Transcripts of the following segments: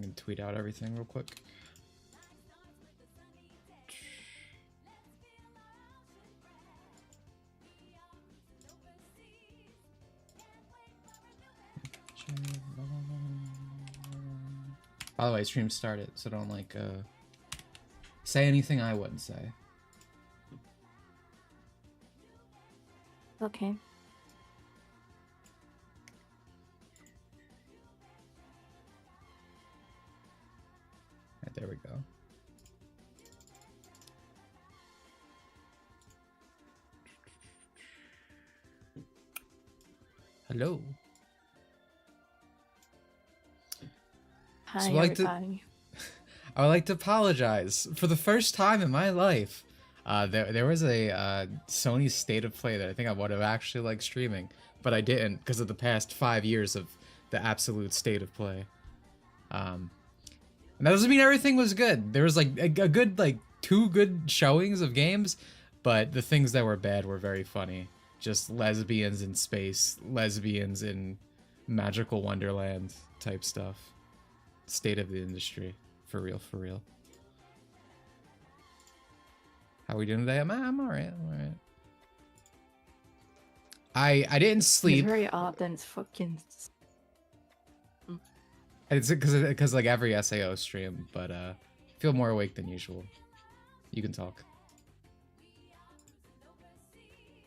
I can tweet out everything real quick. By the way, stream started, so don't like say anything I wouldn't say. Okay. Right, there we go. Hello. Hi, So everybody. I would like to apologize for the first time in my life. There was a Sony State of Play that I think I would have actually liked streaming, but I didn't because of the past 5 years of the absolute state of play. And that doesn't mean everything was good. There was like a good, like 2 good showings of games, but the things that were bad were very funny. Just lesbians in space, lesbians in magical wonderland type stuff. State of the industry. For real, for real. How we doing today? I'm alright, I'm alright. I didn't sleep. It's very odd and it's fucking... It's because like every SAO stream, but feel more awake than usual. You can talk.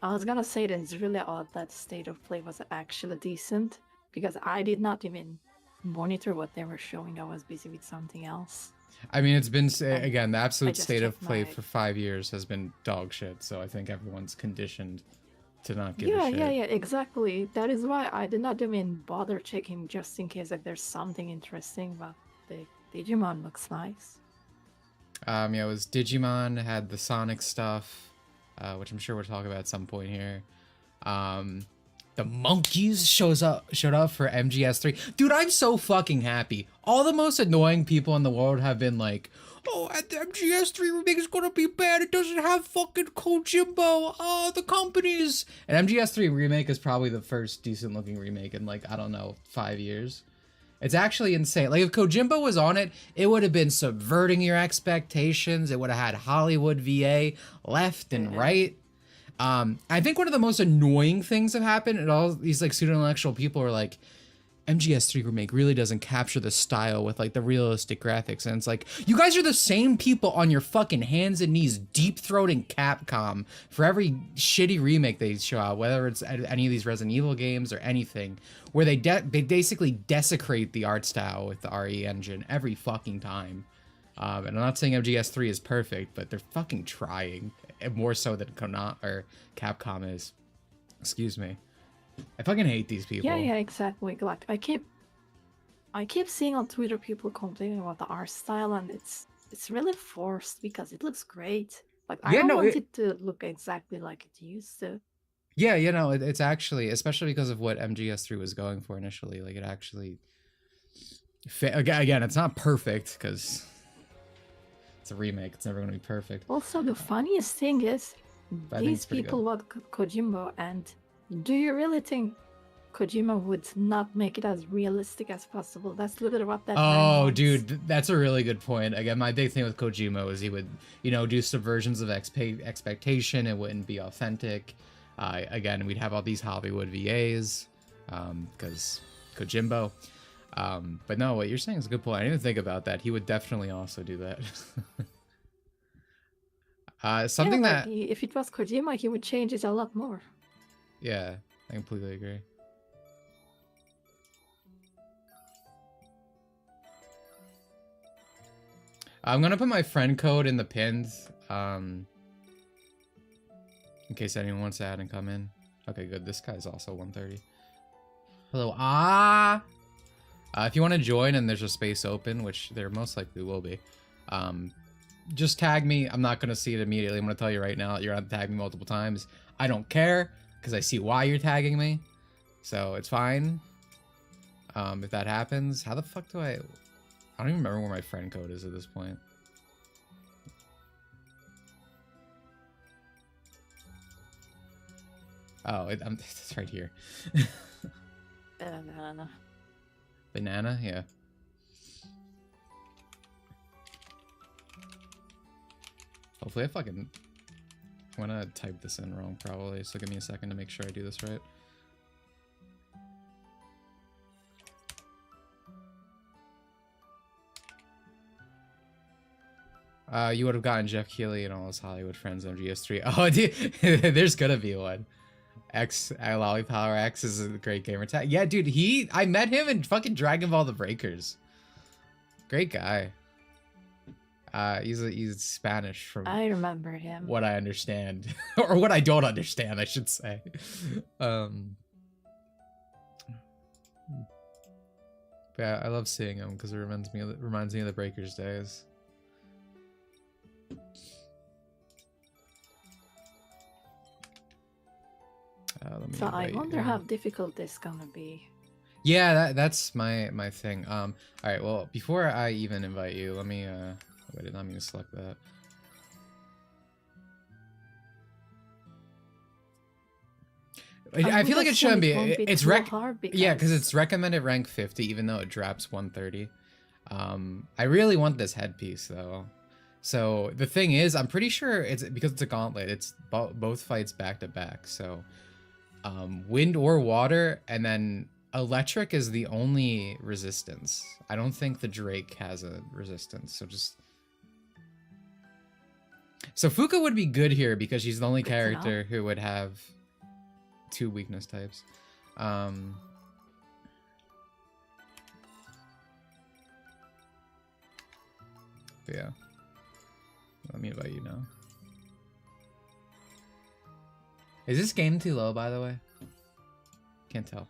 I was gonna say that it's really odd that State of Play was actually decent, because I did not even monitor what they were showing. I was busy with something else. I mean, it's been, again, the absolute state of checked play my... for 5 years has been dog shit, so I think everyone's conditioned to not give a shit. Yeah, exactly. That is why I did not even bother checking just in case like there's something interesting, but the Digimon looks nice. Yeah, it was Digimon, had the Sonic stuff, which I'm sure we'll talk about at some point here. The monkeys showed up for MGS3. Dude, I'm so fucking happy. All the most annoying people in the world have been like, oh, the MGS3 remake is gonna be bad. It doesn't have fucking Kojimbo. Oh, the companies. And MGS3 remake is probably the first decent looking remake in like, I don't know, 5 years. It's actually insane. Like if Kojimbo was on it, it would have been subverting your expectations. It would have had Hollywood VA left and right. I think one of the most annoying things that happened, and all these like pseudo-intellectual people are like, MGS3 remake really doesn't capture the style with like the realistic graphics, and it's like, you guys are the same people on your fucking hands and knees deep-throating Capcom for every shitty remake they show out, whether it's any of these Resident Evil games or anything, where they basically desecrate the art style with the RE engine every fucking time. And I'm not saying MGS3 is perfect, but they're fucking trying, more so than Capcom is. Excuse me. I fucking hate these people. Yeah, exactly. Like I keep seeing on Twitter people complaining about the art style, and it's really forced because it looks great. Like I don't want it to look exactly like it used to. Yeah, you know, it's actually, especially because of what MGS3 was going for initially, like it actually again, it's not perfect because it's a remake. It's never going to be perfect. Also, the funniest thing is, these people love Kojimbo, and do you really think Kojima would not make it as realistic as possible? That's literally what that man wants. Dude, that's a really good point. Again, my big thing with Kojima was he would, you know, do subversions of expectation. It wouldn't be authentic. Again, we'd have all these Hollywood VAs, because Kojimbo. But no, what you're saying is a good point. I didn't even think about that. He would definitely also do that. Something yeah, like that... if it was Kojima, he would change it a lot more. Yeah, I completely agree. I'm gonna put my friend code in the pins, in case anyone wants to add and come in. Okay, good. This guy's also 130. Hello, if you want to join and there's a space open, which there most likely will be, just tag me. I'm not gonna see it immediately. I'm gonna tell you right now, you're gonna tag me multiple times. I don't care, because I see why you're tagging me, so it's fine. If that happens, how the fuck do I don't even remember where my friend code is at this point. Oh, it's right here. Banana. Banana? Yeah. Hopefully I fucking... I'm gonna type this in wrong probably, so give me a second to make sure I do this right. You would have gotten Jeff Keighley and all his Hollywood friends on GS3. Oh, dude, there's gonna be one. Lollypower X is a great gamer tag. Yeah, dude, I met him in fucking Dragon Ball The Breakers. Great guy. He's Spanish from I remember him. what I understand. Or what I don't understand, I should say. Yeah, I love seeing him because it reminds me of the Breakers days. So I wonder how difficult this is gonna be. Yeah, that's my thing. All right. Well, before I even invite you, let me wait. Let me select that. I feel like it shouldn't be. It's yeah, because it's recommended rank 50, even though it drops 130. I really want this headpiece though. So the thing is, I'm pretty sure it's because it's a gauntlet. It's both fights back to back. So. Wind or water, and then electric is the only resistance. I don't think the Drake has a resistance, so Fuka would be good here because she's the only character who would have 2 weakness types. Yeah. Let me invite you now. Is this game too low, by the way? Can't tell.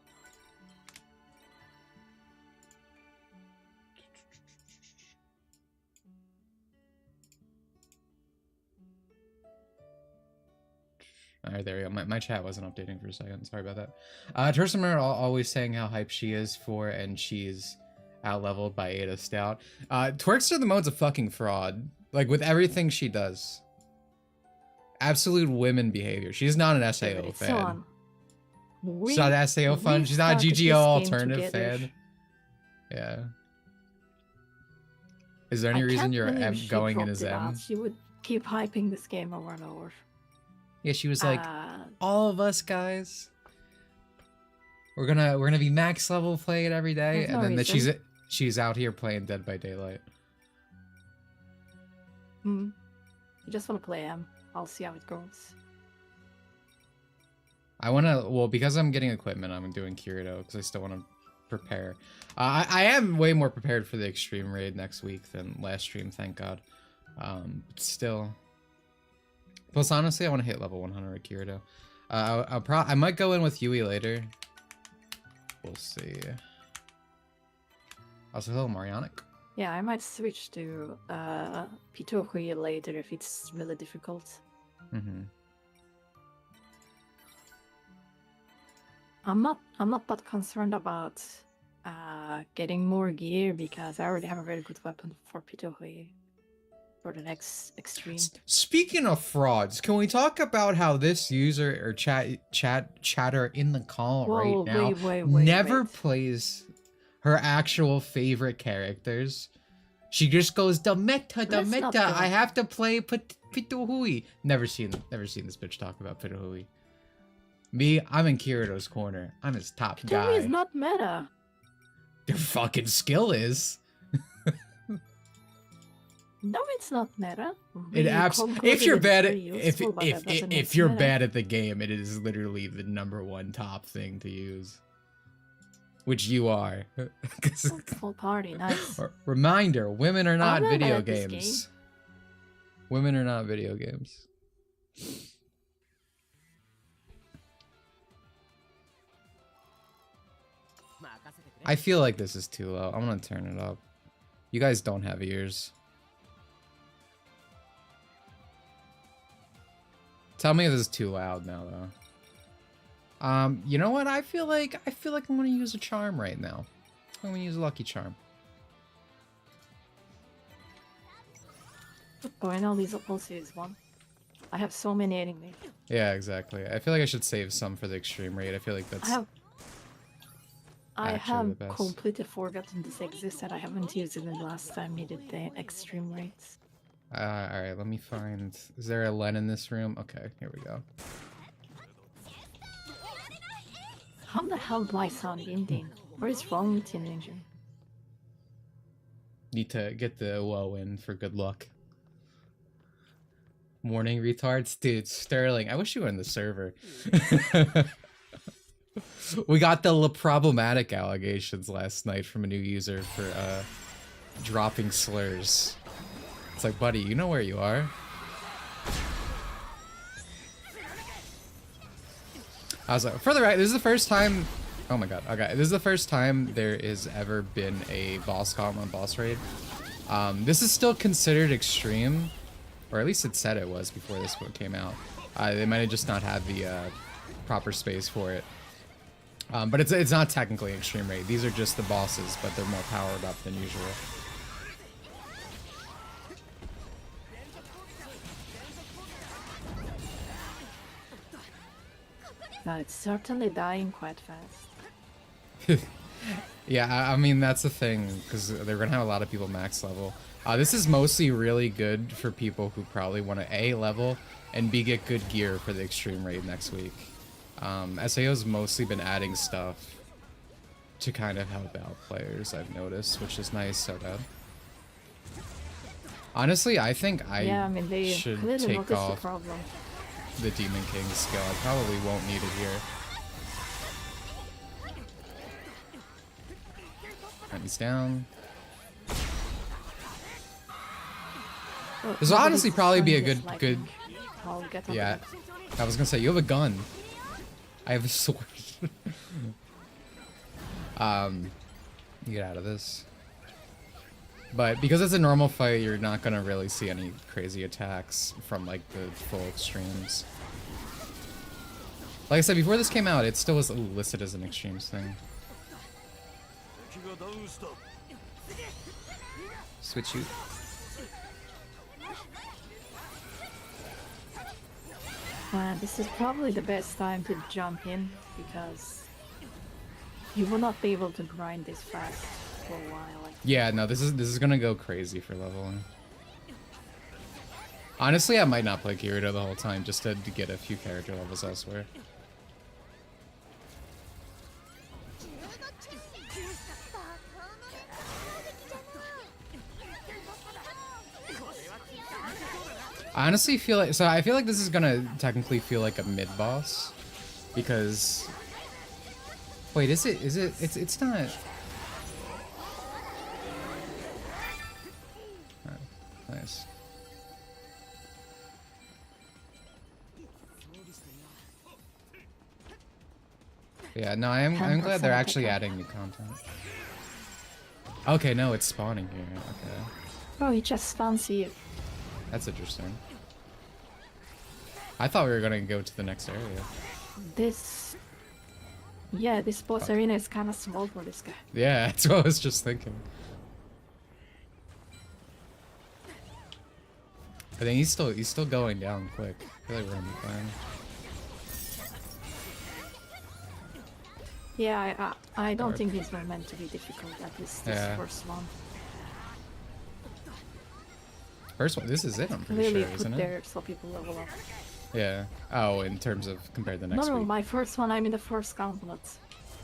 Alright, there we go. My chat wasn't updating for a second. Sorry about that. Tursamer always saying how hyped she is for, and she's out-leveled by Ada Stout. Twerkster the mode's a fucking fraud. Like, with everything she does. Absolute women behavior. She's not an SAO fan. She's not an SAO fan. She's not a GGO alternative fan. Yeah. Is there any reason you're going in as M? She would keep hyping this game over and over. Yeah, she was like, all of us guys, we're gonna be max level playing it every day, and then she's out here playing Dead by Daylight. You just want to play M. I'll see how it goes. I want to, well, because I'm getting equipment, I'm doing Kirito because I still want to prepare. I am way more prepared for the extreme raid next week than last stream, thank God. But still. Plus, honestly, I want to hit level 100 at Kirito. I might go in with Yui later. We'll see. Also, hello, Marianic. Yeah, I might switch to Pitohui later if it's really difficult. I'm not that concerned about getting more gear because I already have a very good weapon for Pitohui for the next extreme. Speaking of frauds, can we talk about how this user or chatter in the call right now never plays her actual favorite characters? She just goes, the meta, I have to play Pitohui. Never seen this bitch talk about Pitohui. Me, I'm in Kirito's corner. I'm his top guy. Pitohui is not meta. Your fucking skill is. No, it's not meta. If you're bad at if you're bad at the game, it is literally the #1 top thing to use. Which you are. Full party, nice. Reminder, women are not video games. Women are not video games. I feel like this is too low. I'm gonna turn it up. You guys don't have ears. Tell me if this is too loud now, though. You know what? I feel like I'm gonna use a charm right now. I'm gonna use a lucky charm. Going all these also is one. I have so many enemies. Yeah, exactly. I feel like I should save some for the extreme raid. I feel like that's. I have completely forgotten this exists and I haven't used it the last time we did the extreme raids. Alright, let me find... Is there a Len in this room? Okay, here we go. How the hell do I sound Indian? What is wrong with Indonesian? Need to get the woe in for good luck. Morning retards? Dude, Sterling, I wish you were in the server. We got the problematic allegations last night from a new user for dropping slurs. It's like, buddy, you know where you are? I was like, for the right, this is the first time... Oh my god, okay. This is the first time there has ever been a boss Gauntlet boss raid. This is still considered extreme, or at least it said it was before this book came out. They might have just not had the proper space for it. But it's not technically extreme raid. These are just the bosses, but they're more powered up than usual. No, it's certainly dying quite fast. Yeah, I mean, that's the thing, because they're going to have a lot of people max level. This is mostly really good for people who probably want to A, level, and B, get good gear for the extreme raid next week. SAO's mostly been adding stuff to kind of help out players, I've noticed, which is nice, so that. Honestly, I think I should take off the Demon King skill. I probably won't need it here. He's down. This will honestly probably be a good. Yeah, I was gonna say you have a gun. I have a sword. Get out of this. But because it's a normal fight, you're not gonna really see any crazy attacks from like the full extremes. Like I said, before this came out, it still was listed as an extremes thing. Switch you. This is probably the best time to jump in because you will not be able to grind this fast for a while. Yeah, no, this is gonna go crazy for leveling. Honestly, I might not play Kirito the whole time just to get a few character levels elsewhere. I honestly feel like, so I feel like this is gonna technically feel like a mid boss because wait, it's not. Oh, nice. Yeah, no, I'm glad they're actually adding new content. Okay, no, it's spawning here. Okay. Oh, he just spawns here. That's interesting. I thought we were gonna go to the next area. This boss arena is kind of small for this guy. Yeah, that's what I was just thinking. I think he's still going down quick. I feel like we're gonna be fine. Yeah, I don't think these were meant to be difficult, at least this first one. First one, this is it, I'm pretty sure, isn't it? There so people level up. Yeah. Oh, in terms of compared to the next week. No, my first one, I mean the first Gauntlet.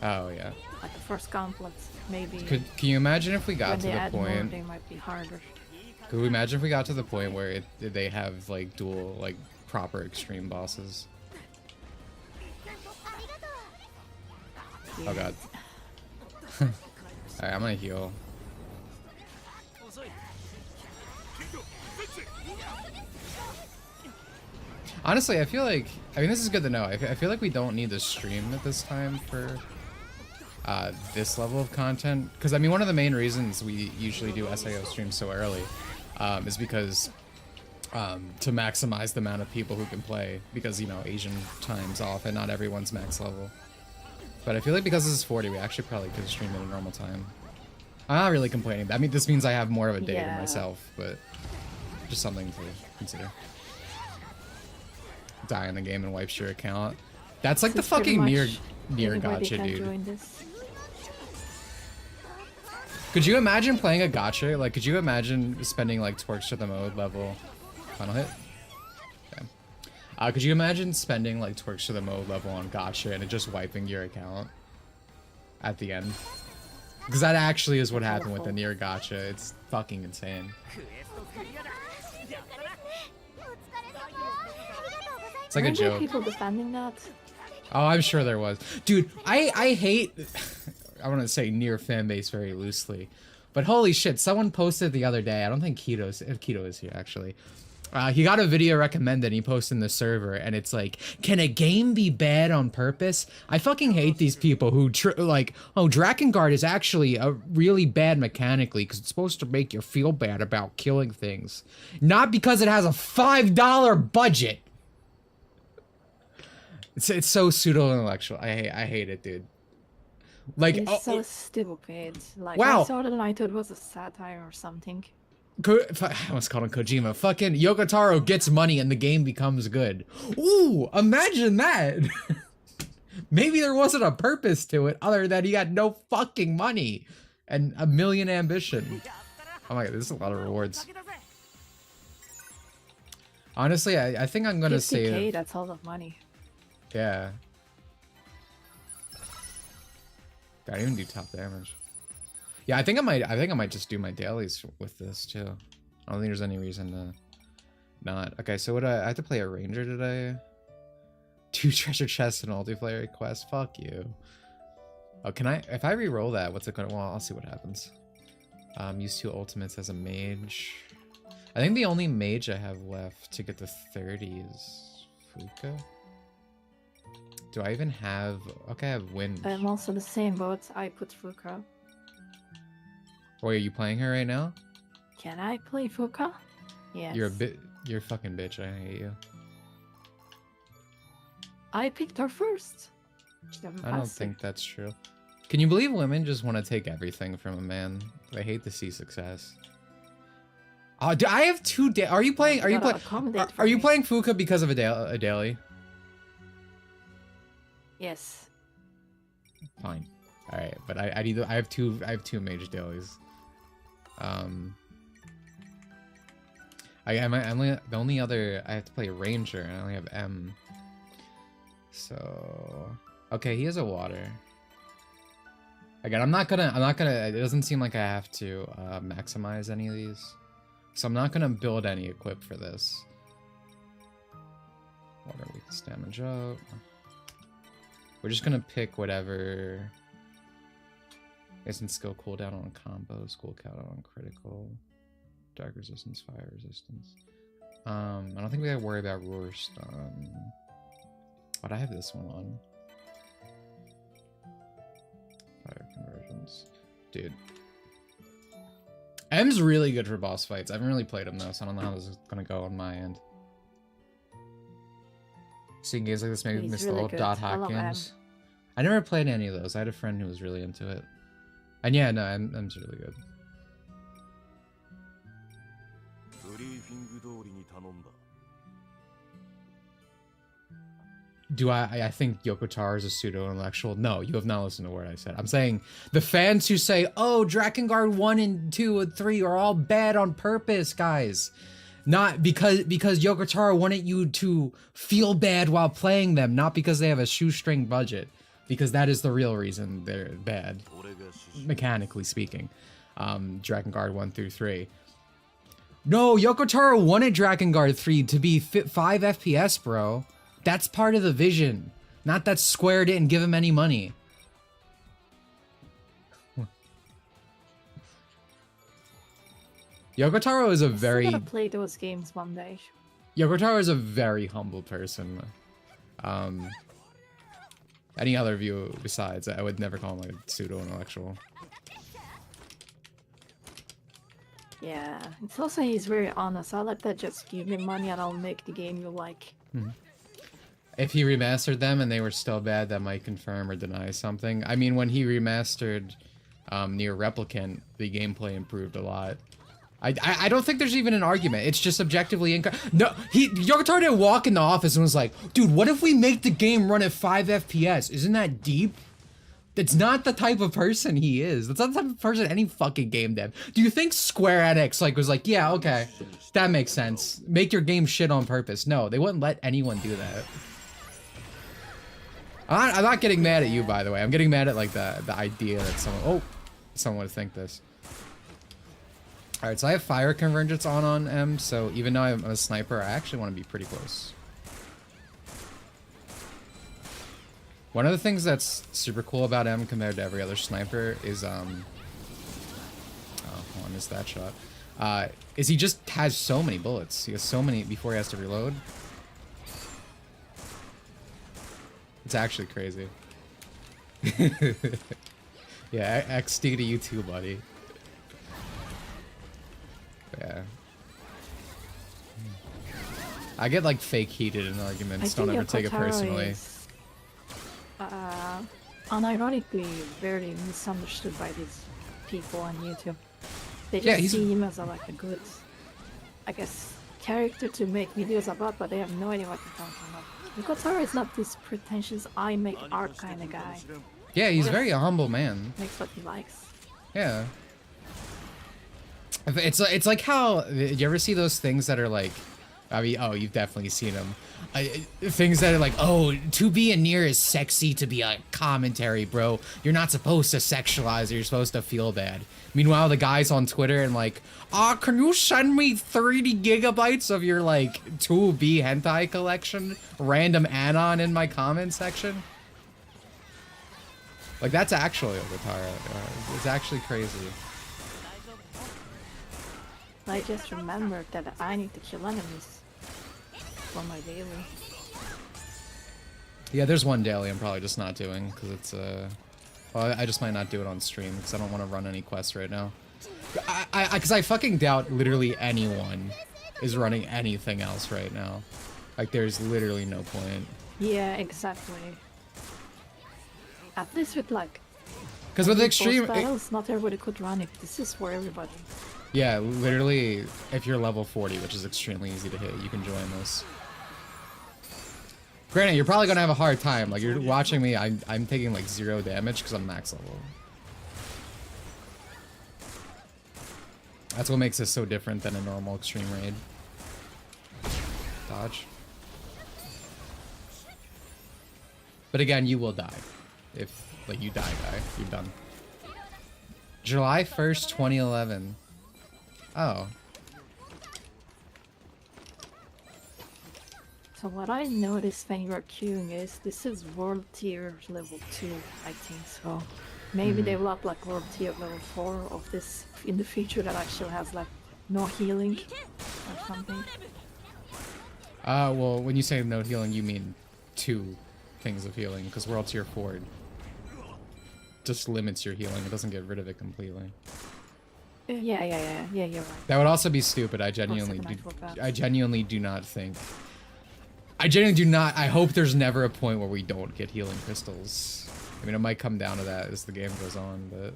Oh, yeah. Like the first Gauntlet, maybe. Can you imagine if we got to the point... More, they might be harder. Could we imagine if we got to the point where they have, like, dual, like, proper extreme bosses? Oh, God. Alright, I'm gonna heal. Honestly, I feel like... I mean, this is good to know. I feel like we don't need to stream at this time for this level of content. Because, I mean, one of the main reasons we usually do SAO streams so early is because to maximize the amount of people who can play. Because, you know, Asian time's off and not everyone's max level. But I feel like because this is 40, we actually probably could stream at a normal time. I'm not really complaining. I mean, this means I have more of a day to myself, but just something to consider. Die in the game and wipes your account. That's like the fucking near gotcha, dude. Could you imagine playing a gacha? Like, could you imagine spending like twerks to the mode level? Final hit. Okay. Could you imagine spending like twerks to the mode level on gacha and it just wiping your account at the end? Because that actually is what happened with the Nier gacha. It's fucking insane. It's like a joke. People defending that? Oh, I'm sure there was. Dude, I hate... I want to say Nier fanbase very loosely. But holy shit, someone posted the other day. I don't think Keto is here, actually. He got a video recommended and he posted in the server. And it's like, can a game be bad on purpose? I fucking hate these people who, like, oh, Drakengard is actually a really bad mechanically because it's supposed to make you feel bad about killing things. Not because it has a $5 budget. It's so pseudo-intellectual. I hate it, dude. Like, it's so stupid. Like, wow. I thought that I thought it was a satire or something. I almost called him Kojima. Fucking Yoko Taro gets money and the game becomes good. Ooh, imagine that. Maybe there wasn't a purpose to it other than he had no fucking money and a million ambition. Oh my god, this is a lot of rewards. Honestly, I think I'm gonna save. That's all of money. Yeah. I didn't even do top damage. Yeah, I think I might just do my dailies with this too. I don't think there's any reason to not. Okay, so I have to play a ranger today. 2 treasure chests and multiplayer requests. Fuck you. Oh, can I? If I re-roll that, what's it gonna? Well, I'll see what happens. Use 2 ultimates as a mage. I think the only mage I have left to get to 30 is Fuka. Do I even have... Okay, I have wind. I'm also the same, but I put Fuka. Wait, are you playing her right now? Can I play Fuka? Yes. You're a fucking bitch, I hate you. I picked her first. I don't think that's true. Can you believe women just want to take everything from a man? They hate to see success. Oh, I have 2 Are you playing... Are you playing Fuka because of a daily? Yes. Fine. All right, but I have two mage dailies. The only other I have to play a ranger and I only have M. So okay, he has a water. Again, I'm not gonna it doesn't seem like I have to maximize any of these. So I'm not gonna build any equip for this. Water weakness damage up. We're just gonna pick whatever isn't skill cooldown on combo, skill cooldown on critical, dark resistance, fire resistance. I don't think we gotta worry about roar stun. But I have this one on. Fire conversions. Dude. M's really good for boss fights. I haven't really played him though, so I don't know how this is gonna go on my end. Seeing games like this maybe miss the old dot hack games. I never played any of those. I had a friend who was really into it. And yeah, no, M's really good. Do I think Yoko Taro is a pseudo-intellectual? No, you have not listened to what I said. I'm saying the fans who say, oh, Drakengard 1 and 2 and 3 are all bad on purpose, guys. Not because Yoko Taro wanted you to feel bad while playing them, not because they have a shoestring budget. Because that is the real reason they're bad, mechanically speaking. Drakengard 1 through 3. No, Yoko Taro wanted Drakengard 3 to be 5 FPS, bro. That's part of the vision. Not that Square didn't give him any money. Yoko Taro is a very... I'm gonna play those games one day. Yoko Taro is a very humble person. Any other view besides, I would never call him like a pseudo-intellectual. Yeah, it's also he's very honest. I like that. Just give me money and I'll make the game you like. Mm-hmm. If he remastered them and they were still bad, that might confirm or deny something. I mean, when he remastered Nier Replicant, the gameplay improved a lot. I don't think there's even an argument. It's just objectively no. Yoko Taro didn't walk in the office and was like, "Dude, what if we make the game run at 5 FPS? Isn't that deep?" It's not the type of person he is. That's not the type of person any fucking game dev. Do you think Square Enix like was like, yeah, okay, that makes sense. Make your game shit on purpose. No, they wouldn't let anyone do that. I'm not getting mad at you, by the way. I'm getting mad at like the idea that someone would think this. All right, so I have fire convergence on M. So even though I'm a sniper, I actually want to be pretty close. One of the things that's super cool about M compared to every other sniper is oh, I missed that shot. Is he just has so many bullets. He has so many before he has to reload. It's actually crazy. Yeah, XD to you too, buddy. Yeah. I get like fake heated in arguments. Don't ever take it personally. Unironically very misunderstood by these people on YouTube. They just see him as like a good, I guess, character to make videos about, but they have no idea what they're talking about. Kotaro is not this pretentious I make art kind of guy. Yeah, he's very a humble man. Makes what he likes. Yeah. It's like how, you ever see those things that are like, I mean, oh, you've definitely seen them. Things that are like, oh, to be a near is sexy to be a commentary, bro. You're not supposed to sexualize it, you're supposed to feel bad. Meanwhile, the guys on Twitter and like, can you send me 30 gigabytes of your like 2B hentai collection? Random anon in my comment section? Like, that's actually a Gatara. It's actually crazy. I just remembered that I need to kill enemies for my daily. Yeah, there's one daily I'm probably just not doing because it's well, I just might not do it on stream because I don't want to run any quests right now. Because I fucking doubt literally anyone is running anything else right now. Like, there's literally no point. Yeah, exactly. At least with like, because with extreme battles, not everybody could run it. This is for everybody. Yeah, literally, if you're level 40, which is extremely easy to hit, you can join this. Granted, you're probably gonna have a hard time. Like, you're watching me, I'm taking like 0 damage because I'm max level. That's what makes this so different than a normal extreme raid. Dodge. But again, you will die. If, like, you die, you're done. July 1st, 2011. Oh. So what I noticed when you are queuing is this is world tier level 2, I think so. Maybe develop like world tier level 4 of this in the future that actually has like no healing or something. Well, when you say no healing, you mean 2 things of healing, because world tier 4 just limits your healing. It doesn't get rid of it completely. Yeah, you're right. That would also be stupid. I genuinely do not think. I genuinely do not. I hope there's never a point where we don't get healing crystals. I mean, it might come down to that as the game goes on, but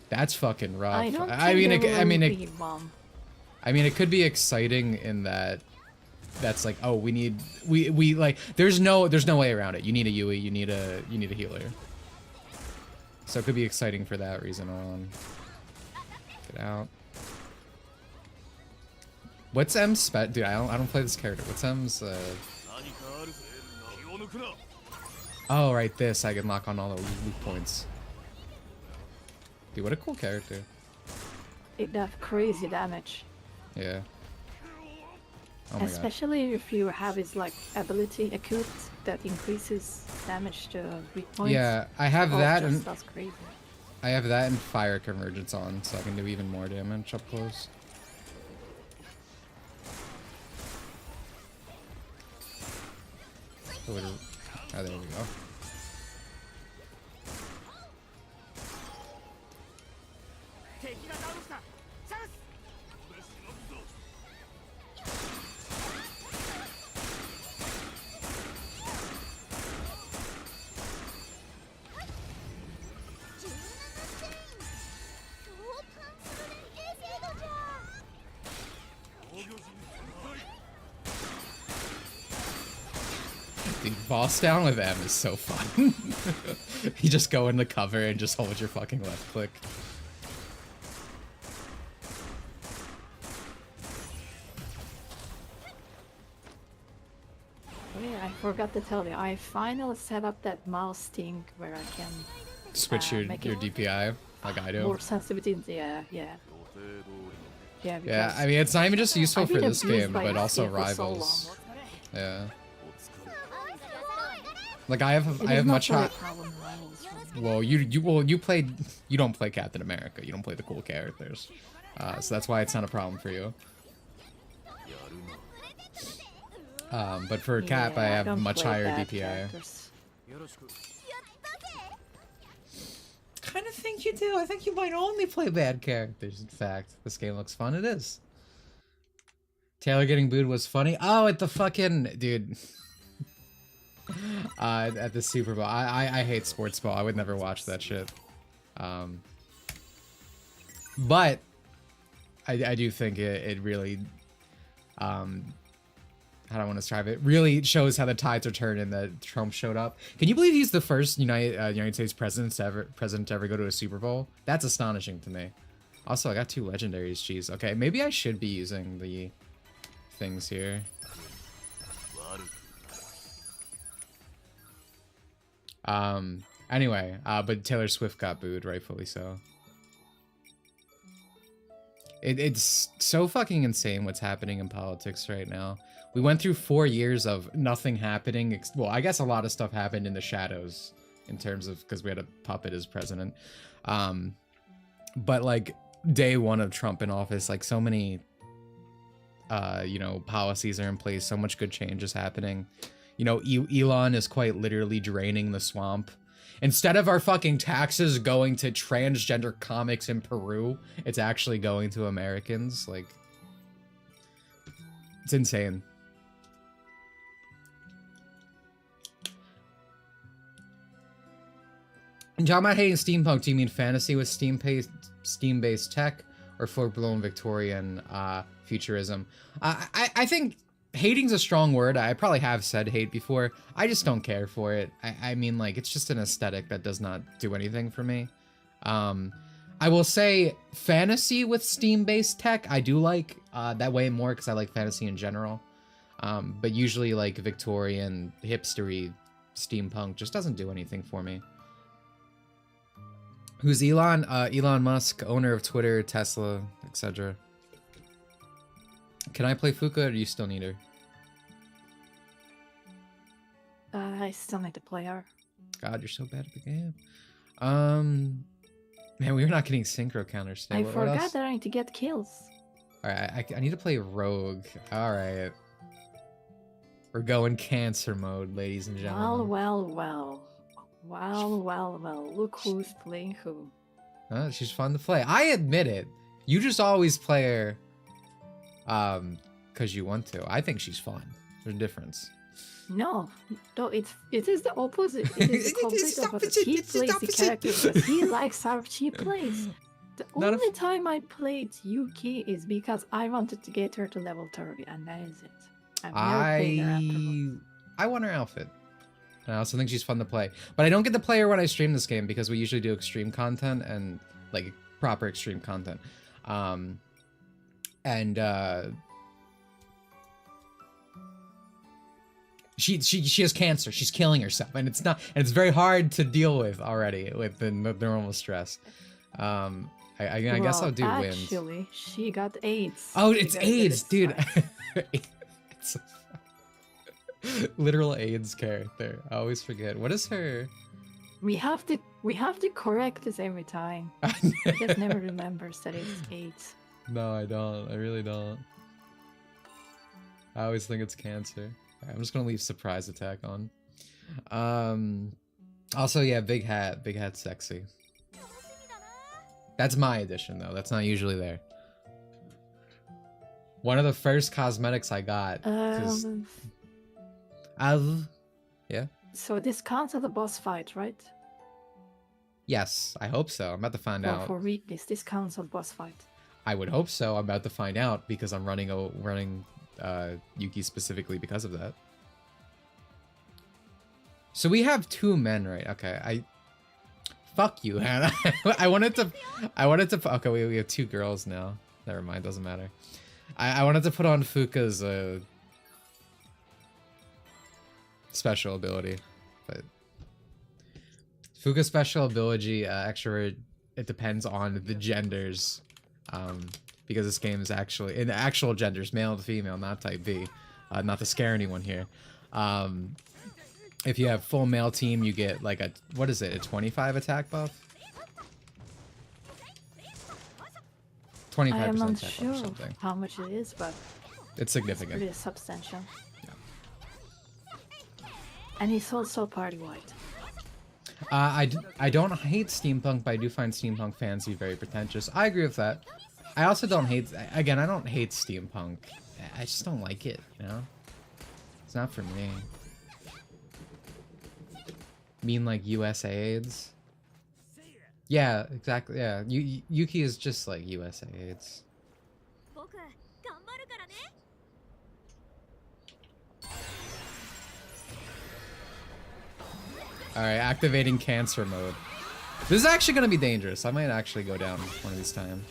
that's fucking rough. I mean, it could be exciting in that. That's like, oh, we like. There's no way around it. You need a Yui. You need a healer. So it could be exciting for that reason alone. Get out. What's M's spec? Dude, I don't play this character. What's M's? Oh, right, this. I can lock on all the weak points. Dude, what a cool character. It does crazy damage. Yeah. Oh my Especially if you have his like ability equipped that increases damage to weak points. Yeah, I have that, and that's crazy. I have that and fire convergence on, so I can do even more damage up close. Oh, there we go. Dude, boss down with M is so fun. You just go in the cover and just hold your fucking left click. Oh yeah, I forgot to tell you. I finally set up that mouse thing where I can switch your DPI like I do. More sensitivity. Yeah. Yeah, I mean, it's not even just useful for this game, but also so Rivals. Yeah. Like I have much high. Well, you don't play Captain America. You don't play the cool characters, so that's why it's not a problem for you. But for Cap, I have much higher DPI. Kind of think you do. I think you might only play bad characters. In fact, this game looks fun. It is. Taylor getting booed was funny. Oh, at the fucking dude. At the Super Bowl. I hate sports ball. I would never watch that shit. But I do think it really how do I want to describe it? Really shows how the tides are turning that Trump showed up. Can you believe he's the first United States president to ever go to a Super Bowl? That's astonishing to me. Also, I got 2 legendaries. Jeez. Okay, maybe I should be using the things here. Anyway, but Taylor Swift got booed, rightfully so. It's so fucking insane what's happening in politics right now. We went through 4 years of nothing happening. Well, I guess a lot of stuff happened in the shadows in terms of because we had a puppet as president. But like day 1 of Trump in office, like so many, policies are in place. So much good change is happening. You know, Elon is quite literally draining the swamp. Instead of our fucking taxes going to transgender comics in Peru, it's actually going to Americans. Like, it's insane. And talking about hating steampunk, do you mean fantasy with Steam-based tech or full-blown Victorian futurism? I think hating's a strong word. I probably have said hate before. I just don't care for it. I mean, like, it's just an aesthetic that does not do anything for me. I will say fantasy with Steam-based tech, I do like that way more because I like fantasy in general. But usually, like, Victorian, hipstery steampunk just doesn't do anything for me. Who's Elon? Elon Musk, owner of Twitter, Tesla, etc. Can I play Fuka, or do you still need her? I still need to play her. God, you're so bad at the game. Man, we're not getting synchro counters today. I forgot that I need to get kills. Alright, I need to play Rogue. Alright. We're going Cancer mode, ladies and gentlemen. Well. Look who's playing who. She's fun to play. I admit it. You just always play her because you want to. I think she's fun. There's a difference. No, it is the opposite. It is the complete opposite. He plays the character because he likes how she plays. The only time I played Yuki is because I wanted to get her to level 30, and that is it. I've never played her afterwards. I want her outfit. And I also think she's fun to play. But I don't get to play her when I stream this game because we usually do extreme content and like proper extreme content. She has cancer. She's killing herself, and it's very hard to deal with already with the normal stress. I guess I'll do wins. Actually, she got AIDS. Oh, it's AIDS, dude. It's literal AIDS character. I always forget. What is her? We have to correct this every time. He just never remembers that it's AIDS. No, I don't. I really don't. I always think it's cancer. Right, I'm just gonna leave surprise attack on. Also, yeah, big hat. Big hat's sexy. That's my edition, though. That's not usually there. One of the first cosmetics I got. Yeah. So this counts as a boss fight, right? Yes, I hope so. I'm about to find out. For weakness, this counts as a boss fight. I would hope so. I'm about to find out because I'm running Yuki specifically because of that. So we have 2 men, right? Okay, fuck you, Hannah. I wanted to, okay, we have 2 girls now. Never mind, doesn't matter. I wanted to put on Fuka's, special ability, but Fuka's special ability, extrovert, it depends on the genders, because this game is actually, in the actual genders, male to female, not type B, not to scare anyone here. If you have full male team, you get like a, what is it, a 25 attack buff? 25% I am not attack buff or sure something. how much it is, but It's significant. it's pretty substantial. And he's also party white. I don't hate steampunk, but I do find steampunk fans to be very pretentious. I agree with that. I also don't hate, again, I don't hate steampunk. I just don't like it, you know? It's not for me. Mean like USA AIDS? Yeah, exactly, yeah. Yuki is just like USA AIDS. Alright, activating cancer mode. This is actually gonna be dangerous. I might actually go down one of these times.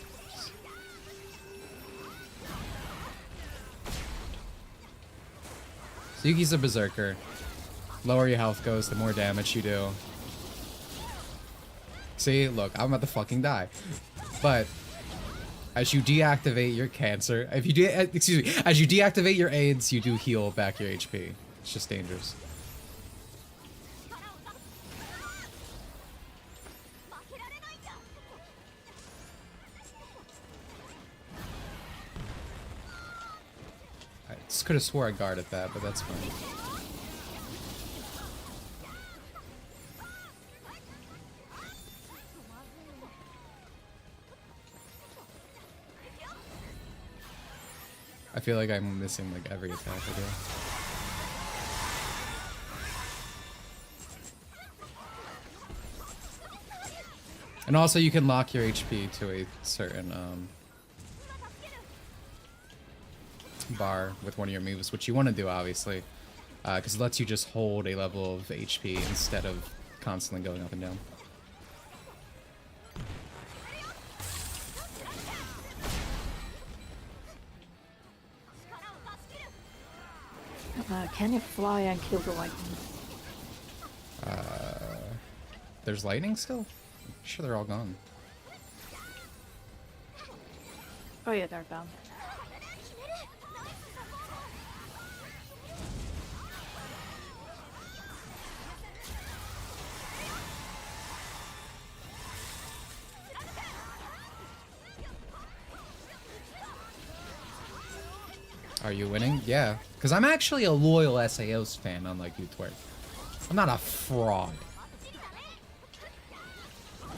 So Yuki's a berserker. Lower your health goes, the more damage you do. See, look, I'm about to fucking die. But as you deactivate your cancer, if you excuse me, as you deactivate your AIDS, you do heal back your HP. It's just dangerous. I just could have swore I guarded that, but that's fine. I feel like I'm missing like every attack I do. And also you can lock your HP to a certain bar with one of your moves, which you want to do obviously, because it lets you just hold a level of HP instead of constantly going up and down. Can you fly and kill the lightning? There's lightning still? I'm sure they're all gone. Oh yeah, they're gone. Are you winning? Yeah. Because I'm actually a loyal SAOs fan, unlike you, Twerk. I'm not a fraud.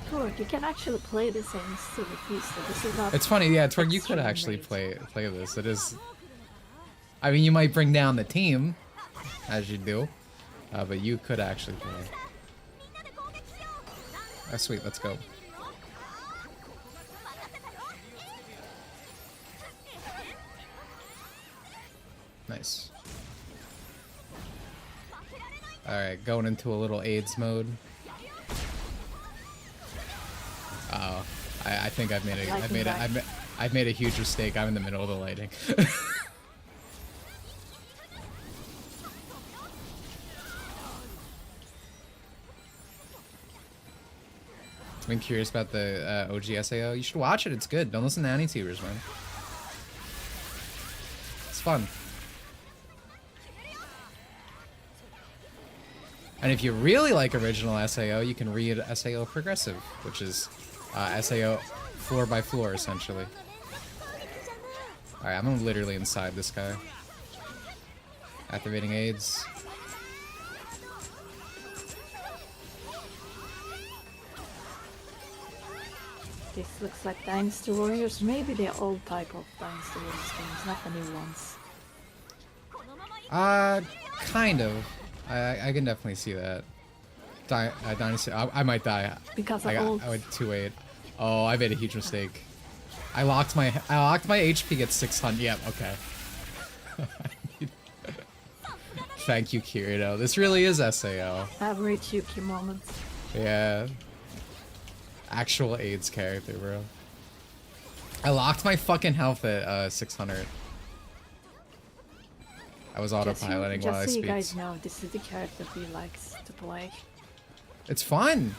Twerk, you can actually play this and still refuse it. This is not. It's funny, yeah, Twerk, you could actually play this. It is. I mean, you might bring down the team, as you do, but you could actually play. Oh, sweet, let's go. Nice. Alright, going into a little AIDS mode. Uh-oh. I think I've made a huge mistake. I'm in the middle of the lighting. I'm curious about the OG SAO. You should watch it, it's good. Don't listen to anti-tubers, man. It's fun. And if you really like original SAO, you can read SAO Progressive, which is SAO floor by floor, essentially. Alright, I'm literally inside this guy. Activating AIDS. This looks like Dynasty Warriors. Maybe the old type of Dynasty Warriors games, not the new ones. Kind of. I can definitely see that. Dynasty. I might die. Because I old. went 2-8. Oh, I made a huge mistake. I locked my HP at 600. Yep, okay. Thank you, Kirito. This really is SAO. Average Yuki moment. Yeah. Actual AIDS character, bro. I locked my fucking health at 600. I was autopiloting while I Just so speak. you guys know, this is the character he likes to play. It's fun.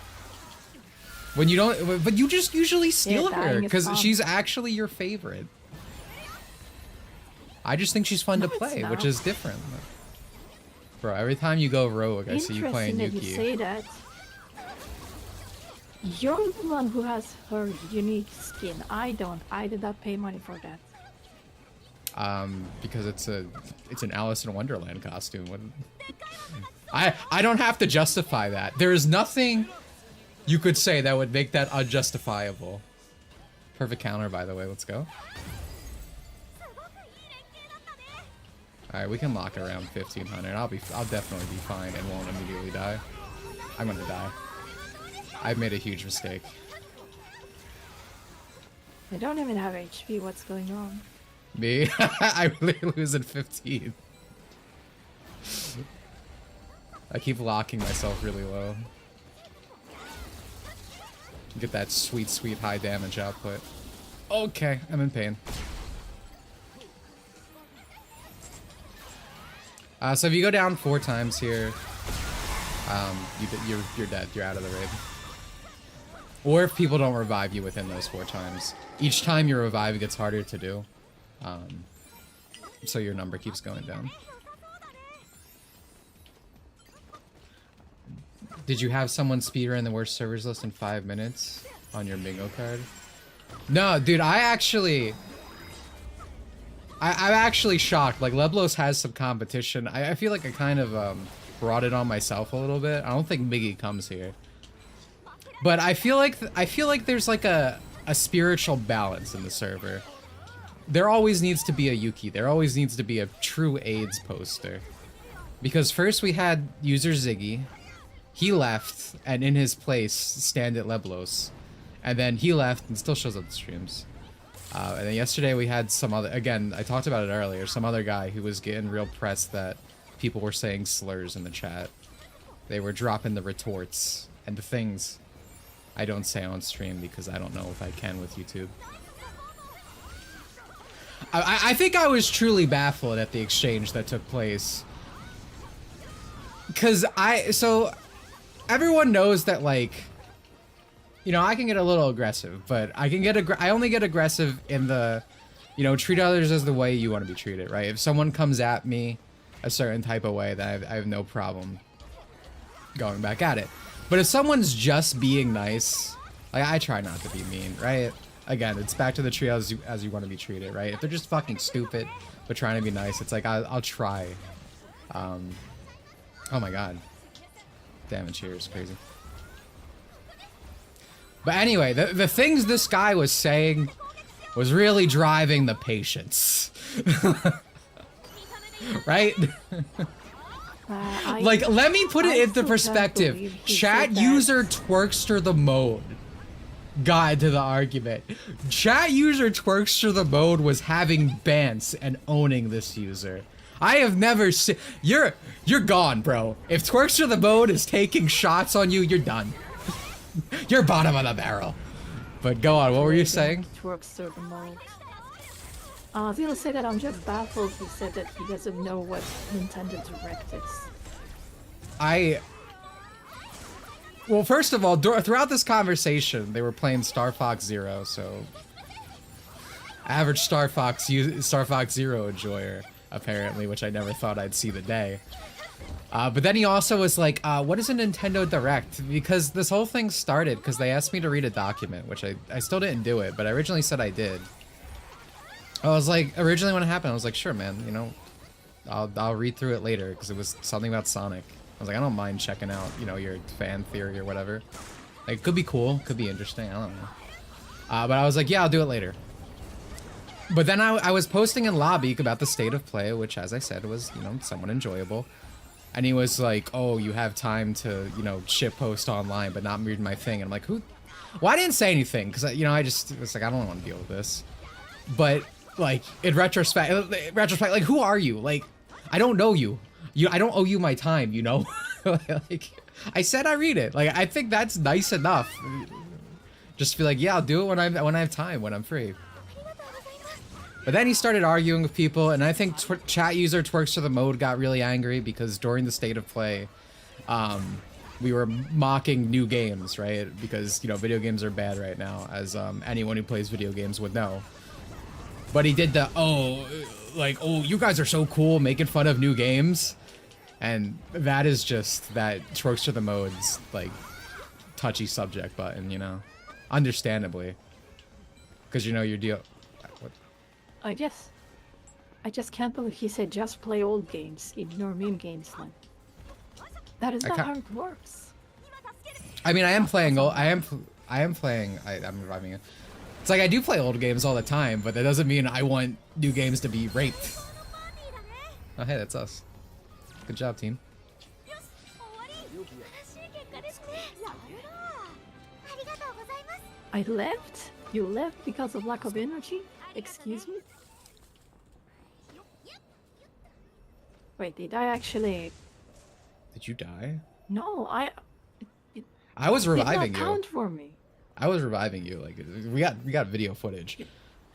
When you don't, but you just usually steal her because she's actually your favorite. I just think she's fun to play, which is different. Bro, every time you go rogue, I see you playing Yuki. Interesting that you say that. You're the one who has her unique skin. I don't. I did not pay money for that. Because it's an Alice in Wonderland costume. I don't have to justify that. There is nothing you could say that would make that unjustifiable. Perfect counter, by the way. Let's go. All right, we can lock around 1500. I'll definitely be fine and won't immediately die. I'm gonna die. I've made a huge mistake. I don't even have HP. What's going on? Me? I really lose at 15. I keep locking myself really low. Get that sweet, sweet high damage output. Okay, I'm in pain. So if you go down 4 times here, you're dead. You're out of the raid. Or if people don't revive you within those 4 times. Each time you revive, it gets harder to do. So your number keeps going down. Did you have someone speedrun the worst servers list in 5 minutes on your bingo card? No, dude, I'm actually shocked. Like, Leblos has some competition. I feel like I kind of brought it on myself a little bit. I don't think Miggy comes here. But I feel like there's like a spiritual balance in the server. There always needs to be a Yuki. There always needs to be a true AIDS poster. Because first we had user Ziggy. He left, and in his place, stand at Leblos. And then he left and still shows up the streams. And then yesterday we had some other, again, I talked about it earlier, some other guy who was getting real pressed that people were saying slurs in the chat. They were dropping the retorts and the things I don't say on stream because I don't know if I can with YouTube. I think I was truly baffled at the exchange that took place. Because so everyone knows that, like, you know, I can get a little aggressive, but I only get aggressive in the, you know, treat others as the way you want to be treated, right? If someone comes at me a certain type of way, then I have no problem going back at it. But if someone's just being nice, like, I try not to be mean, right? Again, it's back to the treat as you want to be treated, right? If they're just fucking stupid but trying to be nice, it's like I'll try. Oh my god, damage here is crazy. But anyway, the things this guy was saying was really driving the patience. Right? Like, let me put it into perspective. Chat user Twerkster the mode got into the argument. Chat user Twerkster the mode was having bants and owning this user. I have never seen. You're gone, bro. If Twerkster the mode is taking shots on you, you're done. You're bottom of the barrel. But go on, what were you saying? Twerkster the mode. I was gonna say that I'm just baffled. He said that he doesn't know what Nintendo Direct is. Well, first of all, throughout this conversation, they were playing Star Fox Zero, so average Star Fox Zero enjoyer, apparently, which I never thought I'd see the day. But then he also was like, what is a Nintendo Direct? Because this whole thing started because they asked me to read a document, which I still didn't do it, but I originally said I did. I was like, originally when it happened, I was like, sure, man, you know, I'll read through it later because it was something about Sonic. I was like, I don't mind checking out, you know, your fan theory or whatever. Like, it could be cool, could be interesting, I don't know. But I was like, yeah, I'll do it later. But then I was posting in lobby about the state of play, which, as I said, was, you know, somewhat enjoyable. And he was like, oh, you have time to, you know, shitpost online, but not read my thing. And I'm like, who? Well, I didn't say anything because, you know, I just was like, I don't want to deal with this. But like in retrospect, like, who are you? Like, I don't know you. I don't owe you my time, you know? Like, I said I read it. Like, I think that's nice enough. Just be like, yeah, I'll do it when I have time, when I'm free. But then he started arguing with people, and I think chat user Twerks to the Mode got really angry because during the state of play, we were mocking new games, right? Because, you know, video games are bad right now, as anyone who plays video games would know. But he did the, oh, you guys are so cool making fun of new games. And that is just that Twerks to the Mode's, like, touchy subject button, you know? Understandably. Because, you know, your deal... What? I just can't believe he said just play old games, ignore meme games. Like, that is not how it works. I mean, I am playing old... I'm reviving it. It's like I do play old games all the time, but that doesn't mean I want new games to be raped. Oh, hey, that's us. Good job, team. I left? You left because of lack of energy? Excuse me? Wait, did I actually... Did you die? No, I was reviving you. Count for me. I was reviving you. Like, we got video footage.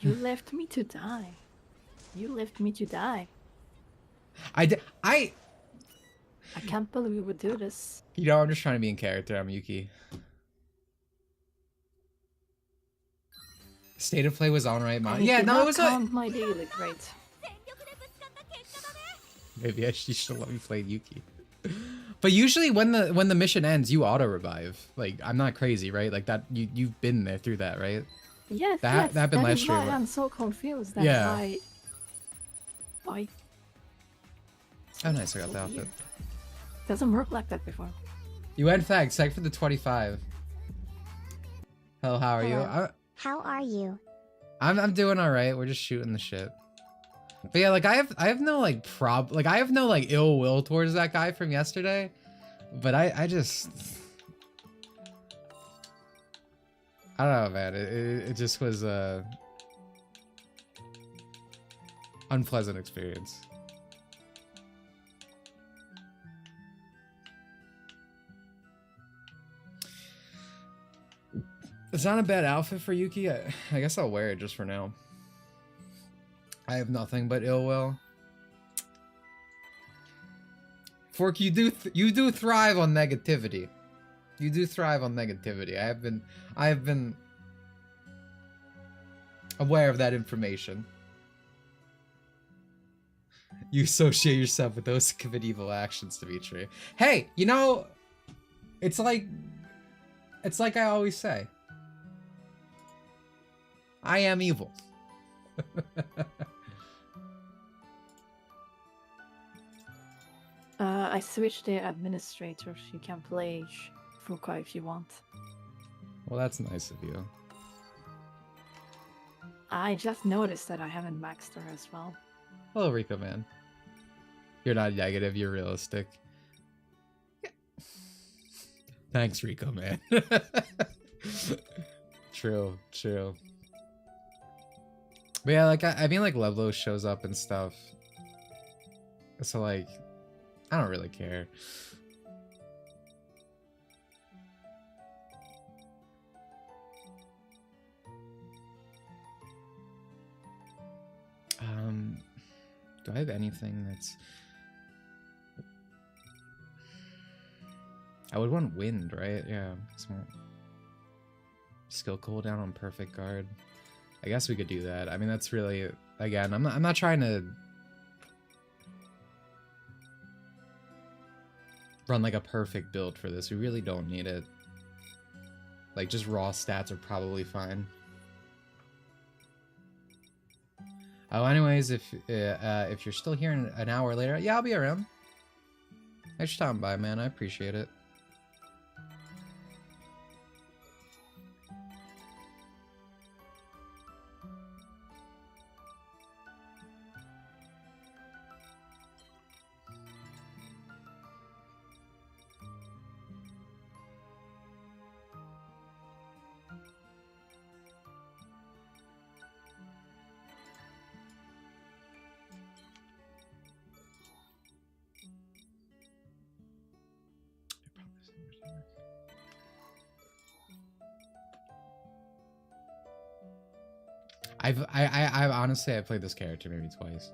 You left me to die. You left me to die. I can't believe we would do this. You know, I'm just trying to be in character. I'm Yuki. State of play was on, right, Mom? Yeah, no, it was my daily great. Maybe you should let me play Yuki. But usually when the mission ends, you auto revive. Like, I'm not crazy, right? Like that you've been there through that, right? Yes, that happened last year. That is why I'm so confused. That yeah. Why? Oh, nice! I got the outfit. Doesn't work like that before. You went fag. Sec for the 25. Hello, how are you? How are you? I'm doing all right. We're just shooting the shit. But yeah, like I have no like I have no like ill will towards that guy from yesterday, but I just I don't know, man. It just was a unpleasant experience. It's not a bad outfit for Yuki. I guess I'll wear it just for now. I have nothing but ill will. Fork, you do thrive on negativity. You do thrive on negativity. I have been aware of that information. You associate yourself with those commit evil actions, Dimitri. Hey, you know, it's like I always say. I am evil. I switched the administrators. You can play Fuka if you want. Well, that's nice of you. I just noticed that I haven't maxed her as well. Hello, Rico, man. You're not negative, you're realistic. Yeah. Thanks, Rico, man. True. But yeah, like, I mean, like, Levlo shows up and stuff. So, like, I don't really care. Do I have anything that's... I would want wind, right? Yeah. Skill cooldown on perfect guard. I guess we could do that. I mean, that's really... Again, I'm not trying to... run like a perfect build for this. We really don't need it. Like, just raw stats are probably fine. Oh, anyways, if you're still here an hour later, yeah, I'll be around. Thanks for stopping by, man. I appreciate it. I've honestly, I played this character maybe twice.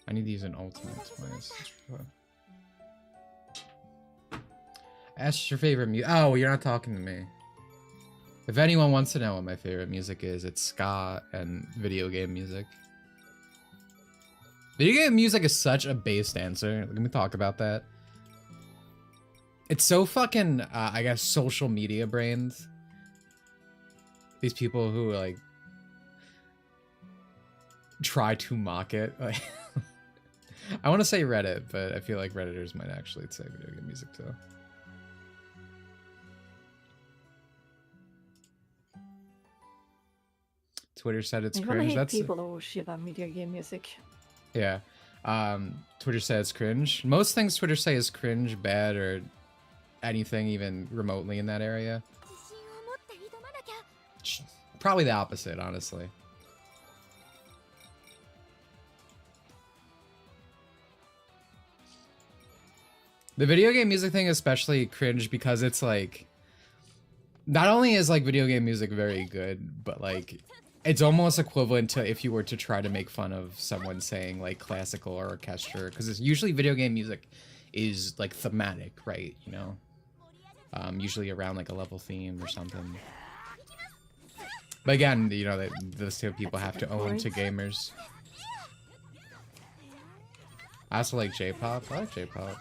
I need to use an ultimate twice. Ask your favorite music. Oh, you're not talking to me. If anyone wants to know what my favorite music is, it's ska and video game music. Video game music is such a based answer. Let me talk about that. It's so fucking, I guess, social media brains. These people who, like, try to mock it. Like, I want to say Reddit, but I feel like Redditors might actually say video game music too. Twitter said it's cringe. That's people who shit on video game music. Yeah. Twitter said it's cringe. Most things Twitter say is cringe, bad, or anything even remotely in that area. Probably the opposite, honestly. The video game music thing especially cringe because it's like, not only is like video game music very good, but like it's almost equivalent to if you were to try to make fun of someone saying like classical or orchestra, because it's usually video game music is like thematic, right? You know, usually around like a level theme or something. But again, you know, those two people have to own to gamers. I also like J-pop. I like J-pop.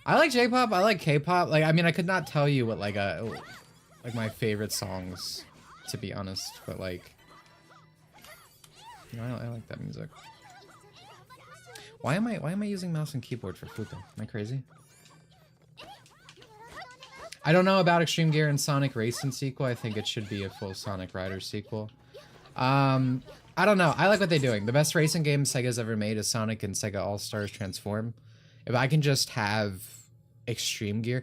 I like J-pop. I like K-pop. Like, I mean, I could not tell you what like my favorite songs, to be honest. But like, you know, I like that music. Why am I using mouse and keyboard for Futo? Am I crazy? I don't know about Extreme Gear and Sonic Racing sequel. I think it should be a full Sonic Riders sequel. I don't know. I like what they're doing. The best racing game Sega's ever made is Sonic and Sega All-Stars Transform. If I can just have Extreme Gear.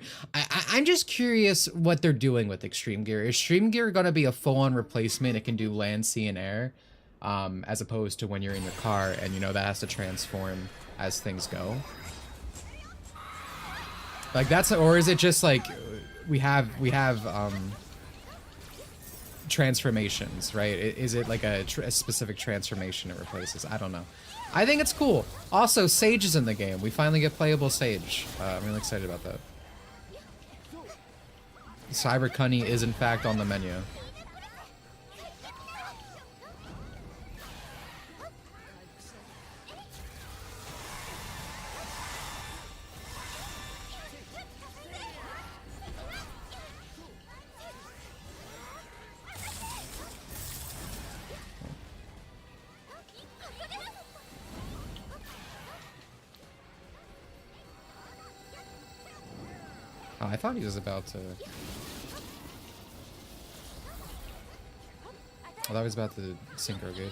I'm just curious what they're doing with Extreme Gear. Is Extreme Gear going to be a full-on replacement? It can do land, sea, and air, as opposed to when you're in your car and, you know, that has to transform as things go. Like, that's, or is it just like we have transformations, right? Is it like a specific transformation it replaces? I don't know. I think it's cool. Also, Sage is in the game. We finally get playable Sage. I'm really excited about that. Cyber Cunny is in fact on the menu. Oh, I thought he was about to... I thought he was about to synchro gauge.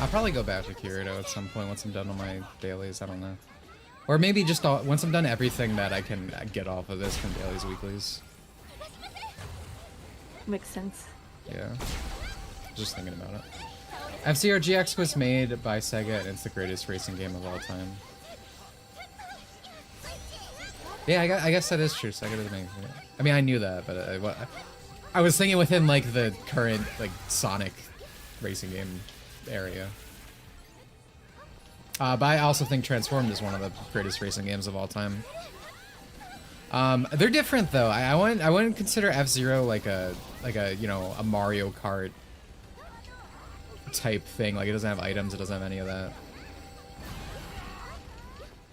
I'll probably go back to Kirito at some point once I'm done on my dailies. I don't know. Or maybe just once I'm done everything that I can get off of this from dailies, weeklies. Makes sense. Yeah. Just thinking about it. F-Zero GX was made by Sega and it's the greatest racing game of all time. Yeah, I guess that is true. Sega doesn't make it. I mean, I knew that, but I was thinking within like the current like Sonic racing game area. But I also think Transformed is one of the greatest racing games of all time. They're different though. I wouldn't consider F-Zero like a you know, a Mario Kart type thing. Like, it doesn't have items, it doesn't have any of that.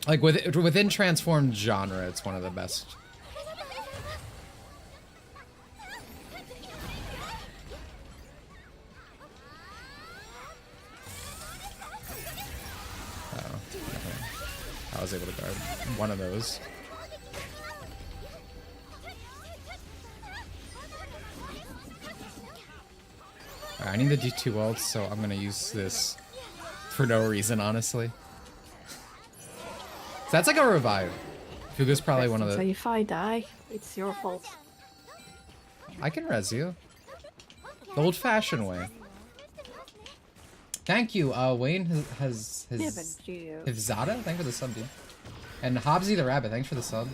Like within Transformed genre, it's one of the best. I was able to guard one of those. Alright, I need to do 2 ults, so I'm gonna use this for no reason, honestly. So that's like a revive Fuga's probably one of So the... if I die, it's your fault. I can res you. The old-fashioned way. Thank you, Wayne has Hivzada? Thanks for the sub, dude. And Hobbsy the Rabbit, thanks for the sub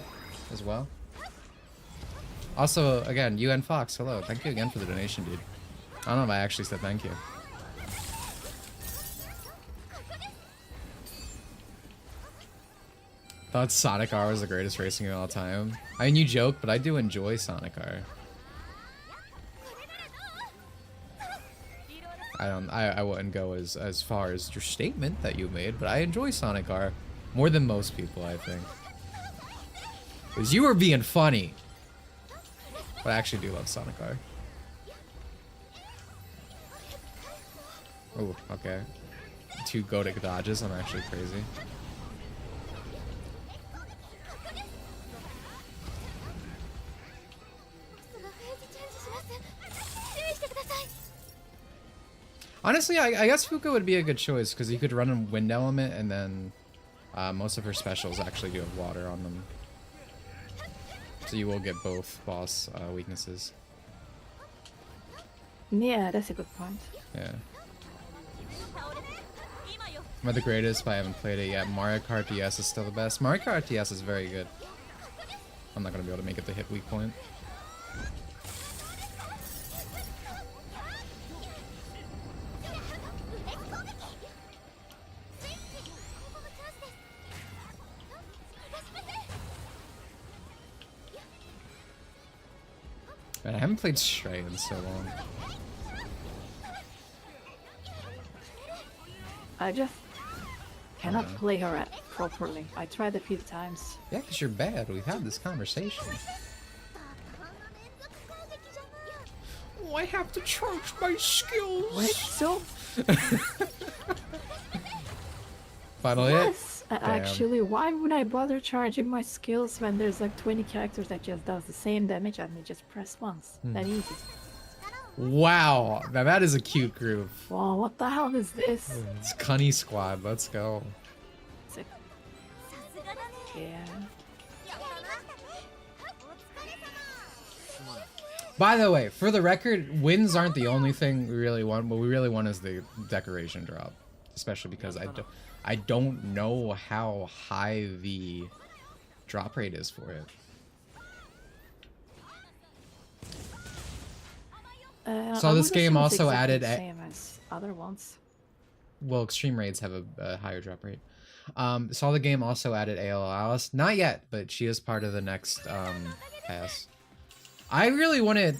as well. Also, again, UN Fox, hello. Thank you again for the donation, dude. I don't know if I actually said thank you. Thought Sonic R was the greatest racing of all time. I mean, you joke, but I do enjoy Sonic R. I wouldn't go as far as your statement that you made, but I enjoy Sonic R more than most people, I think. Because you were being funny. But I actually do love Sonic R. Oh, okay. 2 Godic dodges, I'm actually crazy. Honestly, I guess Fuka would be a good choice because you could run a wind element and then most of her specials actually do have water on them. So you will get both boss weaknesses. Yeah, that's a good point. Yeah. Am I the greatest? But I haven't played it yet. Mario Kart DS is still the best. Mario Kart DS is very good. I'm not going to be able to make it the hit weak point. Man, I haven't played Stray in so long. I just cannot play her properly. I tried a few times. Yeah, because you're bad. We've had this conversation. Oh, I have to charge my skills. Wait, so? Final hit? Actually, why would I bother charging my skills when there's like 20 characters that just does the same damage and me just press once? That easy. Wow, now that is a cute group. Wow, what the hell is this? It's Cunny Squad, let's go. Yeah. By the way, for the record, wins aren't the only thing we really want. What we really want is the decoration drop. Especially because I don't know how high the drop rate is for it. So this game also added the same as other ones. Well, extreme raids have a higher drop rate. Saw the game also added AL Alice. Not yet, but she is part of the next pass. I really wanted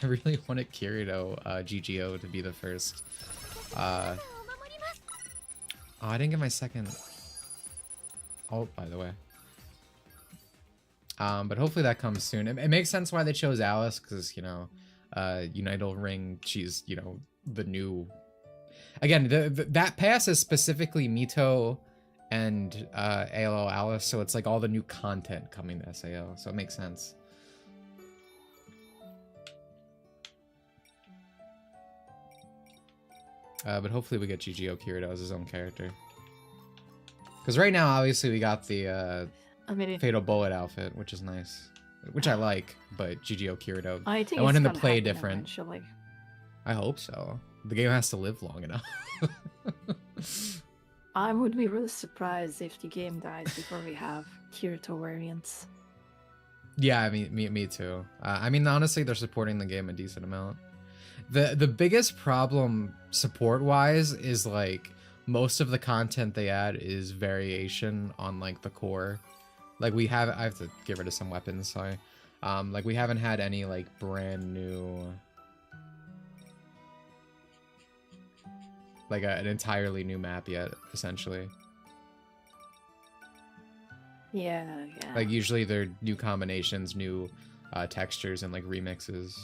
Kirito GGO to be the first. Oh, I didn't get my second. Oh, by the way. But hopefully that comes soon. It makes sense why they chose Alice, because, you know, Unital Ring, she's, you know, the new... Again, that pass is specifically Mito and ALO Alice, so it's like all the new content coming to SAO, so it makes sense. But hopefully we get GGO Kirito as his own character. Because right now, obviously, we got the Fatal Bullet outfit, which is nice. Which I like, but GGO Kirito. I want him to play different. Eventually. I hope so. The game has to live long enough. I would be really surprised if the game dies before we have Kirito variants. Yeah, I mean, me too. I mean, honestly, they're supporting the game a decent amount. The biggest problem support-wise is, like, most of the content they add is variation on, like, the core. Like, I have to get rid of some weapons, sorry. Like, we haven't had any, like, brand new... Like, an entirely new map yet, essentially. Yeah. Like, usually they're new combinations, new textures, and, like, remixes.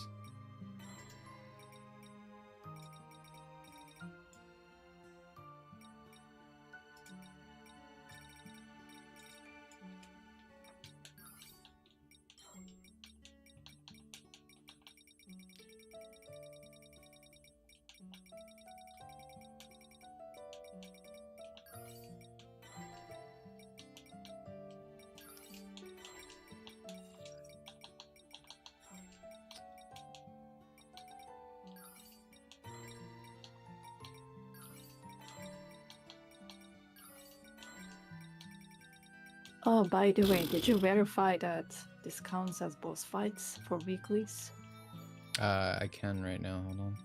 Oh, by the way, did you verify that this counts as boss fights for weeklies? I can right now. Hold on.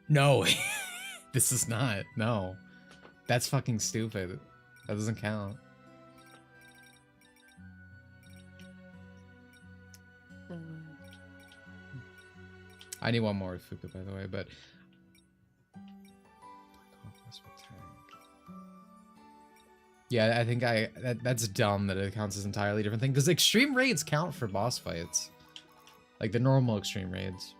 No, this is not. No, that's fucking stupid. That doesn't count. I need one more with Fuka, by the way, but yeah, I think that's dumb that it counts as entirely different thing, because extreme raids count for boss fights, like the normal extreme raids.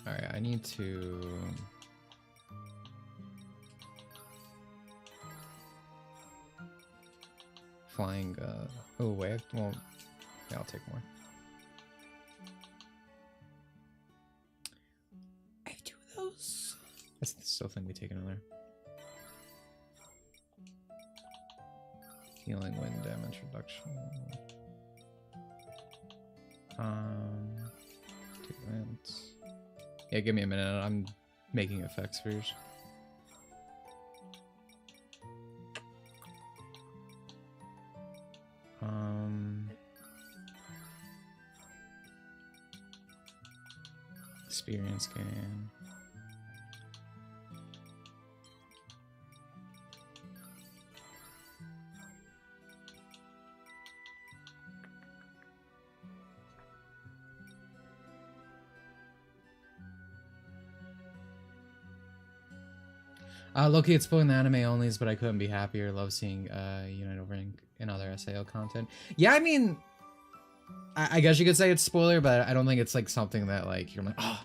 All right, I need to. Flying, oh wait, well, yeah, I'll take more. I have 2 of those. I still think we take another. Healing wind damage reduction. Take events. Yeah, give me a minute, I'm making effects first. Experience gain. Loki, it's spoiling the anime onlys, but I couldn't be happier. Love seeing Unite over in other SAO content. Yeah, I mean, I guess you could say it's spoiler, but I don't think it's like something that like you're like, oh,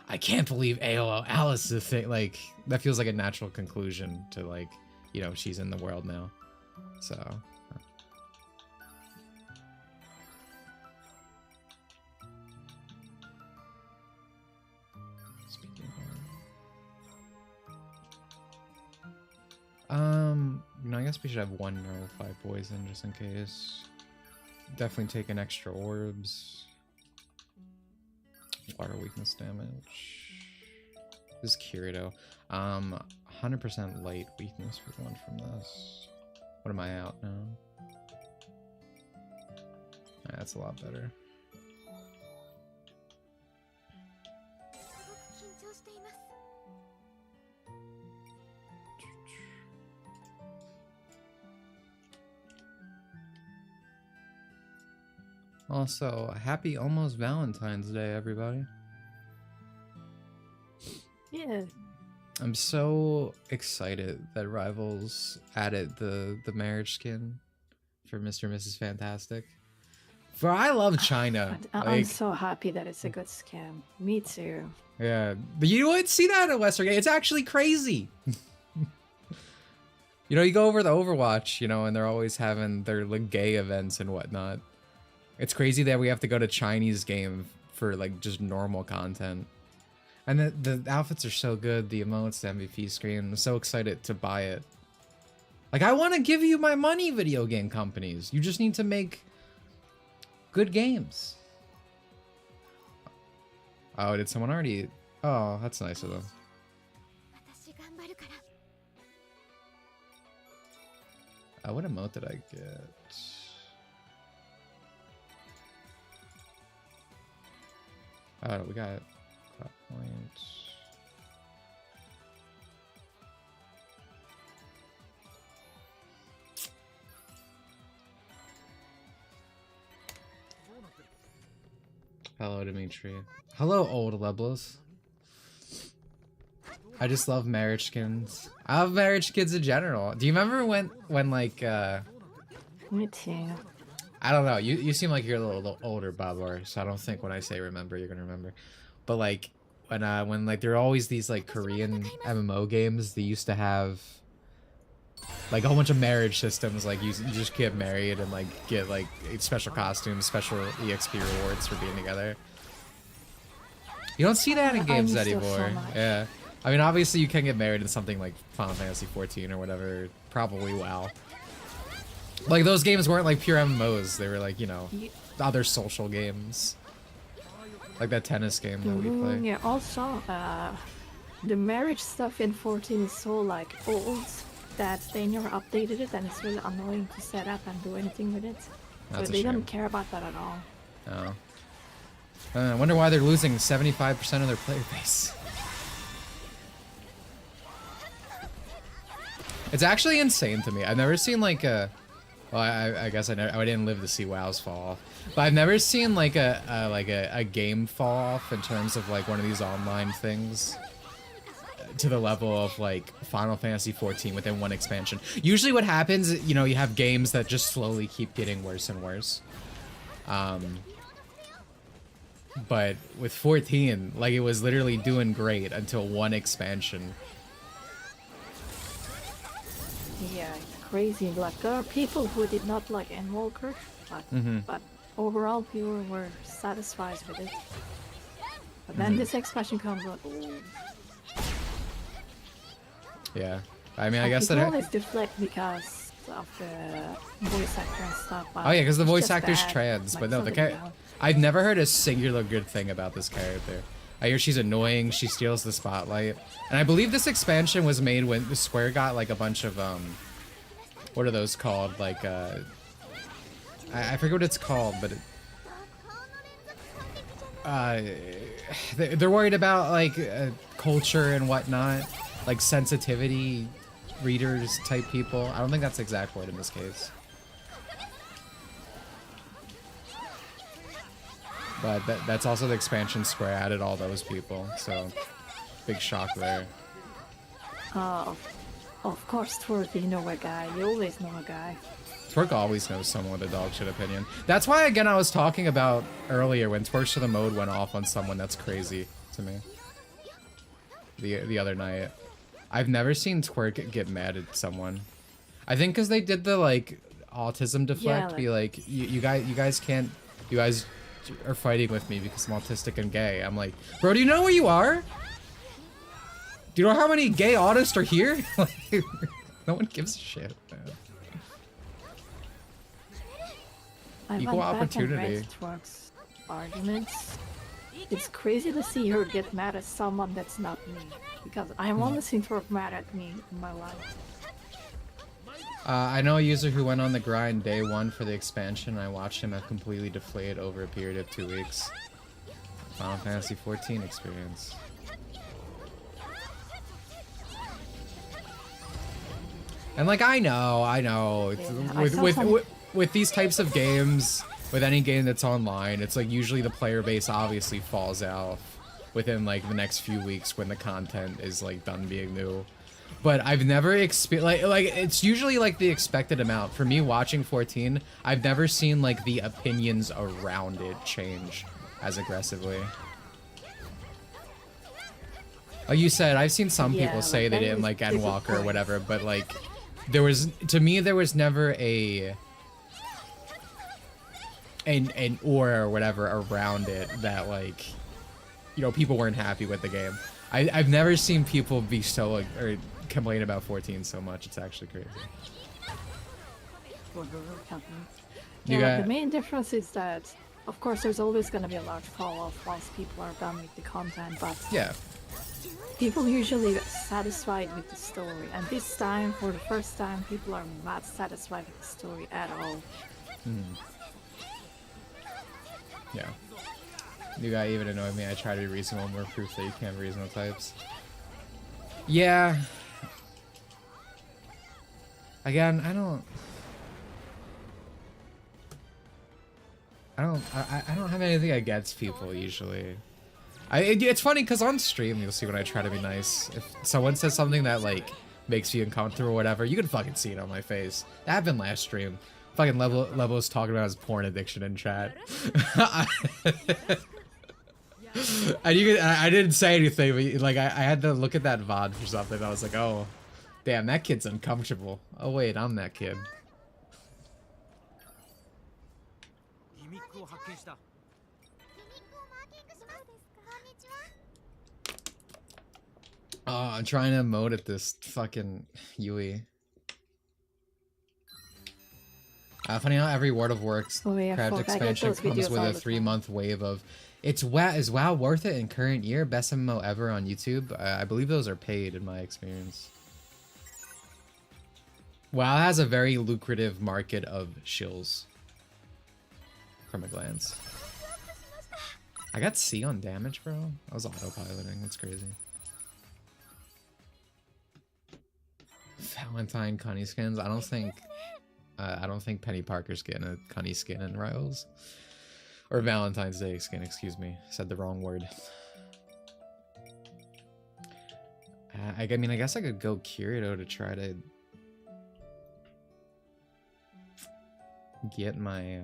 I can't believe AOL Alice is a thing. Like that feels like a natural conclusion to like, you know, she's in the world now. So. You know, I guess we should have 1 Neuro 5 poison just in case. Definitely taking extra orbs. Water weakness damage. This is Kirito. 100% light weakness with 1 from this. What am I out now? Alright, that's a lot better. Also, happy almost Valentine's Day, everybody. Yeah. I'm so excited that Rivals added the marriage skin for Mr. and Mrs. Fantastic. For I love China. I'm so happy that it's a good scam. Me too. Yeah, but you wouldn't see that in Western game. It's actually crazy. You know, you go over the Overwatch, you know, and they're always having their like gay events and whatnot. It's crazy that we have to go to Chinese game for like just normal content. And the outfits are so good, the emotes, the MVP screen. I'm so excited to buy it. Like, I want to give you my money, video game companies. You just need to make good games. Oh, did someone already... Oh, that's nice of them. What emote did I get? Oh, we got clock points. Hello, Dimitri. Hello, old Leblos. I just love marriage skins. I love marriage skins in general. Do you remember when like Me too. I don't know. You seem like you're a little older, Babar, so I don't think when I say remember, you're gonna remember. But like when like there are always these like Korean MMO games, they used to have like a whole bunch of marriage systems. Like you just get married and like get like special costumes, special EXP rewards for being together. You don't see that in games anymore. Yeah. I mean, obviously you can get married in something like Final Fantasy 14 or whatever. Probably WoW. Like, those games weren't like pure MMOs. They were like, you know, other social games. Like that tennis game that we play. Yeah, also, the marriage stuff in 14 is so like old that they never updated it, and it's really annoying to set up and do anything with it. That's so they don't care about that at all. Oh. I wonder why they're losing 75% of their player base. It's actually insane to me. I've never seen like a... Well, I guess I didn't live to see WoWs fall off. But I've never seen like a game fall off in terms of like one of these online things to the level of like Final Fantasy 14 within one expansion. Usually what happens, you know, you have games that just slowly keep getting worse and worse. But with 14, like it was literally doing great until one expansion. Yeah, it's crazy. Like there are people who did not like enroll curve, but overall people were satisfied with it. But then this expansion comes out. Yeah, I mean, I guess that always deflect because of the voice actor and stuff. Oh yeah, because the voice actor's bad. trans, Like, but no, the character. I've never heard a singular good thing about this character. I hear she's annoying, she steals the spotlight. And I believe this expansion was made when the Square got like a bunch of, what are those called? Like, I forget what it's called, but they're worried about like culture and whatnot, like sensitivity readers type people. I don't think that's exact word in this case. But that's also the expansion Square added all those people, so big shock there. Of course, Twerk, you know a guy. You always know a guy. Twerk always knows someone with a dog shit opinion. That's why, again, I was talking about earlier when Twerk to the Mode went off on someone. That's crazy to me. The other night. I've never seen Twerk get mad at someone. I think because they did the, like, autism deflect, Yeah, be like, you guys can't, you guys are fighting with me because I'm autistic and gay. I'm like, bro, do you know where you are? Do you know how many gay autists are here? No one gives a shit, man. Equal opportunity. Twerk's arguments. It's crazy to see her get mad at someone that's not me, because I have only seen Twerk mad at me in my life. I know a user who went on the grind day one for the expansion, and I watched him have completely deflated over a period of 2 weeks. Final Fantasy 14 experience. And like, I know, it's, Yeah, with these types of games, with any game that's online, it's like usually the player base obviously falls out within like the next few weeks when the content is like done being new. But I've never experienced, like it's usually like the expected amount. For me watching 14, I've never seen like the opinions around it change as aggressively. Like you said, I've seen some people say they didn't like Endwalker or whatever, but like there was, to me, there was never an aura or whatever around it that like, you know, people weren't happy with the game. I've never seen people be so like, or complain about 14 so much. It's actually crazy. Yeah, the main difference is that, of course, there's always going to be a large fall-off once people are done with the content, but yeah, people usually get satisfied with the story, and this time, for the first time, people are not satisfied with the story at all. Yeah. You guy even annoyed me. I try to be reasonable, more proof that you can't be reasonable types. Yeah. Again, I don't have anything against people usually. It's funny because on stream you'll see when I try to be nice. If someone says something that like makes you uncomfortable or whatever, you can fucking see it on my face. That happened last stream. Fucking Level's talking about his porn addiction in chat. I didn't say anything, but like I had to look at that VOD for something. I was like, oh, damn, that kid's uncomfortable. Oh wait, I'm that kid. Oh, I'm trying to emote at this fucking Yui. Funny how every World of Works craft expansion comes with a 3-month wave of It's WoW. Is WoW worth it in current year? Best MMO ever on YouTube? I believe those are paid in my experience. WoW has a very lucrative market of shills. From a glance. I got C on damage, bro. I was autopiloting. That's crazy. Valentine Cunny skins. I don't think Penny Parker's getting a Cunny skin in Rivals. Or Valentine's Day skin, excuse me. Said the wrong word. I mean, I guess I could go Kirito to try to get my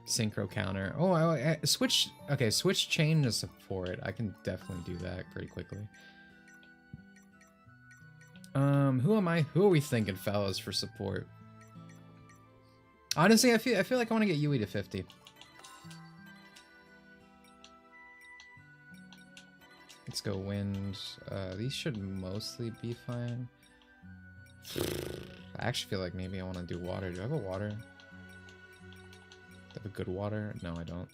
synchro counter. Oh, I switch. Okay, switch chain to support. I can definitely do that pretty quickly. Who am I? Who are we thinking, fellas, for support? Honestly, I feel like I want to get Yui to 50. Let's go wind. These should mostly be fine. I actually feel like maybe I want to do water. Do I have a water? Do I have a good water? No, I don't.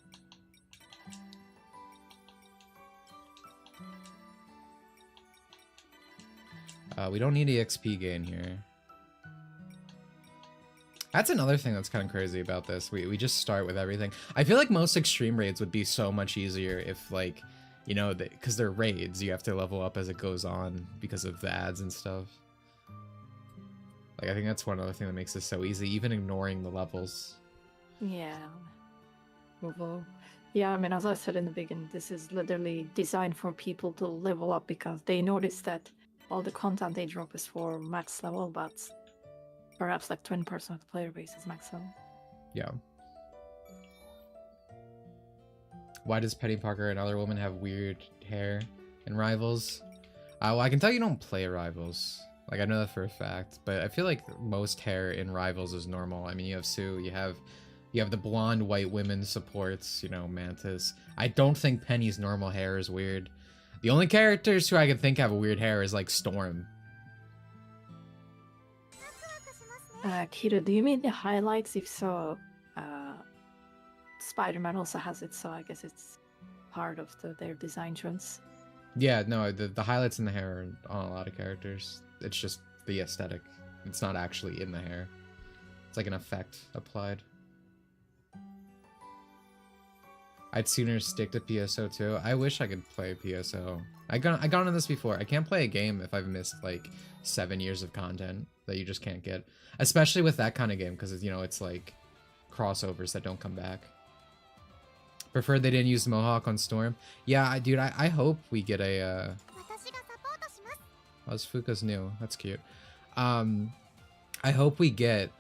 We don't need EXP gain here. That's another thing that's kind of crazy about this. We just start with everything. I feel like most extreme raids would be so much easier if, like, you know, because they're raids, you have to level up as it goes on because of the ads and stuff. Like, I think that's one other thing that makes this so easy, even ignoring the levels. Yeah. Well, yeah, I mean, as I said in the beginning, this is literally designed for people to level up because they notice that all the content they drop is for max level, but perhaps like 20% of the player base is max level. Yeah. Why does Penny Parker and other women have weird hair in Rivals? Well, I can tell you don't play Rivals. Like, I know that for a fact, but I feel like most hair in Rivals is normal. I mean, you have Sue, you have the blonde white women supports, you know, Mantis. I don't think Penny's normal hair is weird. The only characters who I can think have a weird hair is, like, Storm. Kira, do you mean the highlights? If so, Spider-Man also has it, so I guess it's part of their design choice. Yeah, no, the highlights in the hair are on a lot of characters. It's just the aesthetic. It's not actually in the hair. It's like an effect applied. I'd sooner stick to PSO too. I wish I could play PSO. I got into this before. I can't play a game if I've missed like 7 years of content that you just can't get. Especially with that kind of game, because, you know, it's like crossovers that don't come back. Preferred they didn't use the Mohawk on Storm. Yeah, dude, I hope we get a... Oh, this Fuka's new. That's cute. I hope we get...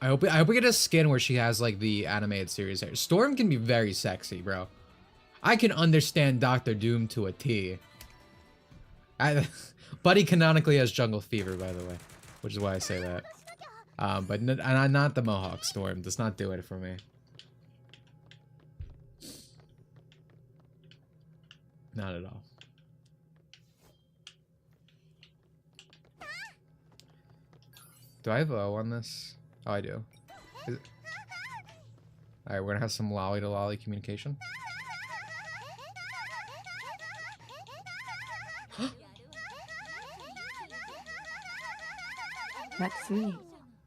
I hope we get a skin where she has, like, the animated series hair. Storm can be very sexy, bro. I can understand Dr. Doom to a T. Buddy canonically has jungle fever, by the way. Which is why I say that. But not the Mohawk Storm. Does not do it for me. Not at all. Do I have O on this? Oh, I do. Alright, we're gonna have some lolly to lolly communication. That's me.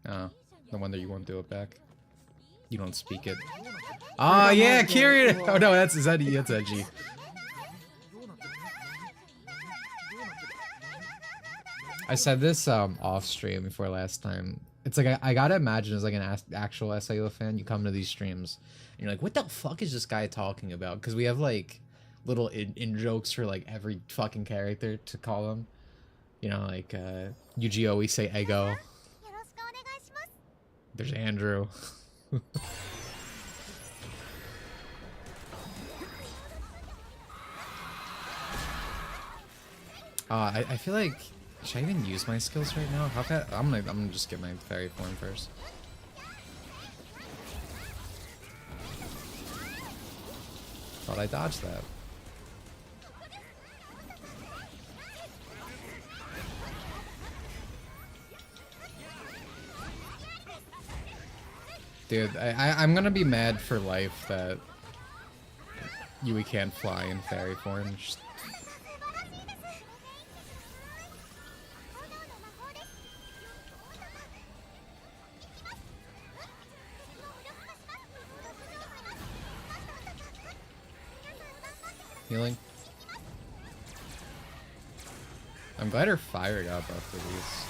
Oh, no wonder you won't do it back. You don't speak it. Oh yeah, Kiri! Oh no, that's edgy. I said this off stream before last time. It's like I gotta imagine as like an actual SAO fan, you come to these streams and you're like, what the fuck is this guy talking about? Because we have like little in jokes for like every fucking character to call them. You know, like Yu-Gi-Oh! We say Ego. There's Andrew. I feel like, should I even use my skills right now? How can I'm gonna just get my fairy form first. Thought I dodged that. Dude, I'm gonna be mad for life that Yui can't fly in fairy form. Just... Healing. I'm glad her fire got buffed at least.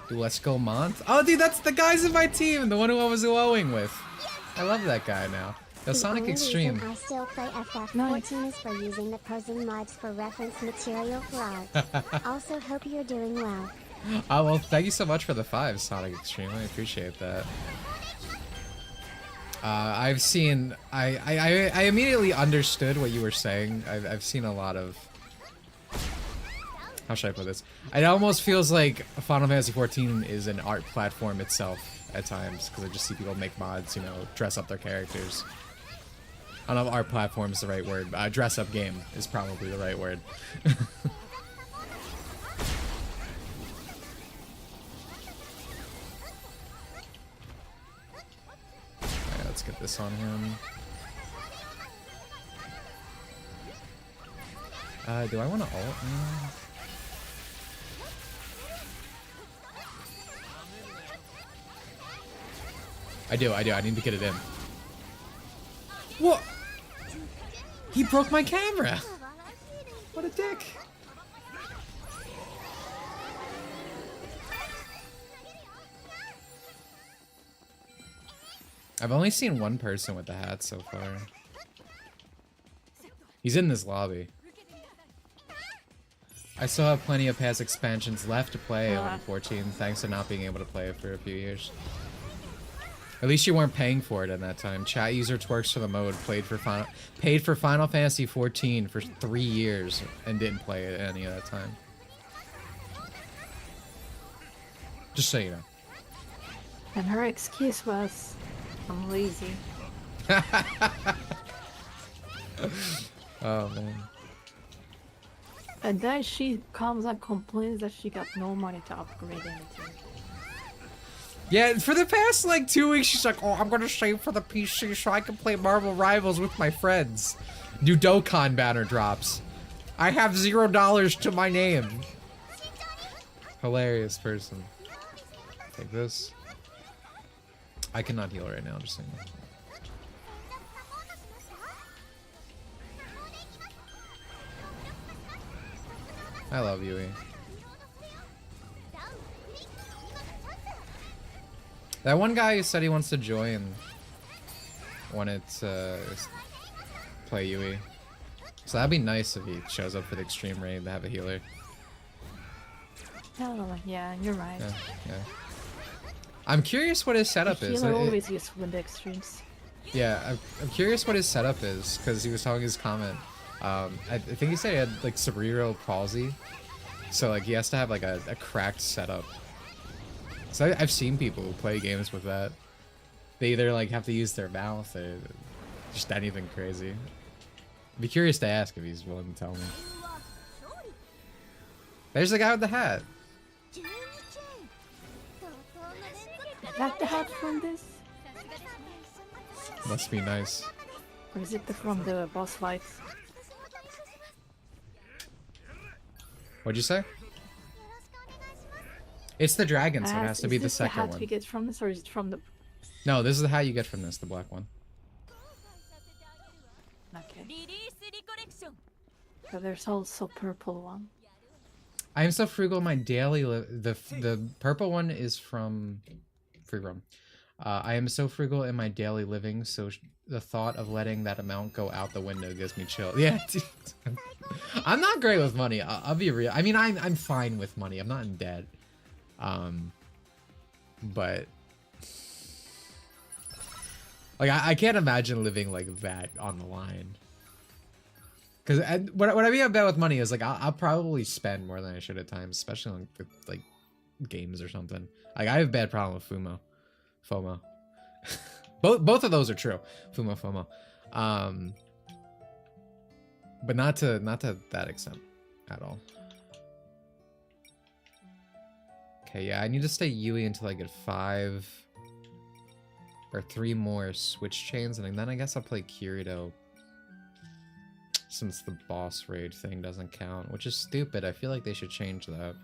Dude, let's go, Mont. Oh, dude, that's the guys in my team, the one who I was UOing with. I love that guy now. The Sonic Extreme. I still play FF14 is for using the cousin mods for reference material for art. Also, hope you're doing well. Oh, well, thank you so much for the 5, Sonic Extreme. I appreciate that. I've seen... I immediately understood what you were saying. I've seen a lot of... How should I put this? It almost feels like Final Fantasy XIV is an art platform itself at times, because I just see people make mods, you know, dress up their characters. I don't know if art platform is the right word. Dress up game is probably the right word. Alright, let's get this on him. Do I want to ult? I do. I need to get it in. What? He broke my camera! What a dick! I've only seen one person with the hat so far. He's in this lobby. I still have plenty of past expansions left to play on 14, thanks to not being able to play it for a few years. At least you weren't paying for it in that time. Chat user twerks for the mode, paid for Final Fantasy XIV for 3 years and didn't play it any of that time. Just so you know. And her excuse was, I'm lazy. Oh man. And then she comes and complains that she got no money to upgrade anything. Yeah, for the past like 2 weeks, she's like, oh, I'm gonna save for the PC so I can play Marvel Rivals with my friends. New Dokkan banner drops. I have $0 to my name. Hilarious person. Take this. I cannot heal right now, just saying. I love Yui. That one guy who said he wants to join wanted to play Yui. So that'd be nice if he shows up for the extreme raid to have a healer. Oh, yeah, you're right. Yeah, yeah. I'm curious what his setup is. Healer always useful in the extremes. Yeah, I'm curious what his setup is, because he was telling his comment. I think he said he had like cerebral palsy. So like he has to have like a cracked setup. So I've seen people who play games with that. They either like have to use their mouth or just anything crazy. I'd be curious to ask if he's willing to tell me. There's the guy with the hat. Is that the hat from this? Must be nice. Or is it from the boss fight? What'd you say? It's the dragon, so it has to be the second one. Is this the hat we get from this, or is it from the... No, this is the hat you get from this, the black one. Okay. So there's also purple one. I am so frugal in my daily the purple one is from free roam. I am so frugal in my daily living, so the thought of letting that amount go out the window gives me chill. Yeah, dude. I'm not great with money. I'll be real. I mean, I'm fine with money. I'm not in debt. But like I can't imagine living like that on the line. Because what I mean about with money is like I'll probably spend more than I should at times, especially on like games or something. Like I have a bad problem with FOMO. both of those are true. FOMO. But not to that extent at all. Okay, yeah, I need to stay Yui until I get 5 Or 3 more switch chains, and then I guess I'll play Kirito. Since the boss raid thing doesn't count, which is stupid. I feel like they should change that.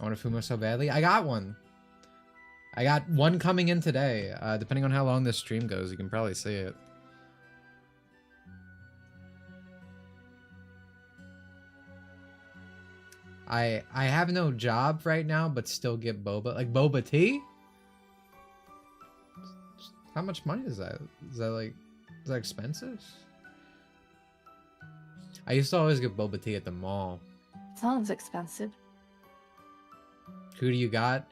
I want a Fumo so badly. I got one. I got one coming in today. Depending on how long this stream goes, you can probably see it. I have no job right now, but still get boba. Like boba tea? How much money is that? Is that expensive? I used to always get boba tea at the mall. Sounds expensive. Who do you got?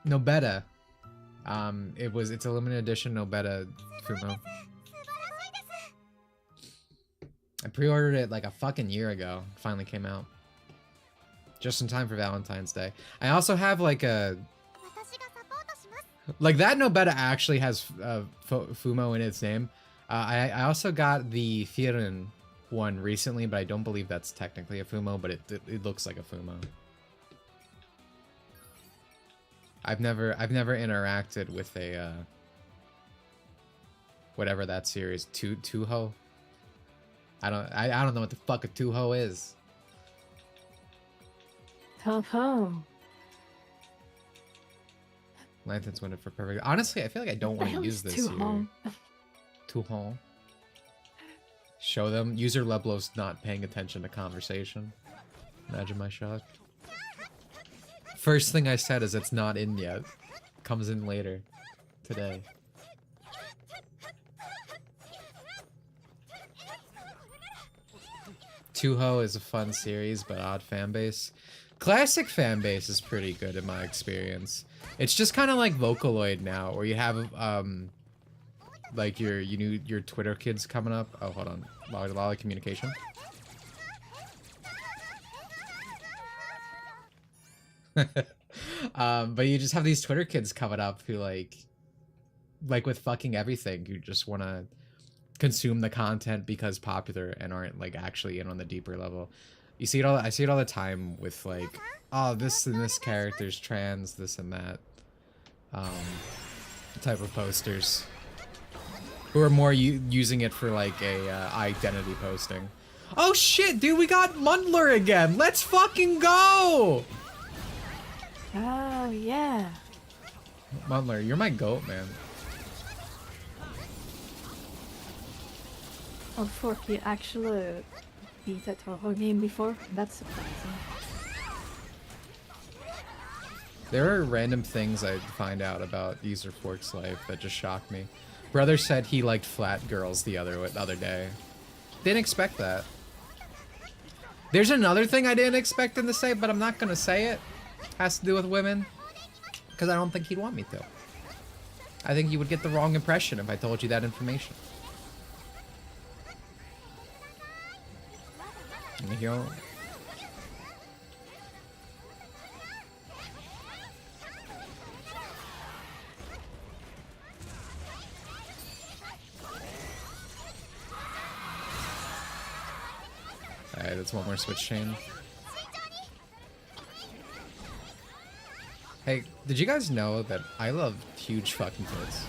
Nobeta. It's a limited edition Nobeta Fumo. I pre-ordered it like a fucking year ago. It finally came out. Just in time for Valentine's Day. I also have like a... Like that Nobeta actually has Fumo in its name. I also got the Firen one recently, but I don't believe that's technically a Fumo, but it looks like a Fumo. I've never interacted with a whatever that series, Tuho. I don't know what the fuck a Tuho is. Ho-ho. Lanthans win it for perfect. Honestly, I feel like I don't want to use this here. Tuho. Show them. User Leblo's not paying attention to conversation. Imagine my shock. First thing I said is it's not in yet. Comes in later. Today. Tuho is a fun series, but odd fanbase. Classic fanbase is pretty good in my experience. It's just kind of like Vocaloid now, where you have like your Twitter kids coming up. Oh, hold on, Lolly communication. But you just have these Twitter kids coming up who like with fucking everything, who just want to consume the content because popular and aren't like actually in on the deeper level. You see it all. I see it all the time with like, oh, this and this character's trans, this and that, type of posters, who are more using it for like a identity posting. Oh shit, dude, we got Mundler again. Let's fucking go. Oh yeah. Mundler, you're my goat, man. Oh, Fork, you actually beat a Toho game before? That's surprising. There are random things I find out about user Fork's life that just shock me. Brother said he liked flat girls the other day. Didn't expect that. There's another thing I didn't expect him to say, but I'm not gonna say it. Has to do with women. Because I don't think he'd want me to. I think you would get the wrong impression if I told you that information. Yo. Alright, that's one more switch chain. Hey, did you guys know that I love huge fucking tits?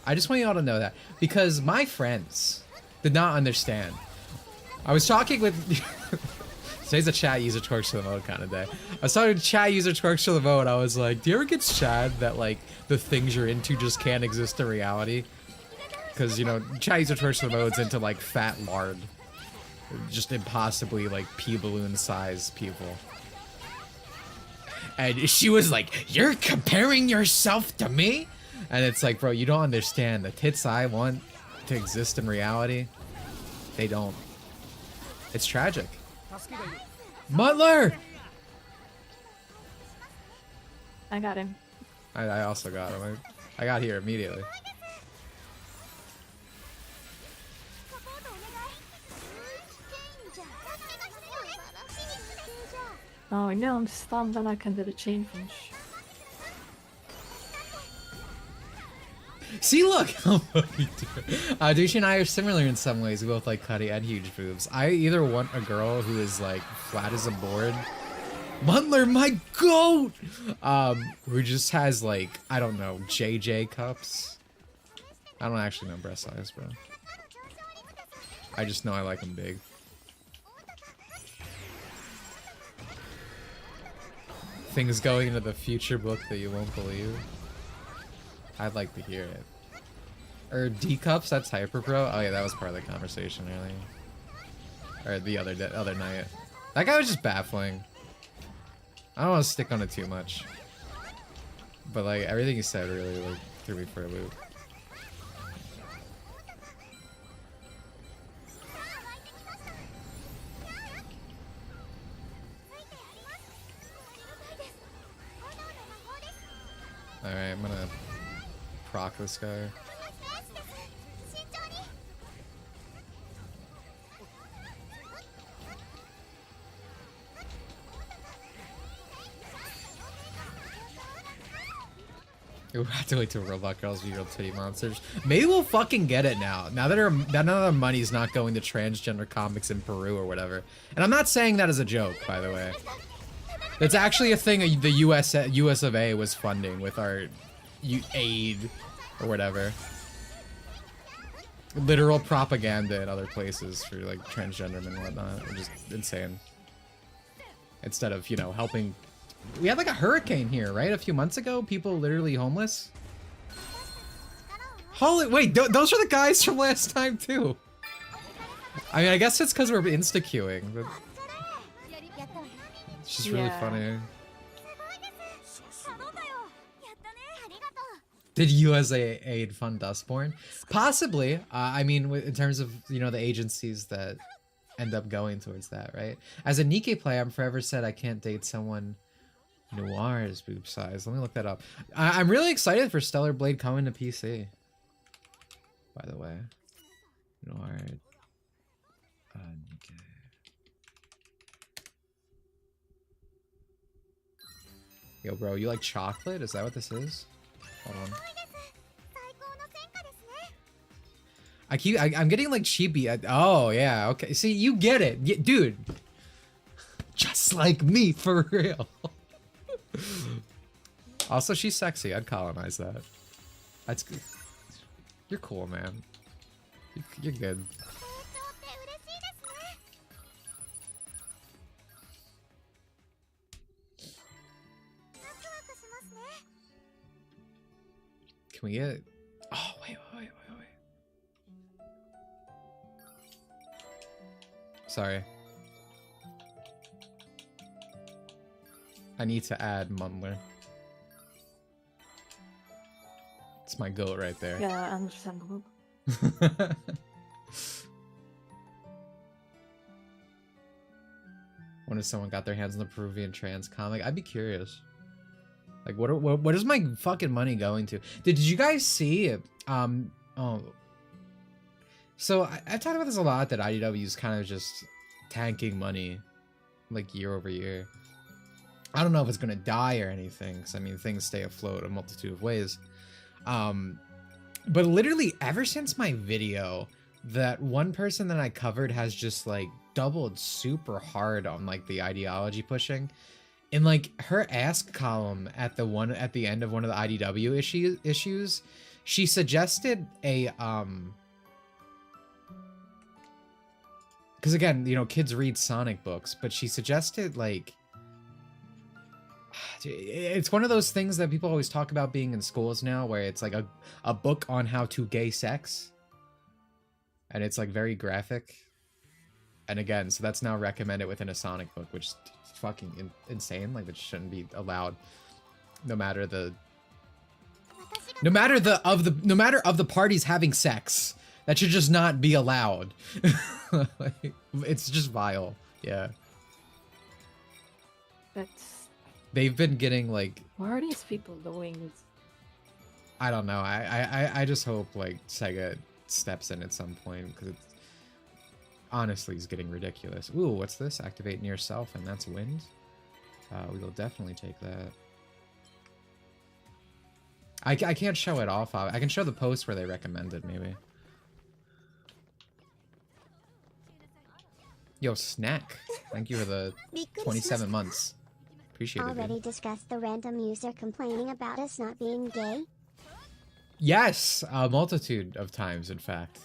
I just want you all to know that. Because my friends did not understand. I was talking with... Today's a chat user twerks for the mode kind of day. I was talking to chat user twerks for the mode. I was like, do you ever get sad that like the things you're into just can't exist in reality? Because, you know, chat user twerks for the mode's into like fat lard. Just impossibly like pea balloon size people. And she was like, you're comparing yourself to me? And it's like, bro, you don't understand. The tits I want to exist in reality, they don't. It's tragic. Mutler! I got him. I also got him. I got here immediately. Oh no, I'm stunned, then I can do the chain finish. See, look! Dusha and I are similar in some ways. We both like cutty and huge boobs. I either want a girl who is like flat as a board. Butler, my goat! Who just has like, I don't know, JJ cups. I don't actually know breast size, bro. I just know I like them big. Things going into the future book that you won't believe. I'd like to hear it. Or D cups, that's hyper bro. Oh yeah, that was part of the conversation earlier. Or the other night. That guy was just baffling. I don't want to stick on it too much. But like everything he said really like threw me for a loop. Alright, I'm gonna proc this guy. We'll have to wait till Robot Girls be real titty monsters. Maybe we'll fucking get it now. Now that none of the money's not going to transgender comics in Peru or whatever. And I'm not saying that as a joke, by the way. That's actually a thing the US of A was funding with our aid or whatever. Literal propaganda in other places for like transgenderism and whatnot. Just insane. Instead of, you know, helping. We had like a hurricane here, right? A few months ago, people literally homeless. Holy, wait, those are the guys from last time too. I mean, I guess it's because we're insta-queuing, but it's just really funny. Did USA aid fund Dustborn? Possibly. I mean, in terms of, you know, the agencies that end up going towards that, right? As a Nikkei player, I'm forever said I can't date someone Noir's boob size. Let me look that up. I'm really excited for Stellar Blade coming to PC. By the way. Noir. Nikkei. Yo, bro, you like chocolate? Is that what this is? Hold on. I'm getting like cheapy. Oh, yeah, okay. See, you get it. Dude. Just like me, for real. Also, she's sexy. I'd colonize that. That's good. You're cool, man. You're good. Can we get... Oh, wait. Sorry. I need to add Mundler. It's my goat right there. Yeah, understandable. When if someone got their hands on the Peruvian trans comic, I'd be curious. Like, what is my fucking money going to? Did you guys see? So I've talked about this a lot, that IDW is kind of just tanking money, like year over year. I don't know if it's gonna die or anything, because I mean things stay afloat a multitude of ways. But literally ever since my video, that one person that I covered has just like doubled super hard on like the ideology pushing. In like her ask column at the end of one of the IDW issues, she suggested a because again, you know, kids read Sonic books, but she suggested like, it's one of those things that people always talk about being in schools now, where it's like a book on how to gay sex, and it's like very graphic. And again, so that's now recommended within a Sonic book, which is fucking insane. Like, it shouldn't be allowed, no matter of the parties having sex. That should just not be allowed. Like, it's just vile. Yeah. They've been getting like... What are these people doing? I don't know. I just hope like Sega steps in at some point, because it's honestly is getting ridiculous. Ooh, what's this? Activate near self, and that's wind. We will definitely take that. I can't show it off. I can show the post where they recommended, maybe. Yo, Snack. Thank you for the 27 months. Appreciate it. Already discussed the random user complaining about us not being gay? Yes, a multitude of times, in fact.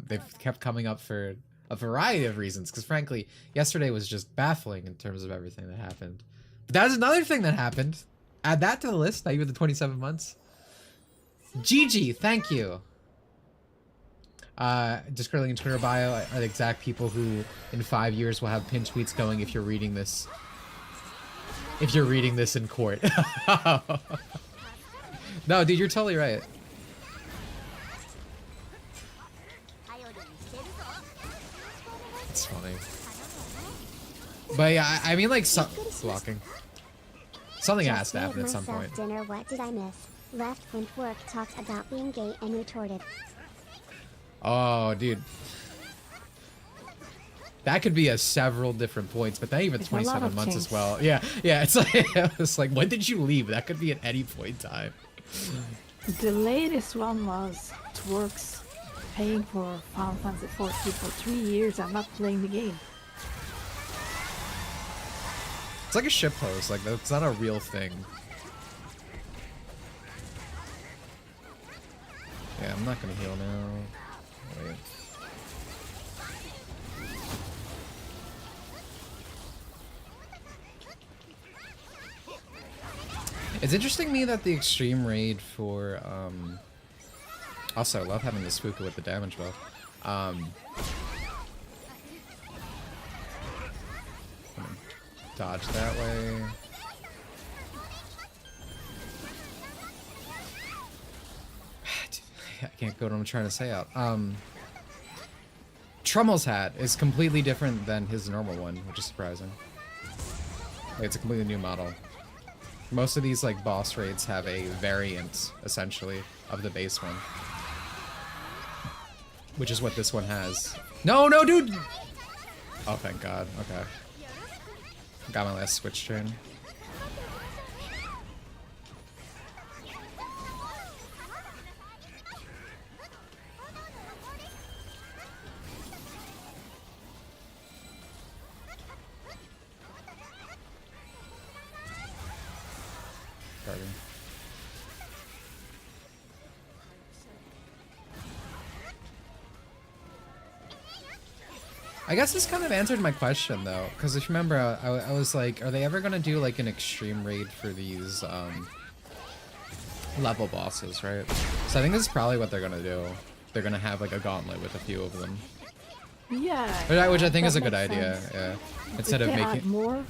They've kept coming up for a variety of reasons, because frankly, yesterday was just baffling in terms of everything that happened. But that was another thing that happened. Add that to the list, now you with the 27 months. Gigi, thank you. Just curling in Twitter bio are the exact people who in 5 years will have pin tweets going if you're reading this. If you're reading this in court. No, dude, you're totally right. It's funny. But yeah, I mean, like, blocking. Something has to happen at some point. Dinner, what did I miss? Left when work talked about being gay and retorted. Oh, dude. That could be a several different points, but not even 27 months as well. Yeah, yeah, it's like, when did you leave? That could be at any point in time. The latest one was Twerks paying for Final Fantasy 14 for 3 years and not playing the game. It's like a ship post, like, that's not a real thing. Yeah, I'm not gonna heal now. Wait. It's interesting to me that the extreme raid for, also, I love having the Spooka with the damage buff. Dodge that way. I can't go what I'm trying to say out. Trummel's hat is completely different than his normal one, which is surprising. Like, it's a completely new model. Most of these, like, boss raids have a variant, essentially, of the base one. Which is what this one has. No, no, dude! Oh, thank God. Okay. Got my last switch turn. I guess this kind of answered my question, though, because if you remember, I was like, are they ever going to do, like, an extreme raid for these, level bosses, right? So I think this is probably what they're going to do. They're going to have, like, a gauntlet with a few of them. Yeah. Which I think is a good idea, yeah. Instead of making... add more.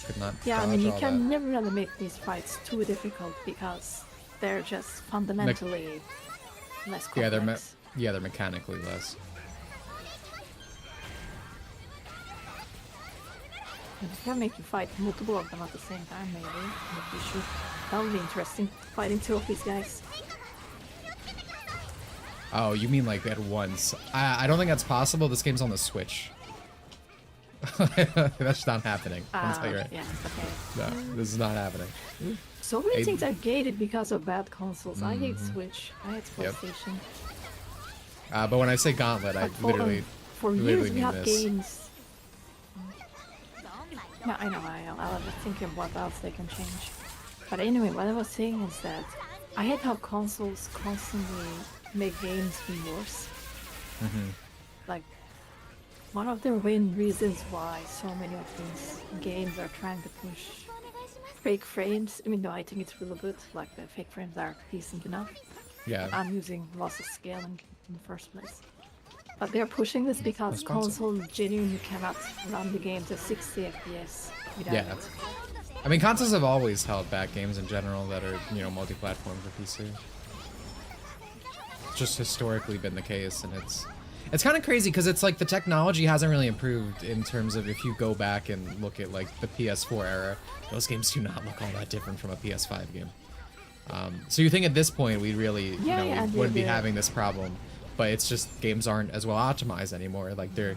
Could not yeah, I mean, you can that. never really make these fights too difficult because they're just fundamentally less complex. Yeah, they're mechanically less. You can make you fight multiple of them at the same time, maybe. Maybe you should. That would be interesting, fighting two of these guys. Oh, you mean like at once? I don't think that's possible. This game's on the Switch. That's not happening. I'll tell you right. Yeah, okay. No, this is not happening. So many things are gated because of bad consoles. I hate Switch. I hate Yep. PlayStation. But when I say Gauntlet, I literally years we mean have this. games. Yeah, I know. I was thinking what else they can change. But anyway, what I was saying is that I hate how consoles constantly make games be worse. Like, one of the main reasons why so many of these games are trying to push fake frames, even though I think it's really good, like the fake frames are decent enough. Yeah. I'm using loss of scaling in the first place. But they're pushing this because consoles genuinely cannot run the games at 60 FPS without it. I mean, consoles have always held back games in general that are, you know, multi-platform for PC. It's just historically been the case, and it's kind of crazy because it's like the technology hasn't really improved in terms of if you go back and look at like the PS4 era, those games do not look all that different from a PS5 game. So you think at this point we really, we wouldn't be having this problem, but it's just games aren't as well optimized anymore. Like they're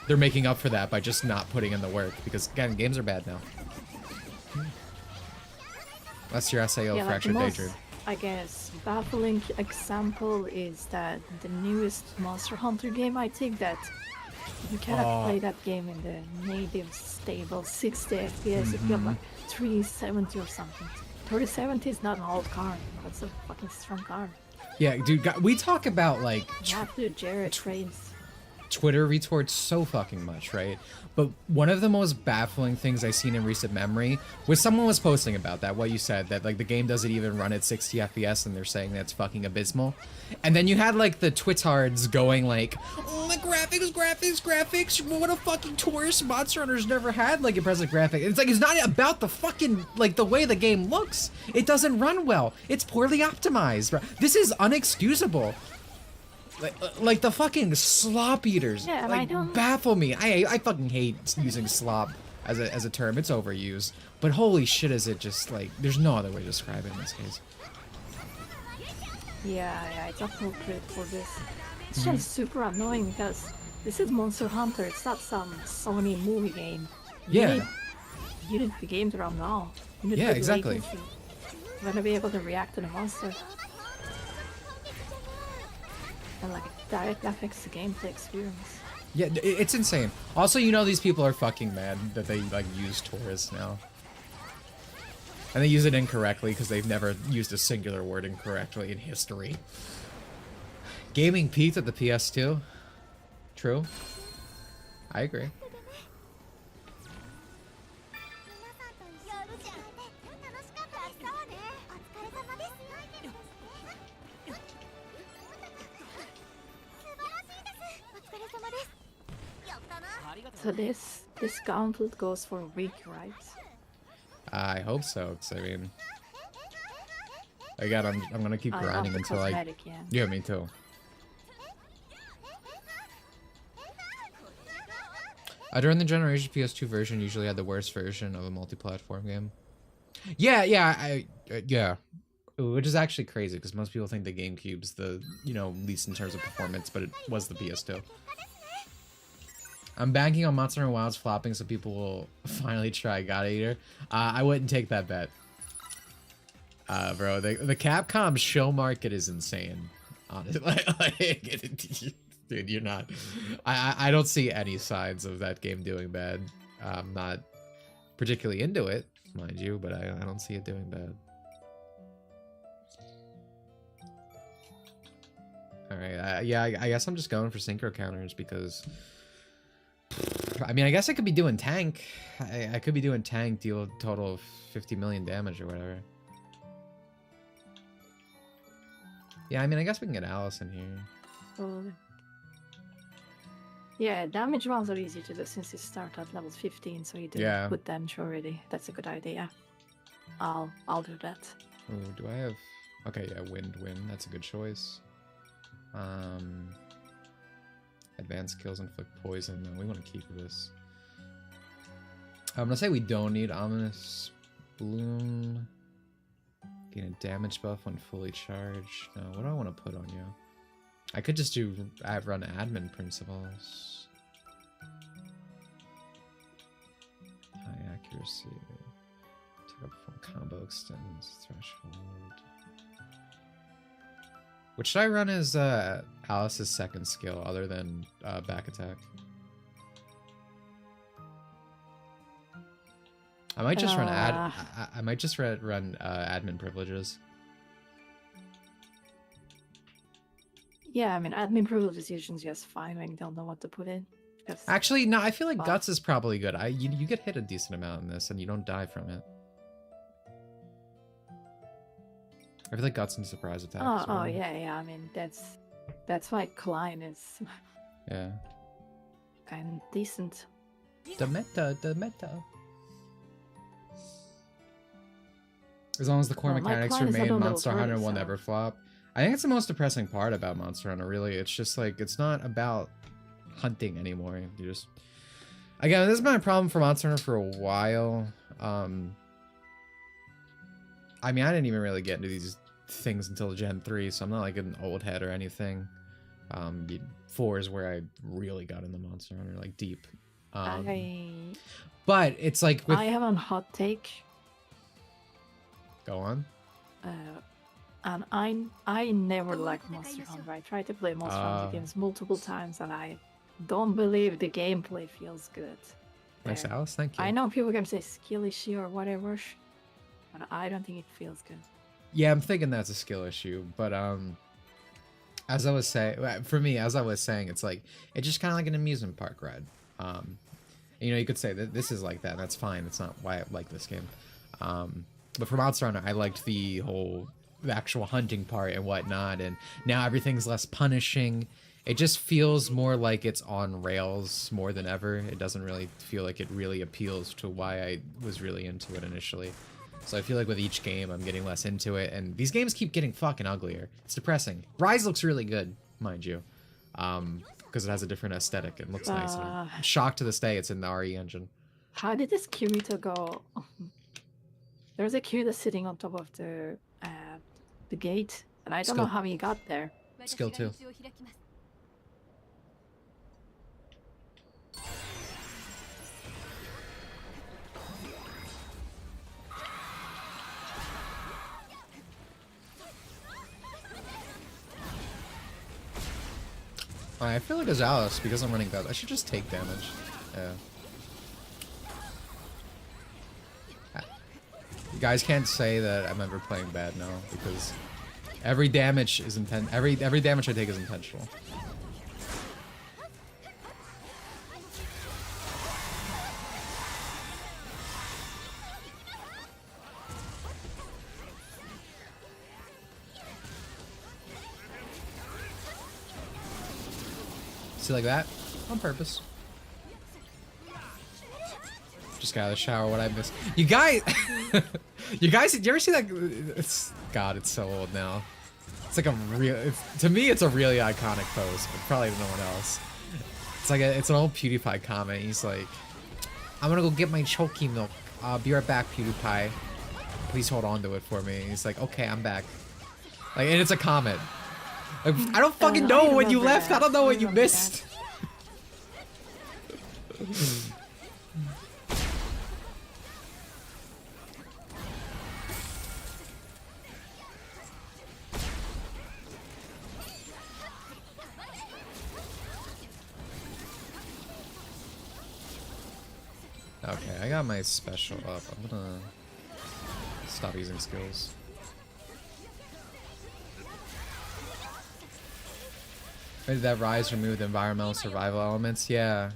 making up for that by just not putting in the work because again, games are bad now. That's your SAO Yeah, like the Fractured most, Daydream. I guess, baffling example is that the newest Monster Hunter game, I think that you cannot play that game in the native stable 60 FPS if you have like 370 or something. 370 is not an old card, that's a fucking strong card. Yeah, dude, we talk about like You have to Jared trains. Twitter retorts so fucking much, right? But one of the most baffling things I've seen in recent memory was someone was posting about that, what you said, that like the game doesn't even run at 60 FPS and they're saying that's fucking abysmal. And then you had like the Twitards going like, oh my graphics, what a fucking tourist, Monster Hunter's never had like impressive graphics. It's like, it's not about the fucking, like the way the game looks. It doesn't run well. It's poorly optimized, bro. This is unexcusable. Like the fucking slop eaters, Yeah, and like, I don't baffle me. I fucking hate using slop as a term. It's overused, but holy shit, is it just like there's no other way to describe it in this case. Yeah, it's appropriate for this. It's just super annoying because this is Monster Hunter. It's not some Sony movie game. You need the game to run well. You need Yeah, good exactly. latency. You want to be able to react to the monster. And like it directly affects the gameplay experience. Yeah, it's insane. Also, you know these people are fucking mad that they like use tourists now. And they use it incorrectly because they've never used a singular word incorrectly in history. Gaming peaked at the PS2. True. I agree. So this Gauntlet goes for a week, right? I hope so, because I mean, again, I'm gonna keep grinding until I. Yeah, me too. During the generation, PS2 version usually had the worst version of a multi-platform game. Yeah, which is actually crazy because most people think the GameCube's the least in terms of performance, but it was the PS2. I'm banking on Monster Hunter Wilds flopping so people will finally try God Eater. I wouldn't take that bet. Bro, the Capcom show market is insane. Honestly, dude, you're not. I don't see any signs of that game doing bad. I'm not particularly into it, mind you, but I don't see it doing bad. Alright, yeah, I guess I'm just going for synchro counters because... I mean, I guess I could be doing tank. I could be doing tank, deal a total of 50 million damage or whatever. Yeah, I mean, I guess we can get Alice in here. Totally. Yeah, damage rounds are easy to do since you start at level 15, so you do good damage already. That's a good idea. I'll do that. Oh, do I have... Okay, yeah, wind. That's a good choice. Advanced kills inflict poison. No, we want to keep this. I'm gonna say we don't need Ominous Bloom. Gain a damage buff when fully charged. No, what do I want to put on you? I could just run admin principles. High accuracy. Take up from combo extends threshold. What should I run as Alice's second skill other than back attack? I might just run I might just run admin privileges. Yeah, I mean admin privileges usually just fine when you don't know what to put in. Actually, no, I feel like Guts is probably good. You get hit a decent amount in this and you don't die from it. I feel like Guts and surprise attacks. Oh yeah. I mean that's why Klein is kind of decent. The meta. As long as the core mechanics remain, Monster Hunter will never flop. I think it's the most depressing part about Monster Hunter, really. It's just like, it's not about hunting anymore. You just... Again, this has been a problem for Monster Hunter for a while. I mean, I didn't even really get into these things until Gen 3, so I'm not like an old head or anything. 4 is where I really got into Monster Hunter, like deep. But it's like with... I have a hot take. Go on. And I never liked Monster Hunter. I tried to play Monster Hunter games multiple times, and I don't believe the gameplay feels good. Nice, Alice. Thank you. I know people can say skill issue or whatever, but I don't think it feels good. Yeah, I'm thinking that's a skill issue, but as I was saying, for me, as I was saying, it's like it's just kind of like an amusement park ride. You know, you could say that this is like that. And that's fine. That's not why I like this game. But for Monster Hunter, I liked the actual hunting part and whatnot, and now everything's less punishing. It just feels more like it's on rails more than ever. It doesn't really feel like it really appeals to why I was really into it initially. So I feel like with each game, I'm getting less into it, and these games keep getting fucking uglier. It's depressing. Rise looks really good, mind you, because it has a different aesthetic. It looks nice. And I'm shocked to this day it's in the RE engine. How did this Kirito go? There's a Kirito sitting on top of the gate, and I don't know how he got there. Skill 2. I feel like as Alice, because I'm running that, I should just take damage. Yeah. You guys can't say that I'm ever playing bad now, because every damage is every damage I take is intentional. See, like that? On purpose. Just got out of the shower, what I missed. You guys, you ever see that? God, it's so old now. It's like a real, to me, it's a really iconic pose, but probably to no one else. It's like it's an old PewDiePie comment. He's like, I'm gonna go get my choky milk. I'll be right back, PewDiePie. Please hold on to it for me. And he's like, okay, I'm back. Like, and it's a comment. Like, I don't fucking know when you left. I don't know what you missed. Okay, I got my special up. I'm gonna stop using skills. Did that Rise remove the environmental survival elements? Yeah.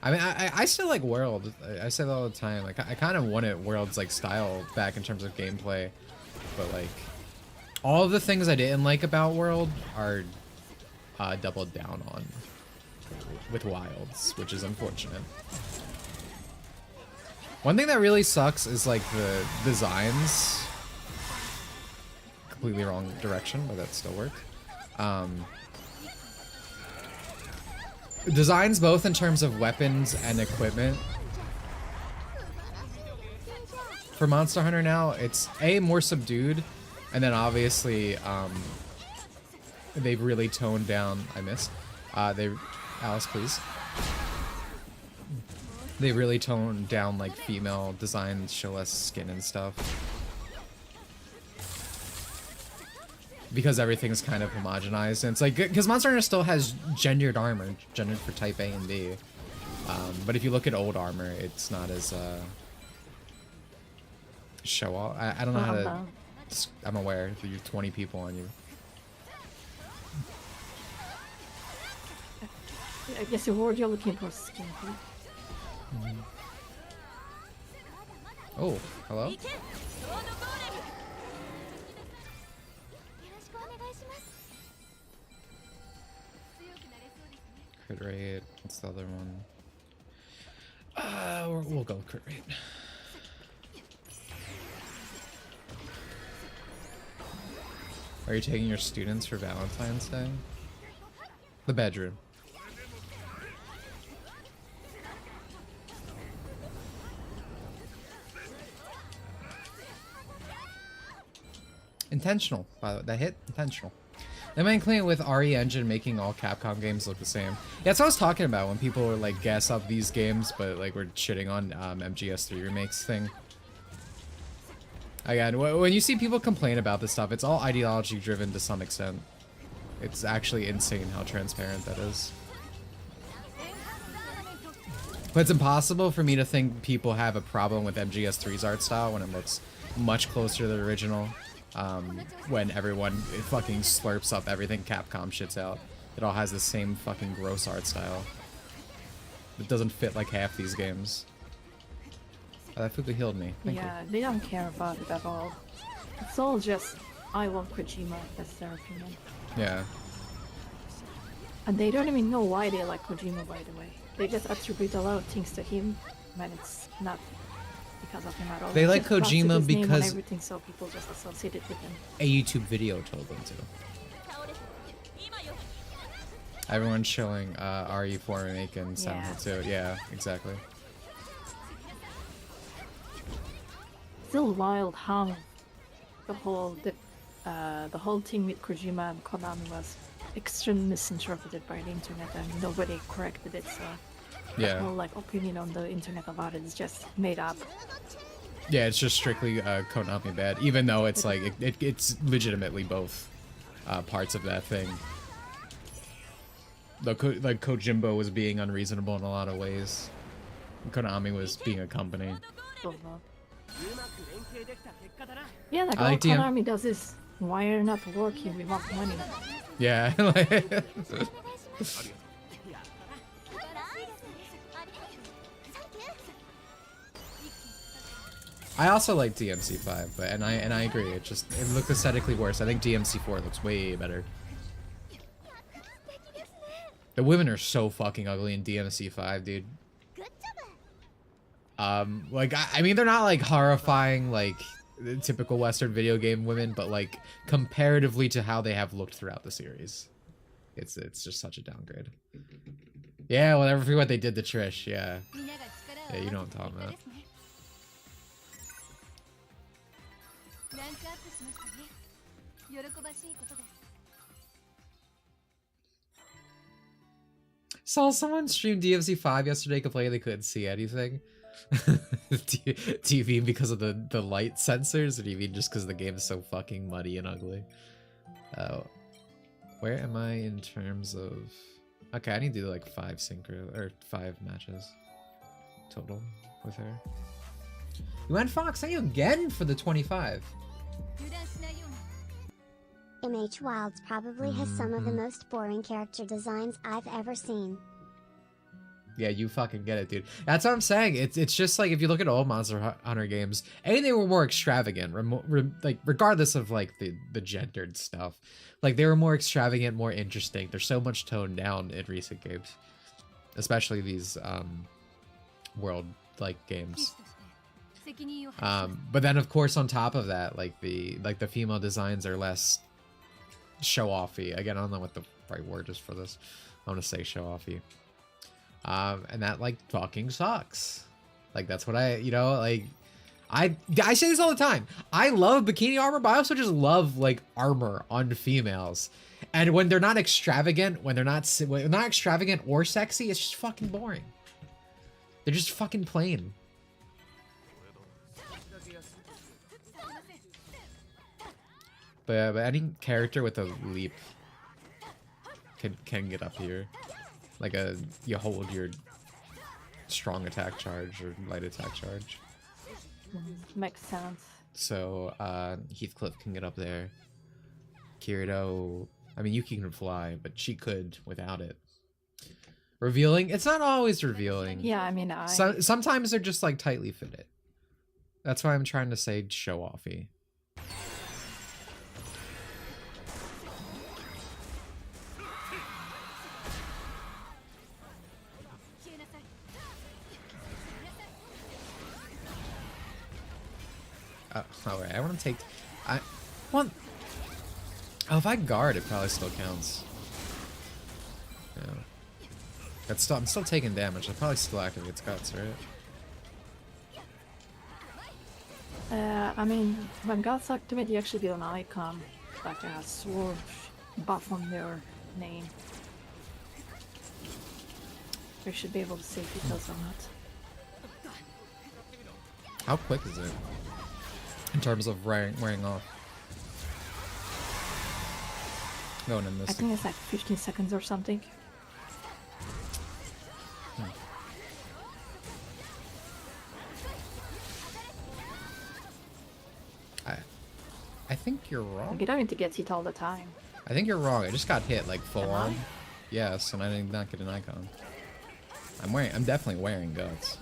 I mean, I still like World. I say that all the time. Like, I kind of wanted World's like style back in terms of gameplay, but like, all of the things I didn't like about World are doubled down on with Wilds, which is unfortunate. One thing that really sucks is like the designs. Completely wrong direction, but that still worked. Designs both in terms of weapons and equipment. For Monster Hunter now, it's more subdued, and then obviously they've really toned down. I missed. Alice, please. They really toned down like female designs, show less skin and stuff. Because everything's kind of homogenized, and it's like, because Monster Hunter still has gendered armor, gendered for type A and B. But if you look at old armor, it's not as show off. I don't know how to. I'm aware that you're 20 people on you. I guess you're looking for skin. Oh, hello? Crit rate, what's the other one? We'll go with crit rate. Are you taking your students for Valentine's Day? The bedroom. Intentional, by the way. That hit? Intentional. They might clean it with RE Engine making all Capcom games look the same. Yeah, that's what I was talking about when people were like gas up these games, but like we're shitting on MGS3 remakes thing. Again, when you see people complain about this stuff, it's all ideology driven to some extent. It's actually insane how transparent that is. But it's impossible for me to think people have a problem with MGS3's art style when it looks much closer to the original. When everyone fucking slurps up everything Capcom shits out. It all has the same fucking gross art style. It doesn't fit like half these games. Oh, that Fuku healed me. Thank you. They don't care about it at all. It's all just, I want Kojima, that's their opinion. Yeah. And they don't even know why they like Kojima, by the way. They just attribute a lot of things to him when it's not because of him at all. They like Kojima because everything, so people just associate it with him. A YouTube video told them to. Everyone's showing RE4 remake and Saofd too. Yeah, exactly. Still wild how the whole thing with Kojima and Konami was extremely misinterpreted by the internet and nobody corrected it, so the whole like opinion on the internet about it is just made up. Yeah, it's just strictly Konami bad, even though it's like it's legitimately both parts of that thing. Like Kojimbo was being unreasonable in a lot of ways. Konami was being a company. Yeah, like all Konami does is, why are you not working? We want money. Yeah. I also like DMC5, but and I agree. It looked aesthetically worse. I think DMC4 looks way better. The women are so fucking ugly in DMC5, dude. Like I mean, they're not like horrifying like the typical Western video game women, but like comparatively to how they have looked throughout the series, it's just such a downgrade. Yeah, well, never forget what they did to Trish. Yeah, you know what I'm talking about. Saw someone stream DMC5 yesterday complaining they couldn't see anything. Do you mean because of the light sensors, or do you mean just because the game is so fucking muddy and ugly? Where am I in terms of... Okay, I need to do like 5 matches total with her. You went Fox, thank you again for the 25. MH Wilds probably has some of the most boring character designs I've ever seen. Yeah, you fucking get it, dude. That's what I'm saying. It's just like if you look at old Monster Hunter games, they were more extravagant, like regardless of like the gendered stuff. Like they were more extravagant, more interesting. They're so much toned down in recent games, especially these world like games. But then of course on top of that, like the female designs are less show-offy. Again, I don't know what the right word is for this. I'm gonna say show-offy. And that like fucking sucks. Like that's what I say this all the time. I love bikini armor, but I also just love like armor on females. And when they're not extravagant, when they're not extravagant or sexy, it's just fucking boring. They're just fucking plain. But any character with a leap can get up here. Like you hold your strong attack charge or light attack charge. Makes sense. So Heathcliff can get up there. Kirito, I mean Yuki can fly, but she could without it. Revealing? It's not always revealing. Yeah, I mean sometimes they're just like tightly fitted. That's why I'm trying to say show-offy. Alright, I want to take... Oh, if I guard, it probably still counts. Yeah. I'm still taking damage. I'll probably still activate guts, right? I mean, when guts activate, you actually get an icon, like a sword buff on their name. We should be able to see if it does or not. How quick is it? in terms of wearing off. Going in this. I think it's like 15 seconds or something. I think you're wrong. You don't need to get hit all the time. I think you're wrong. I just got hit like full on. Yes, and I did not get an icon. I'm definitely wearing guts.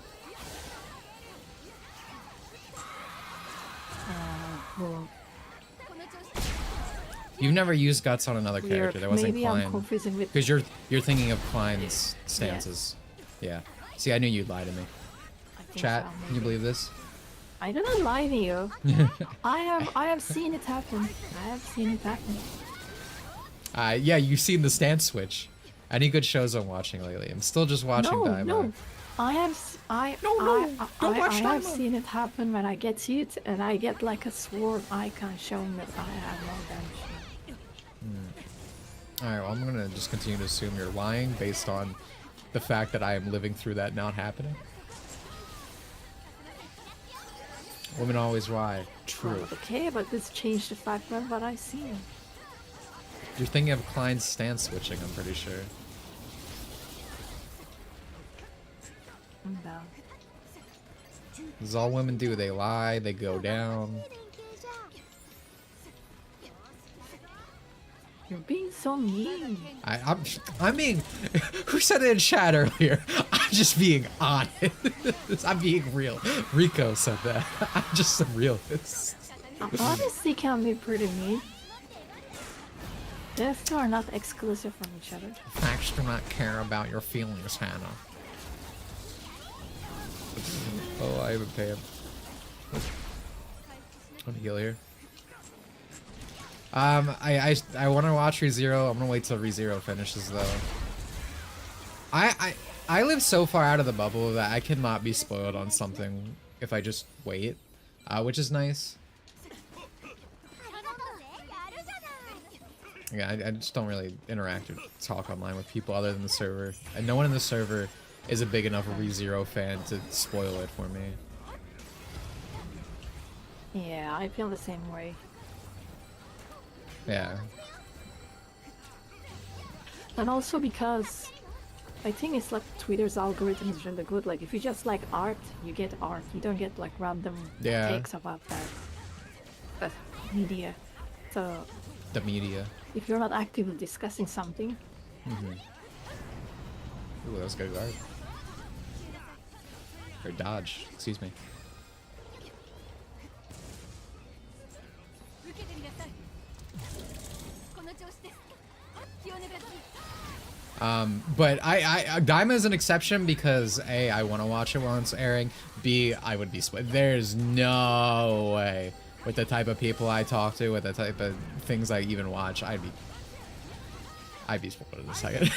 Well, You've never used guts on another character. That wasn't maybe Klein. I'm confusing with. Because you're thinking of Klein's stances. Yeah. See, I knew you'd lie to me. Chat, can you believe this? I didn't lie to you. I have seen it happen. I have seen it happen. Yeah, you've seen the stance switch. Any good shows I'm watching lately? I'm still just watching Daima. No. I have seen it happen when I get hit and I get like a sword icon showing that I have no damage. Alright, well, I'm gonna just continue to assume you're lying based on the fact that I am living through that not happening. Women always lie. True. Well, okay, but this changed the fact of what I've seen. You're thinking of Klein's stance switching, I'm pretty sure. I'm down. This is all women do. They lie, they go down. You're being so mean. I'm being... Who said it in chat earlier? I'm just being honest. I'm being real. Rico said that. I'm just a realist. Honesty can be pretty mean. These two are not exclusive from each other. Facts do not care about your feelings, Hannah. Oh, I haven't paid. I'm heal here. I want to watch ReZero. I'm gonna wait till ReZero finishes though. I live so far out of the bubble that I cannot be spoiled on something if I just wait, which is nice. Yeah, I just don't really interact or talk online with people other than the server, and no one in the server is a big enough ReZero fan to spoil it for me. Yeah, I feel the same way. Yeah. And also because I think it's like Twitter's algorithm is really good. Like if you just like art, you get art. You don't get like random takes about that media. So the media. If you're not actively discussing something. Ooh, that was good art. Or dodge, excuse me. But Daima is an exception because A, I want to watch it while it's airing. B, I would be split. There's no way with the type of people I talk to, with the type of things I even watch, I'd be spoiled in a second.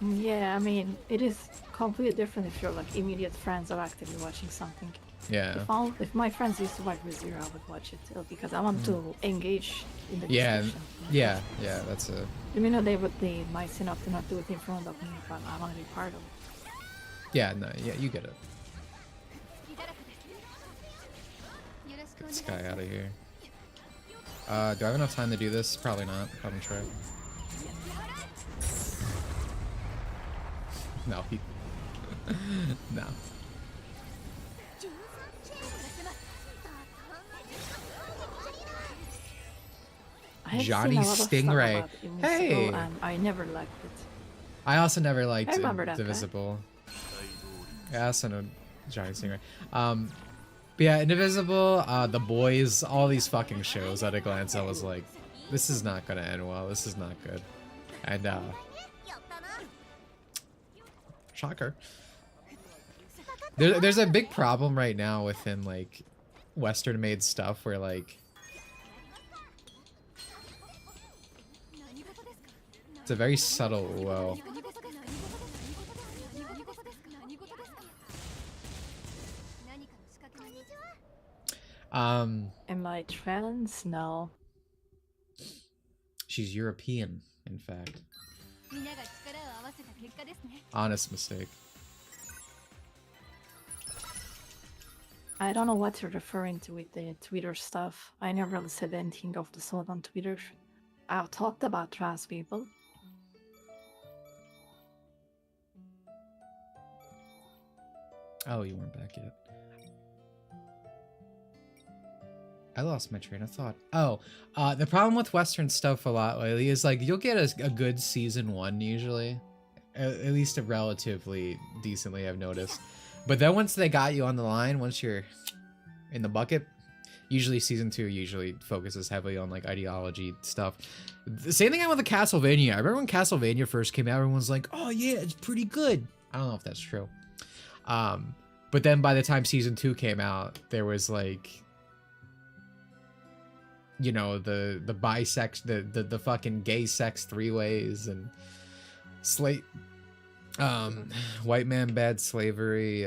Yeah, I mean, it is completely different if you're like immediate friends or actively watching something. Yeah. If my friends used to watch ReZero, I would watch it because I want to engage in the discussion. Yeah, that's a... I mean, they might sin enough to not do it in front of me, but I want to be part of it. Yeah, no, yeah, you get it. Get this guy out of here. Do I have enough time to do this? Probably not. Probably try. No, he... no. Johnny Stingray. Hey! And I never liked it. I also never liked Indivisible. I also know Johnny Stingray. But yeah, Indivisible, The Boys, all these fucking shows at a glance, I was like, this is not gonna end well. This is not good. And shocker. There's a big problem right now within like Western-made stuff where like it's a very subtle well. Am I trans? No. She's European, in fact. Honest mistake. I I don't know what you're referring to with the Twitter stuff. I never really said anything of the sort on Twitter. I've talked about trans people. Oh, you weren't back yet. I lost my train of thought. Oh, the problem with Western stuff a lot lately is like you'll get a good season 1 usually, at least a relatively decently I've noticed. But then once they got you on the line, once you're in the bucket, usually season 2 usually focuses heavily on like ideology stuff. The same thing happened with the Castlevania. I remember when Castlevania first came out, everyone was like, "Oh yeah, it's pretty good." I don't know if that's true. But then by the time season 2 came out, there was like, you know, the bisex, the fucking gay sex 3-ways and white man bad slavery.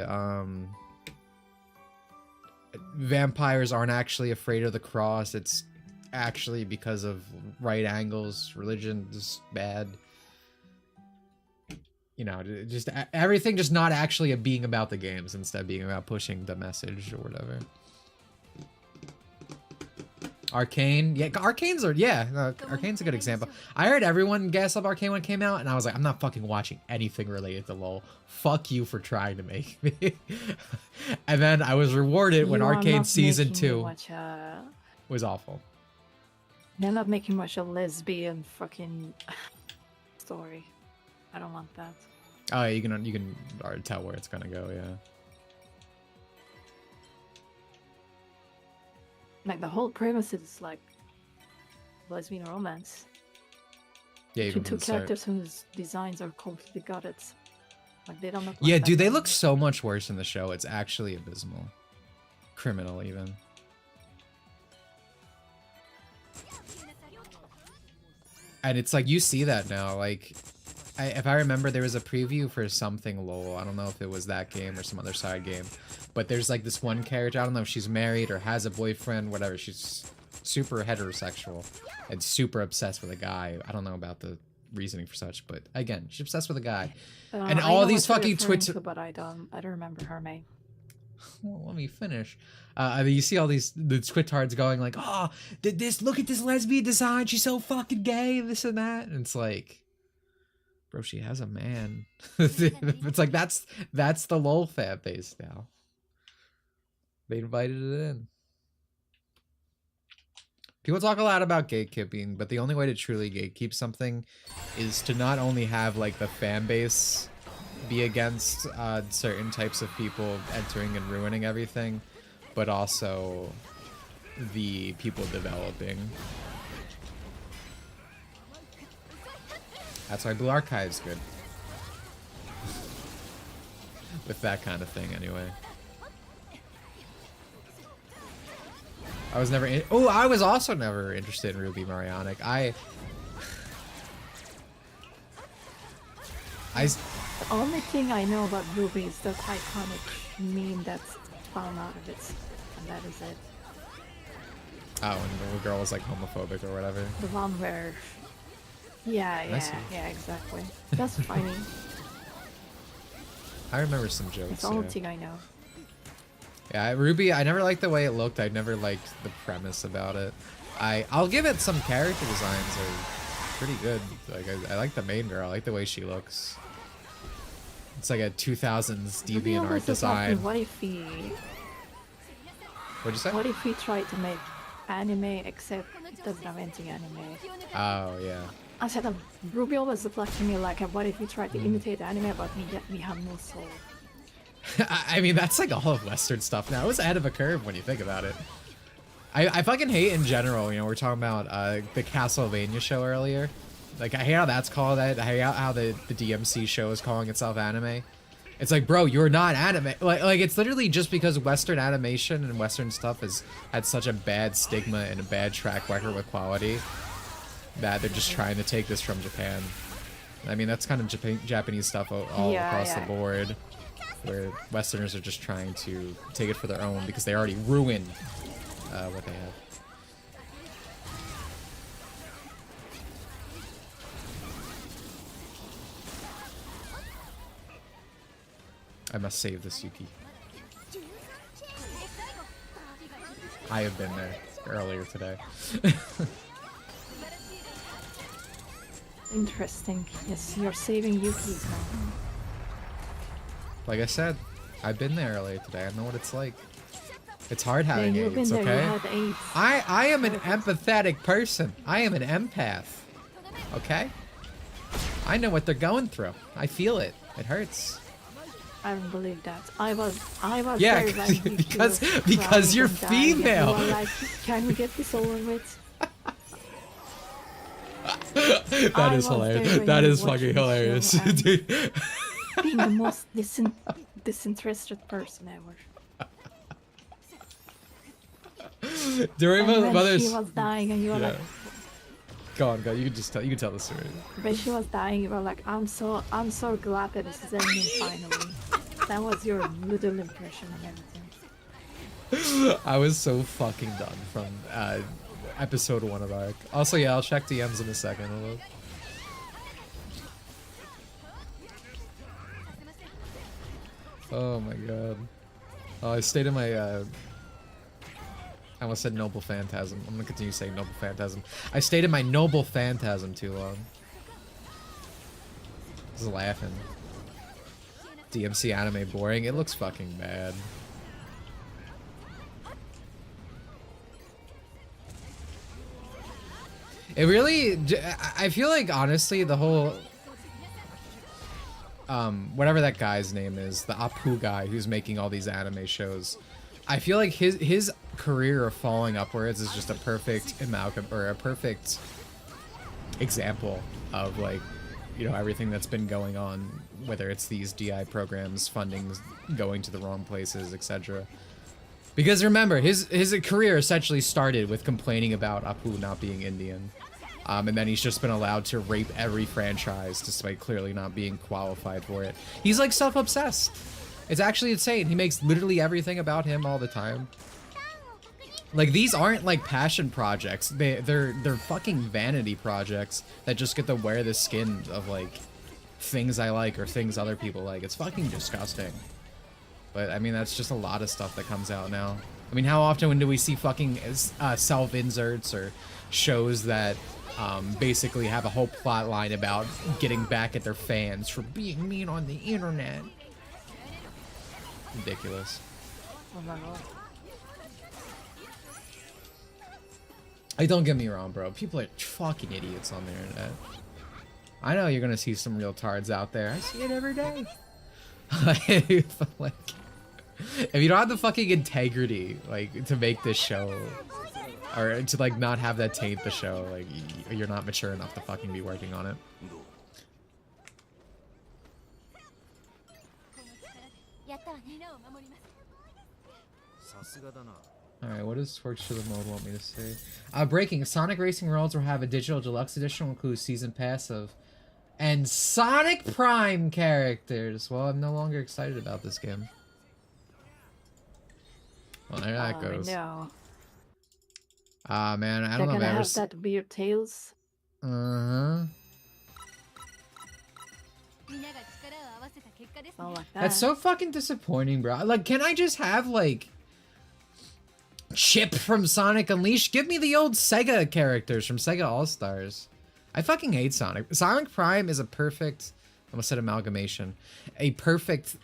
Vampires aren't actually afraid of the cross. It's actually because of right angles. Religion is bad. You know, just everything just not actually being about the games instead of being about pushing the message or whatever. Arcane, yeah, Arcane's a good example. I heard everyone gas up Arcane when it came out, and I was like, I'm not fucking watching anything related to LoL. Fuck you for trying to make me. And then I was rewarded when Arcane season 2 was awful. They're not making much a lesbian fucking story. I don't want that. Oh, you can already tell where it's gonna go, yeah. Like the whole premise is like lesbian romance. Yeah, two characters whose designs are completely gutted. Like they don't look. Yeah, dude, they look so much worse in the show. It's actually abysmal, criminal even. And it's like you see that now. Like, if I remember, there was a preview for something LOL. I don't know if it was that game or some other side game. But there's like this one character, I don't know if she's married or has a boyfriend, whatever. She's super heterosexual and super obsessed with a guy. I don't know about the reasoning for such, but again, she's obsessed with a guy. And all these fucking Twitter... But I don't remember her name. Well, let me finish. I mean, you see all the twitards going like, "Oh, look at this lesbian design. She's so fucking gay, this and that." And it's like, bro, she has a man. It's like that's the LOL fan base now. They invited it in. People talk a lot about gatekeeping, but the only way to truly gatekeep something is to not only have like the fan base be against certain types of people entering and ruining everything, but also the people developing. That's why Blue Archive's good. With that kind of thing, anyway. I was also never interested in Ruby Marionic. The only thing I know about Ruby is that iconic meme that's found out of it, and that is it. Oh, and the girl was like homophobic or whatever. The one where, yeah, exactly. That's funny. I remember some jokes. It's the only thing I know. Yeah, Ruby, I never liked the way it looked. I never liked the premise about it. I'll give it some character designs are pretty good. Like I like the main girl. I like the way she looks. It's like a 2000s deviant art design. What if he? What'd you say? What if he tried to make anime except doesn't have anything anime? Oh yeah. I said Ruby always looked like to me like what if we tried to imitate anime but we have no soul. I mean, that's like all of Western stuff now. It was ahead of a curve when you think about it. I fucking hate in general, you know, we're talking about the Castlevania show earlier. Like, I hate how that's called that. I hate how the DMC show is calling itself anime. It's like, bro, you're not anime. Like it's literally just because Western animation and Western stuff has had such a bad stigma and a bad track record with quality that they're just trying to take this from Japan. I mean, that's kind of Japanese stuff all across the board, where Westerners are just trying to take it for their own because they already ruined what they have. I must save this Yuki. I have been there earlier today. Interesting. Yes, you're saving Yuki's now. Like I said, I've been there earlier today. I know what it's like. It's hard having you've AIDS, been there, okay? you had AIDS. I am an empathetic person. I am an empath. Okay? I know what they're going through. I feel it. It hurts. I don't believe that. I was Yeah, very angry because you're and dying, and female. you were like, can we get this over with? That is hilarious. That is fucking hilarious, dude. Being the most disinterested person ever. During my When mother's. she was dying, and you were like, Go on, go. You can just tell. You can tell the story. when she was dying, you were like, I'm so glad that this is ending finally. That was your little impression of everything. I was so fucking done from episode 1 of Arc. Also, yeah, I'll check DMs in a second. Hello. Oh my god. Oh, I stayed in my I almost said noble phantasm. I'm gonna continue saying noble phantasm. I stayed in my noble phantasm too long. Just laughing. DMC anime boring. It looks fucking bad. It really, I feel like honestly the whole whatever that guy's name is, the Ahhhh guy who's making all these anime shows, I feel like his career of falling upwards is just a perfect amalgam, or a perfect example of, like, you know, everything that's been going on, whether it's these DI programs, funding going to the wrong places, etc. Because remember, his career essentially started with complaining about Ahhhh not being Indian. And then he's just been allowed to rape every franchise despite clearly not being qualified for it. He's like self-obsessed. It's actually insane. He makes literally everything about him all the time. Like, these aren't like passion projects. They're fucking vanity projects that just get to wear the skin of like things I like or things other people like. It's fucking disgusting. But I mean, that's just a lot of stuff that comes out now. I mean, how often do we see fucking self-inserts or shows that basically have a whole plot line about getting back at their fans for being mean on the internet? Ridiculous. Hey, don't get me wrong, bro. People are fucking idiots on the internet. I know you're gonna see some real tards out there. I see it every day. Like, if you don't have the fucking integrity, like, to make this show, or to, like, not have that taint the show, like, you're not mature enough to fucking be working on it. Alright, what does Torch to the Mode want me to say? Breaking. Sonic Racing Worlds will have a digital deluxe edition, will include season pass of and Sonic Prime characters. Well, I'm no longer excited about this game. Well, there that goes. No. Man, I They're don't know if I gonna ever... have that weird Tails. Uh-huh. Like that. That's so fucking disappointing, bro. Like, can I just have, like, Chip from Sonic Unleashed? Give me the old Sega characters from Sega All-Stars. I fucking hate Sonic. Sonic Prime is a perfect, I almost said amalgamation, a perfect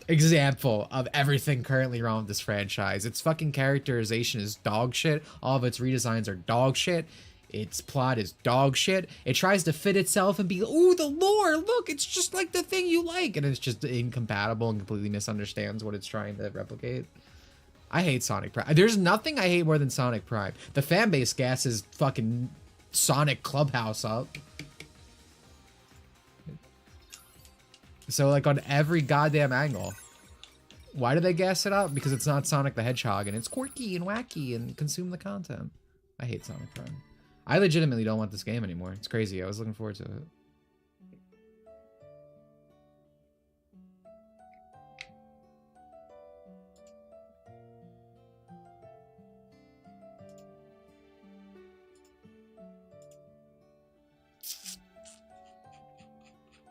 example of everything currently wrong with this franchise. Its fucking characterization is dog shit. All of its redesigns are dog shit. Its plot is dog shit. It tries to fit itself and be, ooh, the lore, look, it's just like the thing you like. And it's just incompatible and completely misunderstands what it's trying to replicate. I hate Sonic Prime. There's nothing I hate more than Sonic Prime. The fan base gasses fucking Sonic Clubhouse up. So, like, on every goddamn angle. Why do they gas it up? Because it's not Sonic the Hedgehog and it's quirky and wacky and consume the content. I hate Sonic Prime. I legitimately don't want this game anymore. It's crazy. I was looking forward to it.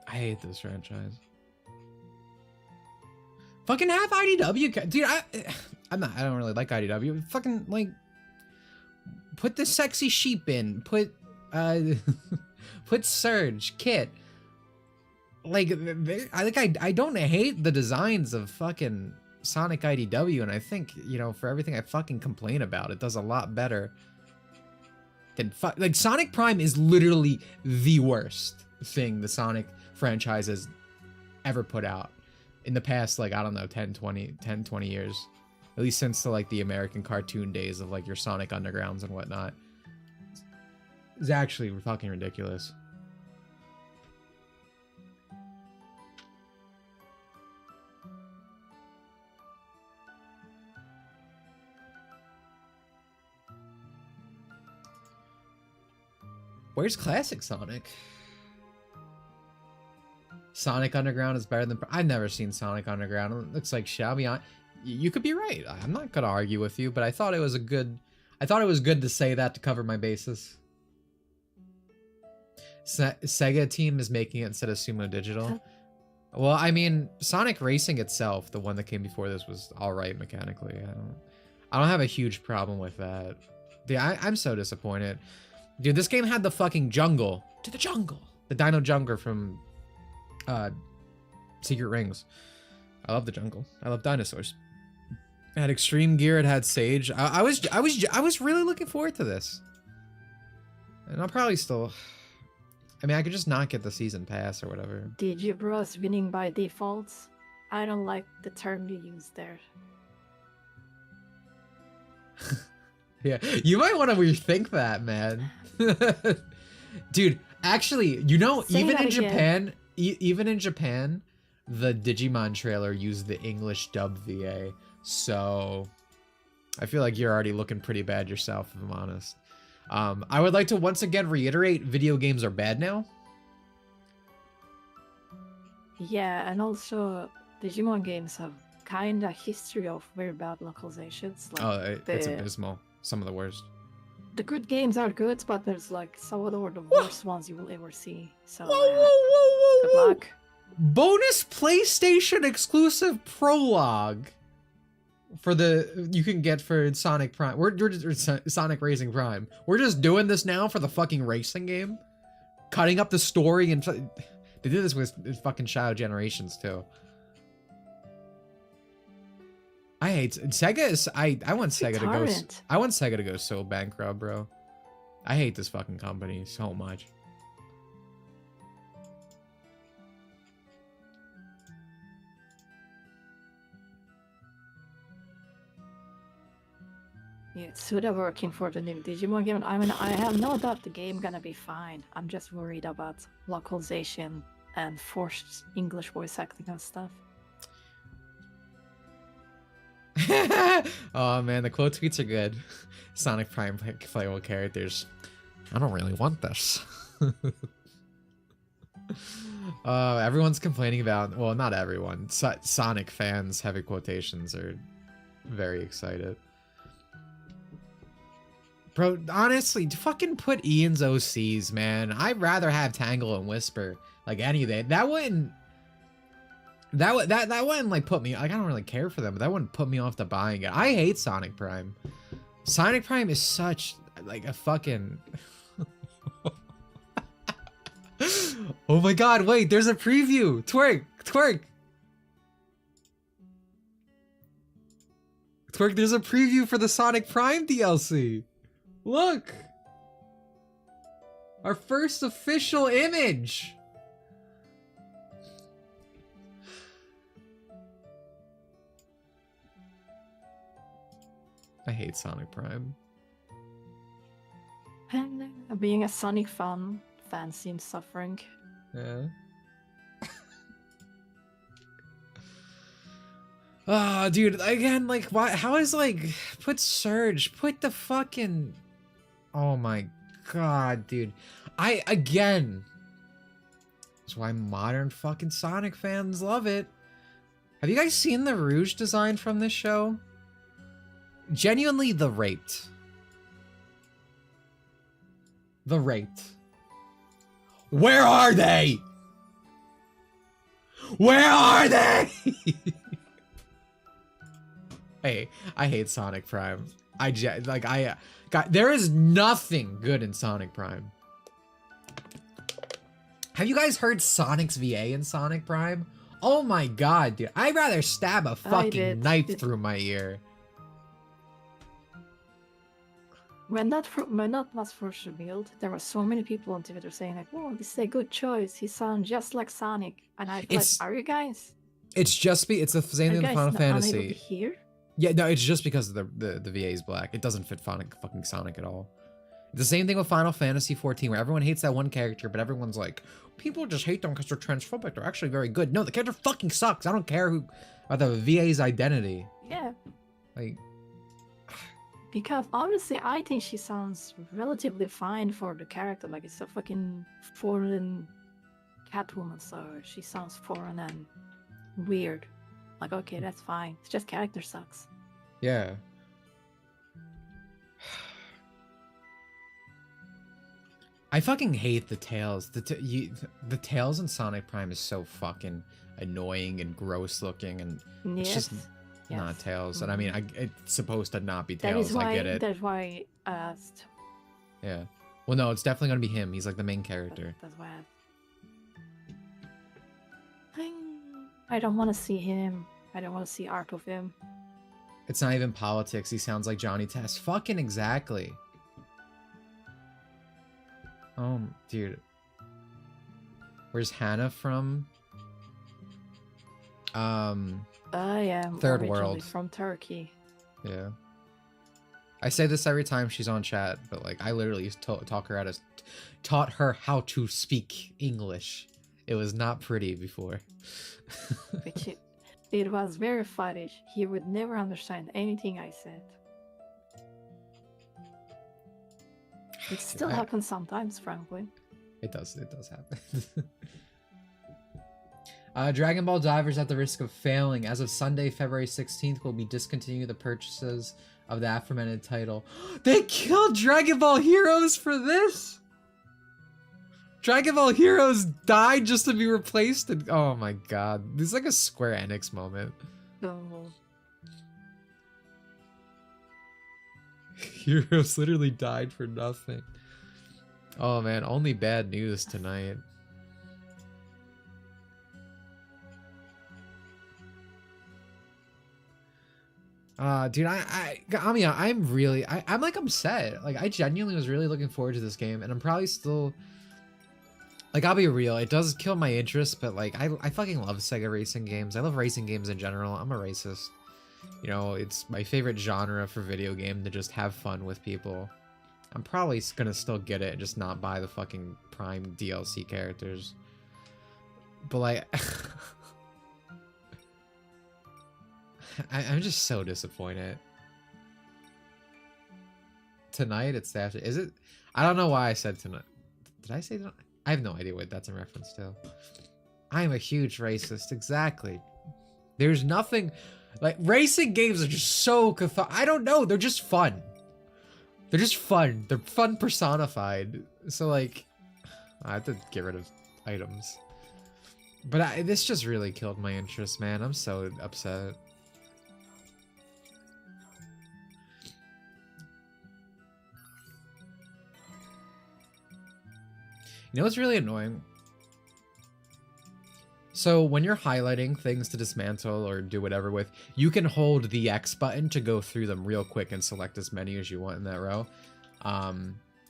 I hate this franchise. Fucking have IDW, dude. I don't really like IDW. Fucking, like, put the sexy sheep in. Put, put Surge, Kit. Like, I don't hate the designs of fucking Sonic IDW, and I think, you know, for everything I fucking complain about, it does a lot better than like, Sonic Prime is literally the worst thing the Sonic franchise has ever put out in the past, like, I don't know, 10, 20 years. At least since the American cartoon days of, like, your Sonic Undergrounds and whatnot. It's actually fucking ridiculous. Where's classic Sonic? Sonic Underground is better than... I've never seen Sonic Underground. It looks like shall be on. You could be right. I'm not gonna argue with you, but I thought it was good to say that to cover my bases. Sega team is making it instead of Sumo Digital. Well, I mean, Sonic Racing itself, the one that came before this, was all right mechanically. I don't have a huge problem with that. Dude, I'm so disappointed. Dude, this game had the fucking jungle. To the jungle. The Dino Jungler from Secret Rings. I love the jungle. I love dinosaurs. It had Extreme Gear. It had Sage. I was really looking forward to this. And I'll probably still... I mean, I could just not get the season pass or whatever. Digibros winning by default. I don't like the term you used there. Yeah, you might want to rethink that, man. Dude, actually, you know, even in Japan, the Digimon trailer used the English dub VA. So I feel like you're already looking pretty bad yourself, if I'm honest. I would like to once again reiterate, video games are bad now. Yeah, and also Digimon games have kind of history of very bad localizations. Like it's abysmal. Some of the worst. The good games are good, but there's like some of the worst ones you will ever see. So good luck. Bonus PlayStation exclusive prologue for you can get for Sonic Prime. We're Sonic Racing Prime. We're just doing this now for the fucking racing game, cutting up the story, and they did this with fucking Shadow Generations too. I hate Sega. I want Sega to go. I want Sega to go so bankrupt, bro. I hate this fucking company so much. Yeah, it's Suda working for the new Digimon game. I mean, I have no doubt the game gonna be fine. I'm just worried about localization and forced English voice acting and stuff. Oh man, the quote tweets are good. Sonic Prime playable characters. I don't really want this. Everyone's complaining about, well, not everyone. Sonic fans, heavy quotations, are very excited. Bro, honestly, fucking put Ian's OCs, man. I'd rather have Tangle and Whisper like any day. That wouldn't like put me, like, I don't really care for them, but that wouldn't put me off to buying it. I hate Sonic Prime. Sonic Prime is such like a fucking oh my god, wait, there's a preview. Twerk, there's a preview for the Sonic Prime DLC. Look! Our first official image! I hate Sonic Prime. Being a Sonic fan seems suffering. Yeah. Ah, dude, again, like, why? How is, like, put Surge, put the fucking... Oh my god, dude. Again... That's why modern fucking Sonic fans love it. Have you guys seen the Rouge design from this show? Genuinely, the Raped. The Raped. Where are they? Where are they? Hey, I hate Sonic Prime. There is nothing good in Sonic Prime. Have you guys heard Sonic's VA in Sonic Prime? Oh my god, dude. I'd rather stab a fucking knife through my ear. When that was first revealed, there were so many people on Twitter saying like, "Oh, this is a good choice. He sounds just like Sonic." And I feel like, are you guys? It's the same thing with Final Fantasy. Unable to hear? Yeah, no, it's just because the VA is black. It doesn't fit fucking Sonic at all. The same thing with Final Fantasy 14, where everyone hates that one character, but everyone's like, people just hate them because they're transphobic. They're actually very good. No, the character fucking sucks. I don't care about the VA's identity. Yeah. Like, because honestly, I think she sounds relatively fine for the character. Like, it's a fucking foreign Catwoman, so she sounds foreign and weird. Like, okay, that's fine. It's just character sucks. Yeah. I fucking hate the Tails. The Tails in Sonic Prime is so fucking annoying and gross looking, and it's just not Tails. And I mean, it's supposed to not be Tails. I get it. That's why I asked. Yeah. Well, no, it's definitely gonna be him. He's like the main character. That's why I don't want to see him. I don't want to see art of him. It's not even politics. He sounds like Johnny Test. Fucking exactly. Oh, dude. Where's Hannah from? I am Third originally World. from Turkey. Yeah. I say this every time she's on chat, but like I literally taught her how to speak English. It was not pretty before. It was very funny. He would never understand anything I said. It still happens sometimes, frankly. It does happen. Dragon Ball Divers, at the risk of failing, as of Sunday, February 16th, will be discontinuing the purchases of the aforementioned title. They killed Dragon Ball Heroes for this? Dragon Ball Heroes died just to be replaced? And, oh my god. This is like a Square Enix moment. No. Heroes literally died for nothing. Oh man, only bad news tonight. Dude, Amiya, I'm like upset. Like, I genuinely was really looking forward to this game, and I'm probably still, like, I'll be real, it does kill my interest, but like, I fucking love Sega racing games. I love racing games in general. I'm a racist. You know, it's my favorite genre for video game to just have fun with people. I'm probably gonna still get it and just not buy the fucking Prime DLC characters. But like, I'm just so disappointed. Tonight, it's after. Is it? I don't know why I said tonight. Did I say tonight? I have no idea what that's in reference to. I am a huge racist. Exactly. There's nothing. Like, racing games are just so I don't know. They're just fun. They're just fun. They're fun personified. So, like, I have to get rid of items. But this just really killed my interest, man. I'm so upset. You know what's really annoying? So when you're highlighting things to dismantle or do whatever with, you can hold the X button to go through them real quick and select as many as you want in that row.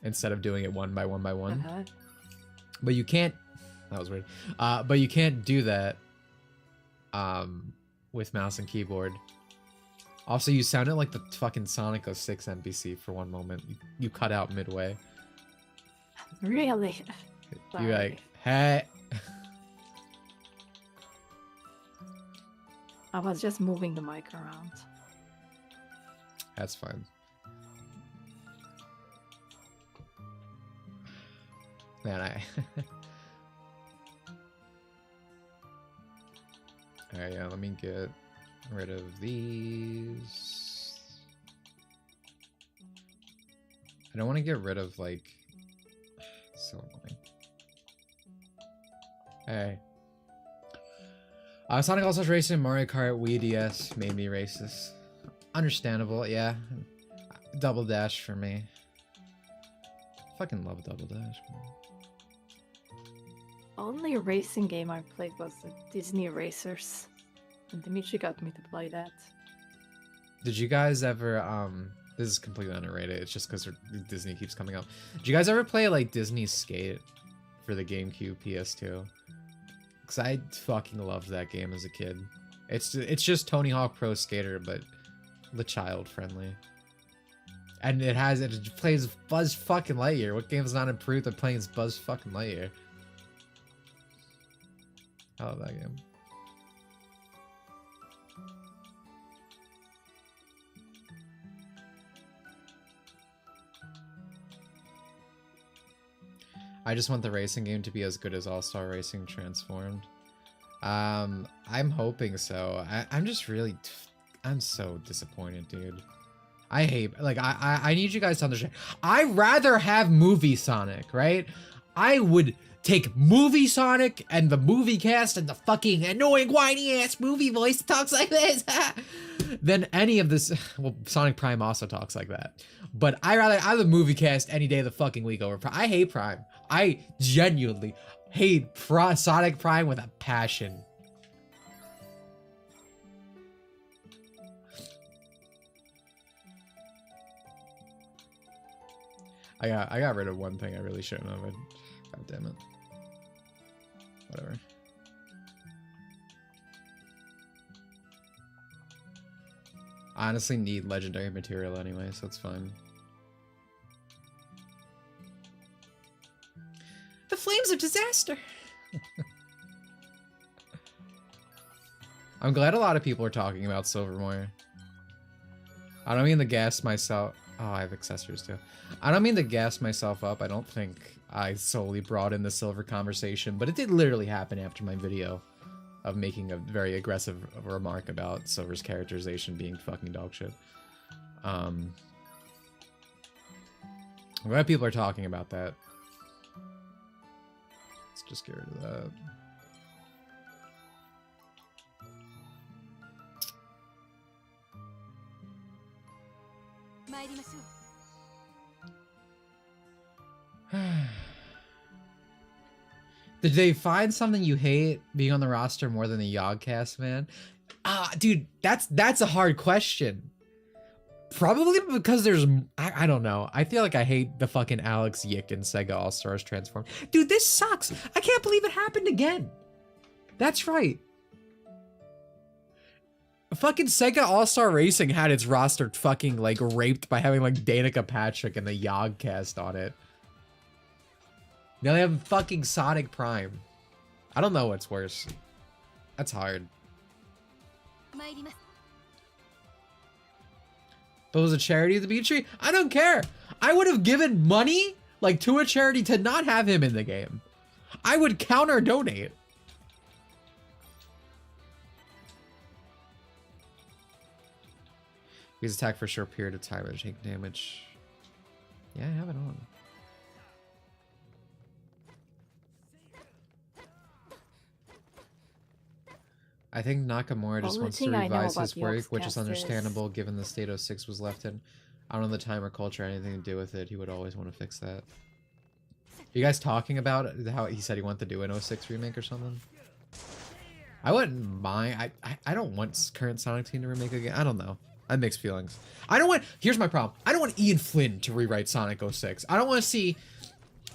Instead of doing it one by one by one. But you can't, that was weird. But you can't do that with mouse and keyboard. Also, you sounded like the fucking Sonic 06 NPC for one moment. You cut out midway. Really? You like, hey. I was just moving the mic around. That's fine. Man, Alright, yeah, let me get rid of these. I don't want to get rid of, like... So annoying. Hey. Sonic All-Stars Racing, Mario Kart, Wii DS made me racist. Understandable, yeah. Double Dash for me. Fucking love Double Dash, man. Only racing game I played was the Disney Racers. And Dimitri got me to play that. Did you guys ever, this is completely underrated, it's just because Disney keeps coming up. Did you guys ever play, like, Disney Skate for the GameCube PS2? Because I fucking loved that game as a kid. It's just Tony Hawk Pro Skater, but the child-friendly. And it plays Buzz fucking Lightyear. What game's not improved than playing Buzz fucking Lightyear? I love that game. I just want the racing game to be as good as All-Star Racing Transformed. I'm hoping so. I'm just really... I'm so disappointed, dude. I hate... Like, I need you guys to understand. I'd rather have Movie Sonic, right? I would take Movie Sonic and the movie cast and the fucking annoying whiny-ass movie voice that talks like this than any of this... Well, Sonic Prime also talks like that. But I'm the movie cast any day of the fucking week over Prime. I hate Prime. I genuinely hate Sonic Prime with a passion. I got rid of one thing I really shouldn't have. God damn it. Whatever. I honestly need legendary material anyway, so it's fine. The flames of disaster. I'm glad a lot of people are talking about Silvermore. I don't mean to gas myself. Oh, I have accessories too. I don't mean to gas myself up. I don't think I solely brought in the Silver conversation, but it did literally happen after my video of making a very aggressive remark about Silver's characterization being fucking dog shit. I'm glad people are talking about that. Let's just get rid of that. Did they find something you hate being on the roster more than the Yogcast, man? Dude, that's a hard question. Probably because there's... I don't know. I feel like I hate the fucking Alex Yick and Sega All-Stars transform. Dude, this sucks. I can't believe it happened again. That's right. Fucking Sega All-Star Racing had its roster fucking, like, raped by having, like, Danica Patrick and the Yogcast on it. Now they have fucking Sonic Prime. I don't know what's worse. That's hard. But it was a charity, Dimitri? I don't care. I would have given money, like, to a charity to not have him in the game. I would counter donate. He's attacked for a short period of time and take damage. Yeah, I have it on. I think Nakamura just wants to revise his work, which is understandable given the state 06 was left in. I don't know the time or culture or anything to do with it. He would always want to fix that. Are you guys talking about how he said he wanted to do an 06 remake or something? I wouldn't mind. I don't want current Sonic Team to remake again. I don't know. I have mixed feelings. I don't want... Here's my problem. I don't want Ian Flynn to rewrite Sonic 06. I don't want to see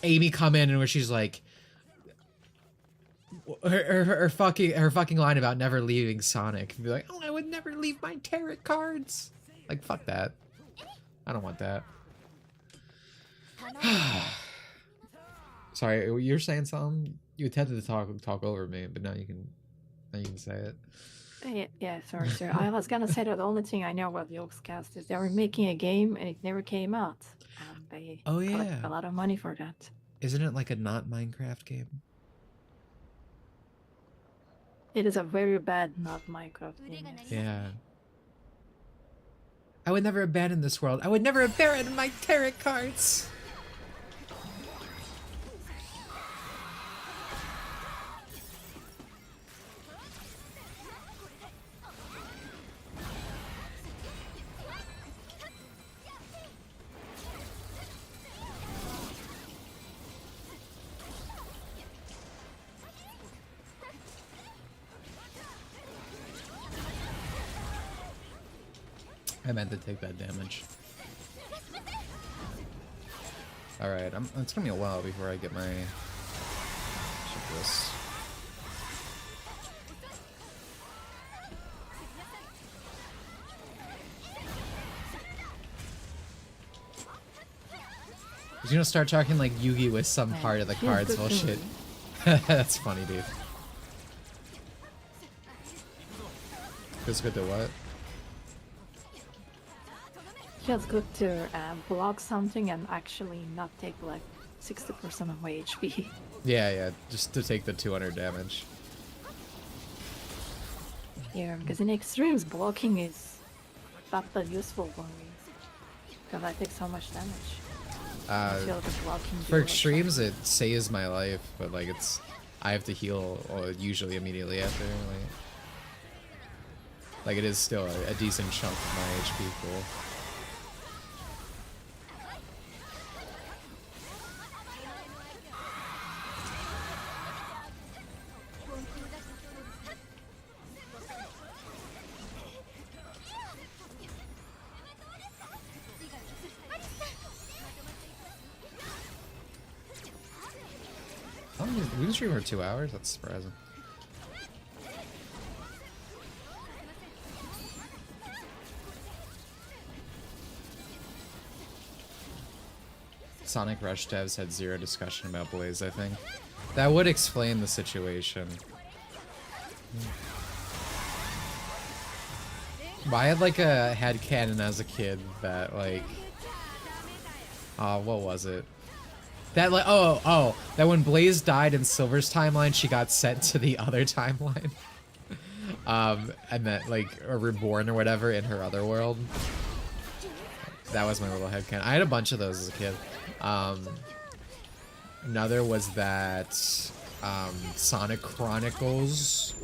Amy come in and where she's like... Her fucking line about never leaving Sonic. And be like, oh, I would never leave my tarot cards. Like, fuck that. I don't want that. Sorry, you're saying something? You attempted to talk over me, but now you can say it. Yeah, sorry, sir. I was gonna say that the only thing I know about the Oxcast is they were making a game and it never came out. And they collected a lot of money for that. Isn't it like a not Minecraft game? It is a very bad not Minecraft game. Yeah. I would never abandon this world. I would never abandon my tarot cards. I meant to take that damage. Alright, it's gonna be a while before I get my... Check this. He's gonna start talking like Yugi with some part of the cards bullshit. That's funny, dude. Feels good to what? Feels good to block something and actually not take like 60% of my HP. Yeah, just to take the 200 damage. Yeah, because in extremes, blocking is not that useful for me. Because I take so much damage. I feel the blocking For extremes, it saves my life, but like I have to heal usually immediately after. Like it is still a decent chunk of my HP pool. We've been streaming for 2 hours? That's surprising. Sonic Rush devs had zero discussion about Blaze, I think. That would explain the situation. I had like a headcanon as a kid that like... what was it? That like that when Blaze died in Silver's timeline, she got sent to the other timeline, and that like or reborn or whatever in her other world. That was my little headcanon. I had a bunch of those as a kid. Another was that Sonic Chronicles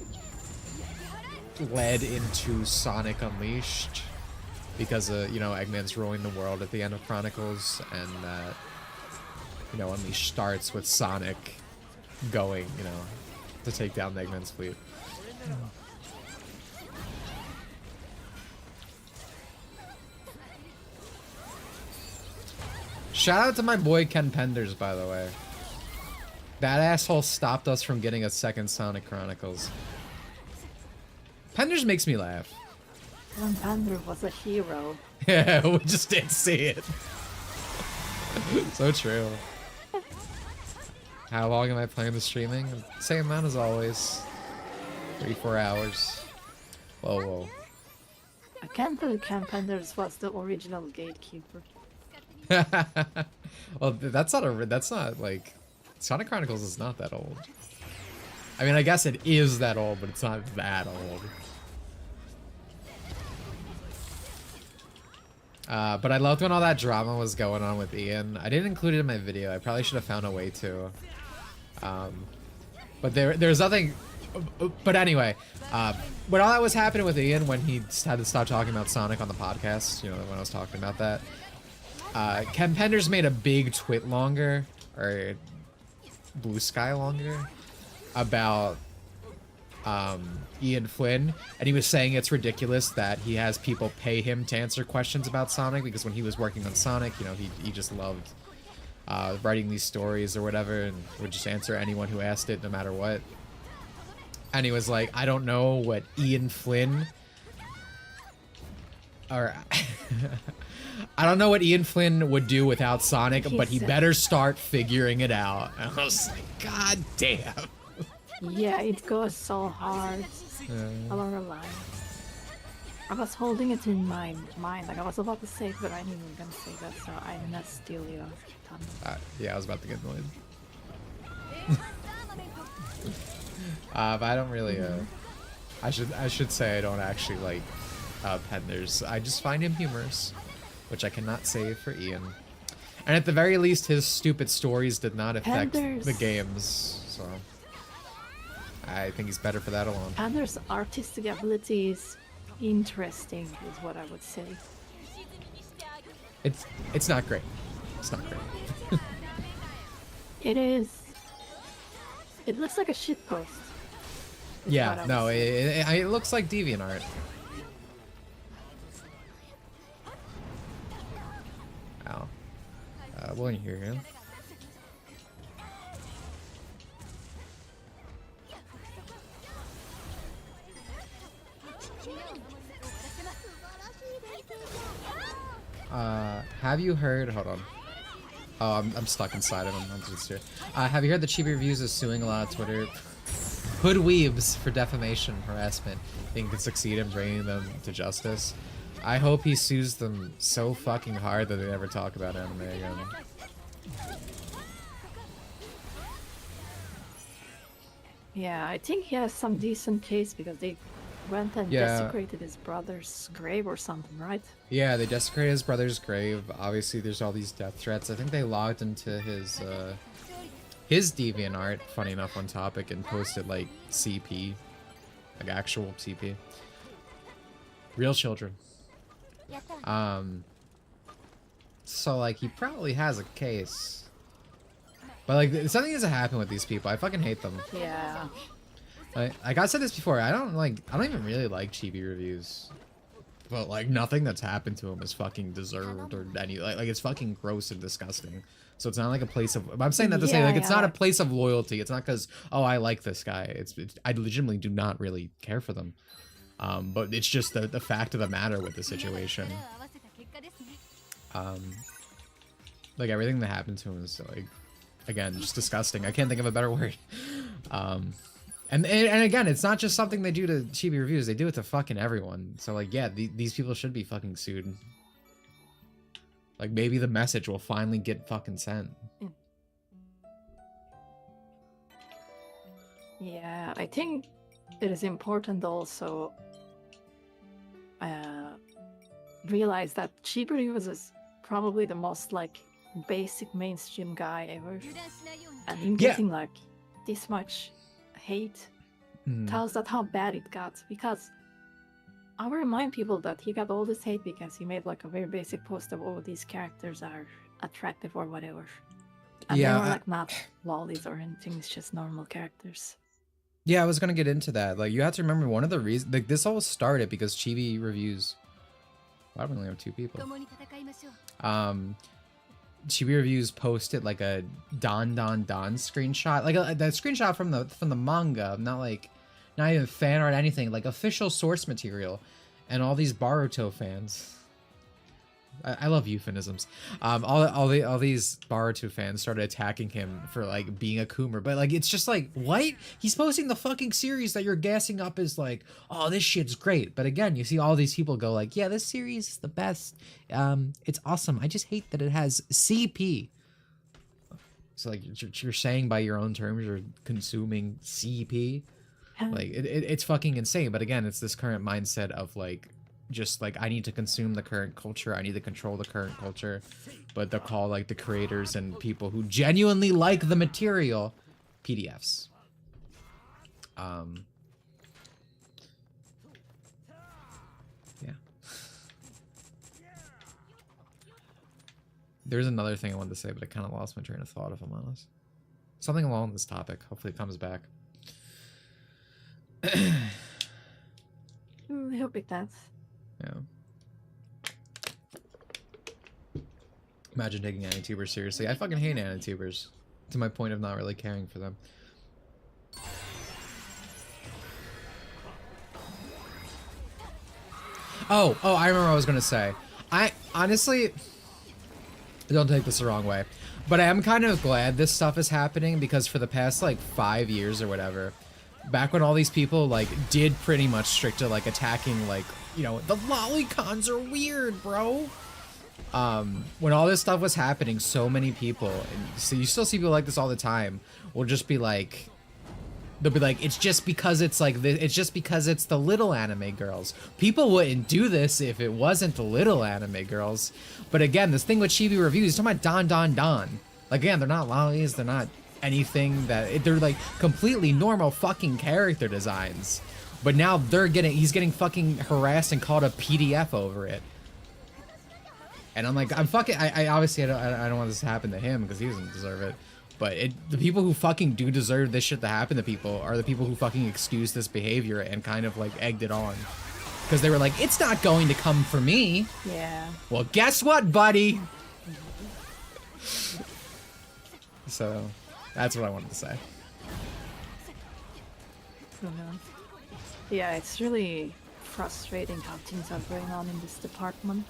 led into Sonic Unleashed because you know, Eggman's ruling the world at the end of Chronicles, and that. You know, Unleashed starts with Sonic going, you know, to take down Eggman's fleet. Shout out to my boy Ken Penders, by the way. That asshole stopped us from getting a second Sonic Chronicles. Penders makes me laugh. Ken Penders was a hero. Yeah, we just didn't see it. So true. How long am I playing the streaming? Same amount as always. 3-4 hours. Whoa. I can't believe Ken Penders was the original gatekeeper. Well, that's not like Sonic Chronicles is not that old. I mean, I guess it is that old, but it's not that old. But I loved when all that drama was going on with Ian. I didn't include it in my video. I probably should have found a way to. But there's nothing. But anyway, when all that was happening with Ian, when he had to stop talking about Sonic on the podcast, you know, when I was talking about that, Ken Penders made a big twit longer, or Blue Sky longer, about Ian Flynn, and he was saying it's ridiculous that he has people pay him to answer questions about Sonic, because when he was working on Sonic, you know, he just loved writing these stories or whatever, and would just answer anyone who asked it no matter what. And he was like, I don't know what Ian Flynn or I don't know what Ian Flynn would do without Sonic, but he better start figuring it out. And I was like, God damn. Yeah, it goes so hard along the line. I was holding it in my mind, like I was about to say it, but I didn't even gonna say that, so I'm not steal your time. Yeah, I was about to get annoyed. But I don't really, I should say I don't actually like Penders. I just find him humorous, which I cannot say for Ian. And at the very least, his stupid stories did not affect the games, so I think he's better for that alone. Penders' artistic ability is interesting, is what I would say. It's not great. It's not great. It is. It looks like a shitpost. Yeah, no, it looks like DeviantArt. We'll hear him. Have you heard? Hold on. Oh, I'm stuck inside of him. I'm just here. Have you heard that Chibi Reviews is suing a lot of Twitter hoodweebs for defamation, harassment? Think he can succeed in bringing them to justice? I hope he sues them so fucking hard that they never talk about anime again. Yeah, I think he has some decent case because they went and desecrated his brother's grave or something, right? Yeah, they desecrated his brother's grave. Obviously, there's all these death threats. I think they logged into his DeviantArt, funny enough, on topic, and posted like CP, like actual CP. Real children. So like he probably has a case, but like something doesn't happen with these people. I fucking hate them. Yeah. Like I said this before, I don't even really like Chibi Reviews, but like nothing that's happened to him is fucking deserved or any like it's fucking gross and disgusting. So it's not like a place of. I'm saying that to say like it's not a place of loyalty. It's not because oh I like this guy. It's I legitimately do not really care for them. But it's just the fact of the matter with the situation. Like everything that happened to him is like, again, just disgusting. I can't think of a better word. And again, it's not just something they do to Chibi Reviews. They do it to fucking everyone. So like, yeah, these people should be fucking sued. Like maybe the message will finally get fucking sent. Yeah, I think it is important also realize that Chibi Reviews is probably the most like basic mainstream guy ever, and him getting like this much hate tells that how bad it got. Because I will remind people that he got all this hate because he made like a very basic post of oh these characters are attractive or whatever, and they were like not lollies or anything. It's just normal characters. Yeah, I was gonna get into that. Like, you have to remember one of the reasons. Like, this all started because Chibi Reviews. Why do we only have 2 people? Chibi Reviews posted like a Don screenshot, like the screenshot from the manga, not even fan art, anything, like official source material, and all these Boruto fans. I love euphemisms. All these Boruto fans started attacking him for like being a Coomer, but like it's just like what? He's posting the fucking series that you're gassing up as like, oh, this shit's great. But again, you see all these people go like, yeah, this series is the best. It's awesome. I just hate that it has CP. So like you're saying by your own terms you're consuming CP. Like it's fucking insane. But again, it's this current mindset of like, just like I need to consume the current culture, I need to control the current culture, but they'll call like the creators and people who genuinely like the material PDFs. Yeah. There's another thing I wanted to say, but I kind of lost my train of thought, if I'm honest. Something along this topic. Hopefully it comes back. I hope it does. Yeah. Imagine taking anti-tubers seriously. I fucking hate anti-tubers, to my point of not really caring for them. Oh, I remember what I was gonna say. I honestly, don't take this the wrong way, but I am kind of glad this stuff is happening because for the past like 5 years or whatever, back when all these people like did pretty much strict to like attacking like, you know, the lolicons are weird, bro. When all this stuff was happening, so many people, and so you still see people like this all the time, will just be like, they'll be like, it's just because it's like this, it's just because it's the little anime girls. People wouldn't do this if it wasn't the little anime girls. But again, this thing with Chibi Reviews, talking about Don. Like, again, they're not lollies, they're not anything that, they're like completely normal fucking character designs. But now he's getting fucking harassed and called a PDF over it. And I'm like, I obviously I don't want this to happen to him because he doesn't deserve it. But the people who fucking do deserve this shit to happen to people are the people who fucking excuse this behavior and kind of like egged it on. Because they were like, it's not going to come for me. Yeah. Well, guess what, buddy? So that's what I wanted to say. Yeah, it's really frustrating how things are going on in this department.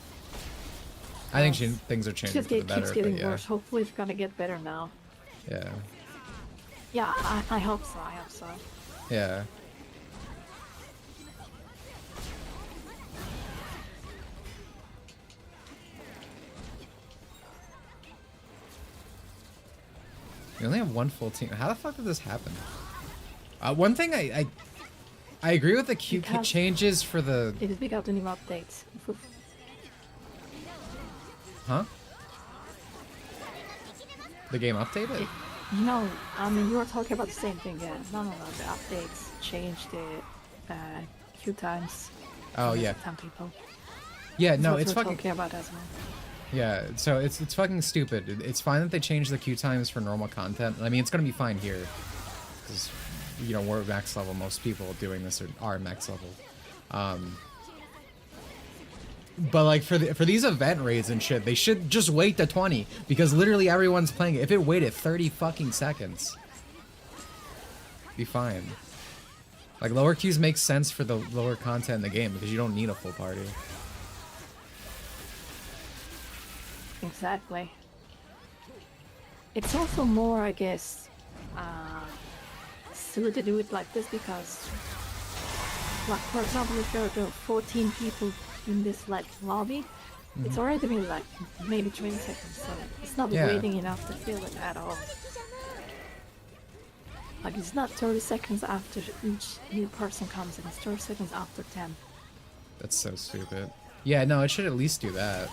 I think things are changing for the better. Keeps getting but yeah. worse. Hopefully, it's gonna get better now. Yeah. Yeah, I hope so. I hope so. Yeah. We only have one full team. How the fuck did this happen? One thing I agree with the queue changes for the... It is without any updates. Huh? The game updated? No, I mean, you were talking about the same thing, yeah. No, the updates changed the queue times. Oh, yeah. 10 people. Yeah, no, That's it's what fucking... we're talking about as well. Yeah, so it's fucking stupid. It's fine that they changed the queue times for normal content. I mean, it's gonna be fine here. Because, you know, we're max level. Most people doing this are max level. But like for these event raids and shit, they should just wait to 20 because literally everyone's playing it. If it waited 30 fucking seconds, be fine. Like lower queues make sense for the lower content in the game because you don't need a full party. Exactly. It's also more, I guess, silly to do it like this because, like, for example, if there are 14 people in this like lobby, it's already been like maybe 20 seconds, so it's not waiting enough to fill it at all. Like it's not 30 seconds after each new person comes in, it's 30 seconds after 10. That's so stupid. Yeah, no, it should at least do that.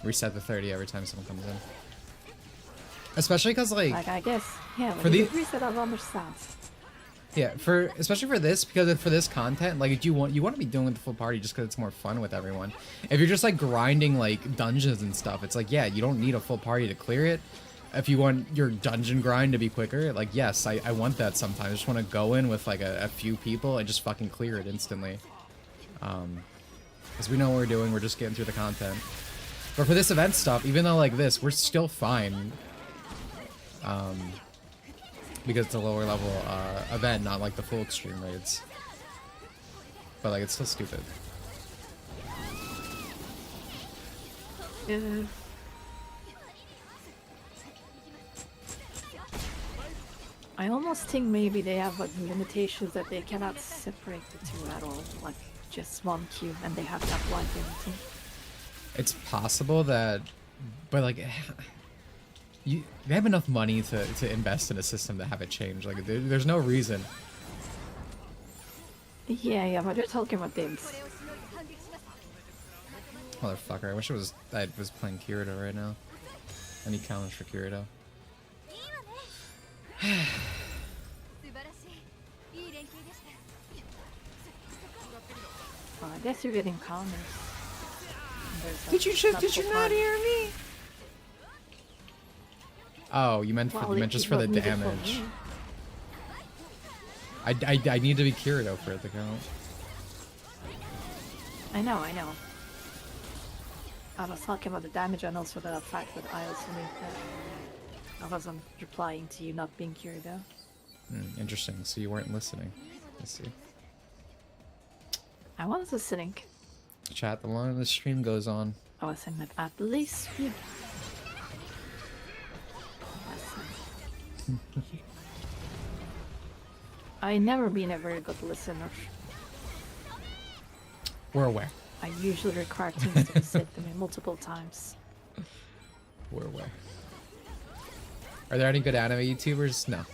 Reset the 30 every time someone comes in. Especially because like I guess, yeah, for the reset I understand. Yeah, especially for this, because for this content, like you want to be doing with the full party just because it's more fun with everyone. If you're just like grinding like dungeons and stuff, it's like, yeah, you don't need a full party to clear it. If you want your dungeon grind to be quicker, like yes, I want that sometimes. I just want to go in with like a few people and just fucking clear it instantly. Because we know what we're doing, we're just getting through the content. But for this event stuff, even though like this, we're still fine. Because it's a lower level event, not like the full extreme raids. But like, it's still stupid. Yeah. I almost think maybe they have like limitations that they cannot separate the two at all, like just one queue, and they have to apply everything. It's possible that, but like, they have enough money to invest in a system to have it change. Like, there's no reason. Yeah, but they're talking about things. Motherfucker, I wish I was playing Kirito right now. I need challenge for Kirito. Well, I guess you're getting comments. Did you not hear me? Oh, you meant just for the damage. I need to be Kirito for it to count. I know. I was talking about the damage and also the fact that I also need that I wasn't replying to you not being Kirito. Interesting. So you weren't listening. I see. I was listening. Chat, the longer the stream goes on. I was saying that at least you. I never been a very good listener. We're aware. I usually require things to sit to me multiple times. We're aware. Are there any good anime YouTubers? No.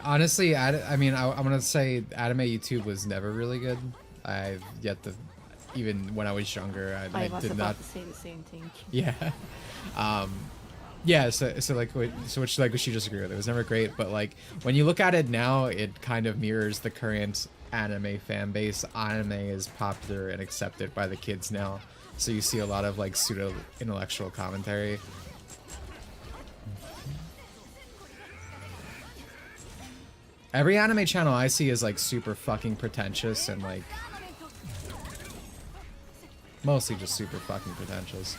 Honestly, I mean, I'm gonna say anime YouTube was never really good. I've yet to, even when I was younger, I was did about not to say the same thing. Yeah. Yeah, so what she just agreed with. It was never great, but like when you look at it now, it kind of mirrors the current anime fan base. Anime is popular and accepted by the kids now, so you see a lot of like pseudo-intellectual commentary. Every anime channel I see is like super fucking pretentious and like Mostly just super fucking pretentious.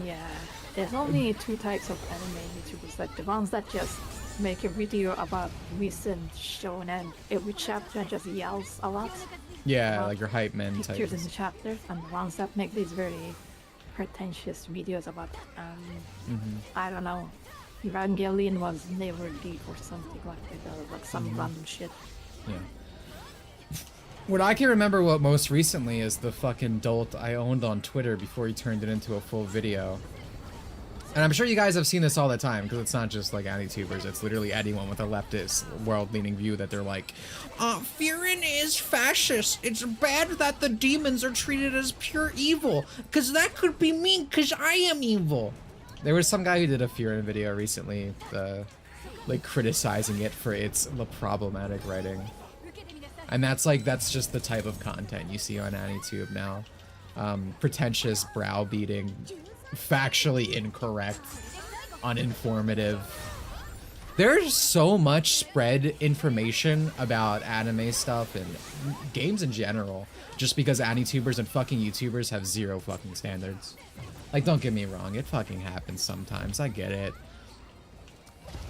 Yeah, there's only two types of anime YouTubers, like the ones that just make a video about recent shonen every chapter and just yells a lot. Yeah, like your hype men pictures in types. the chapters, and the ones that make these very pretentious videos about I don't know, Evangelion was never deep or something like that, or like some random shit. Yeah. What I can remember what most recently is the fucking dolt I owned on Twitter before he turned it into a full video. And I'm sure you guys have seen this all the time, because it's not just like anti-tubers, it's literally anyone with a leftist, world-leaning view that they're like, Furin is fascist. It's bad that the demons are treated as pure evil, because that could be me, because I am evil. There was some guy who did a Furin video recently, like criticizing it for its problematic writing. And that's just the type of content you see on AniTube now. Pretentious, browbeating, factually incorrect, uninformative. There's so much spread information about anime stuff and games in general, just because AniTubers and fucking YouTubers have zero fucking standards. Like, don't get me wrong, it fucking happens sometimes, I get it.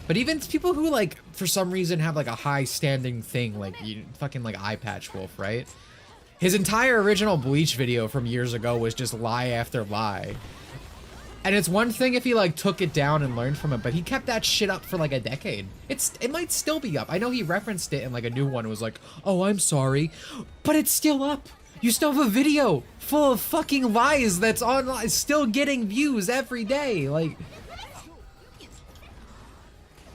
But even people who, like, for some reason have, like, a high-standing thing, like, fucking, like, Eye Patch Wolf, right? His entire original Bleach video from years ago was just lie after lie. And it's one thing if he, like, took it down and learned from it, but he kept that shit up for, like, a decade. It might still be up. I know he referenced it in, like, a new one. It was like, oh, I'm sorry. But it's still up. You still have a video full of fucking lies that's online, still getting views every day. Like...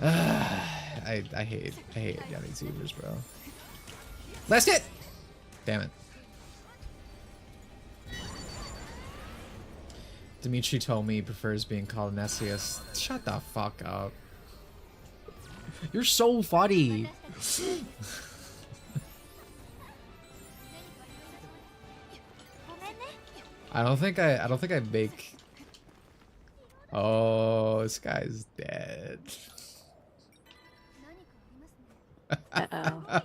I hate YouTubers, bro. Last hit! Damn it. Dimitri told me he prefers being called an SES. Shut the fuck up. You're so funny. I don't think I make... Oh, this guy's dead. Uh-oh.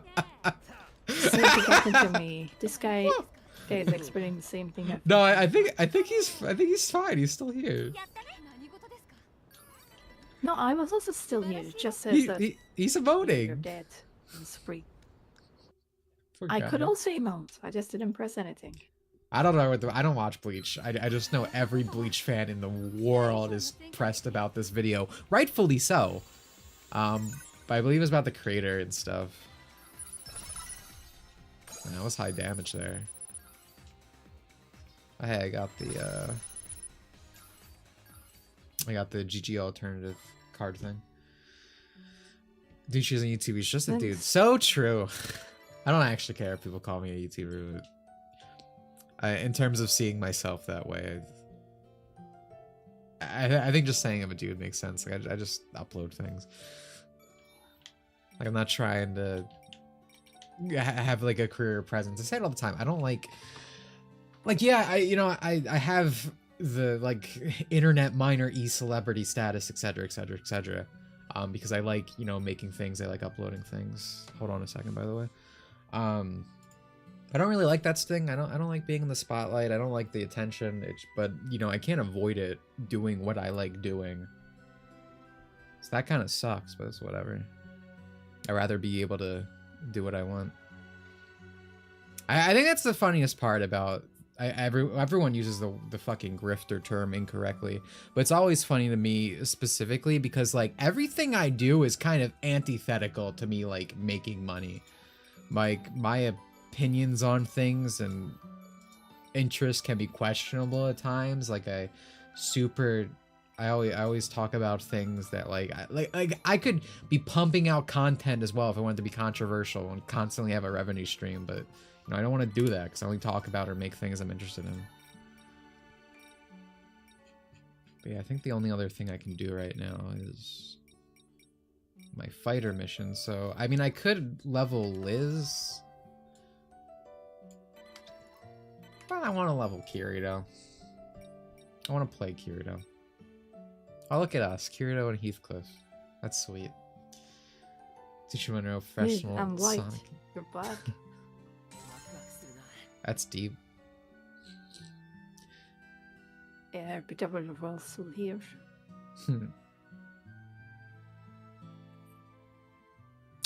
Same thing happened to me. This guy is experiencing the same thing. No, I think he's fine. He's still here. No, I was also still here. It just says that he's you're emoting. dead. It's free. Poor I guy. could also emote. I just didn't press anything. I don't know I don't watch Bleach. I just know every Bleach fan in the world is pressed about this video, rightfully so. But I believe it's about the creator and stuff. That was high damage there. Oh, hey, I got the GG alternative card thing. Dude, she's on YouTube. He's just a dude. So true. I don't actually care if people call me a YouTuber. But in terms of seeing myself that way, I think just saying I'm a dude makes sense. Like I just upload things. Like I'm not trying to have like a career presence. I say it all the time. I don't like yeah, I have the like internet minor celebrity status, etc, etc, etc. Because I like, making things. I like uploading things. Hold on a second, by the way. I don't really like that sting. I don't like being in the spotlight. I don't like the attention. But I can't avoid it doing what I like doing. So that kind of sucks, but it's whatever. I'd rather be able to do what I want. I think that's the funniest part about everyone uses the fucking grifter term incorrectly, but it's always funny to me specifically because like everything I do is kind of antithetical to me like making money. Like my opinions on things and interests can be questionable at times. Like I always talk about things that like I could be pumping out content as well if I wanted to be controversial and constantly have a revenue stream, but I don't want to do that because I only talk about or make things I'm interested in. But yeah, I think the only other thing I can do right now is my fighter mission. So I mean, I could level Liz, but I want to level Kirito. I want to play Kirito. Oh, look at us, Kirito and Heathcliff. That's sweet. Teacher Monroe, professional I'm white. Sonic. You're black. That's deep. Yeah, a bit of a reversal here.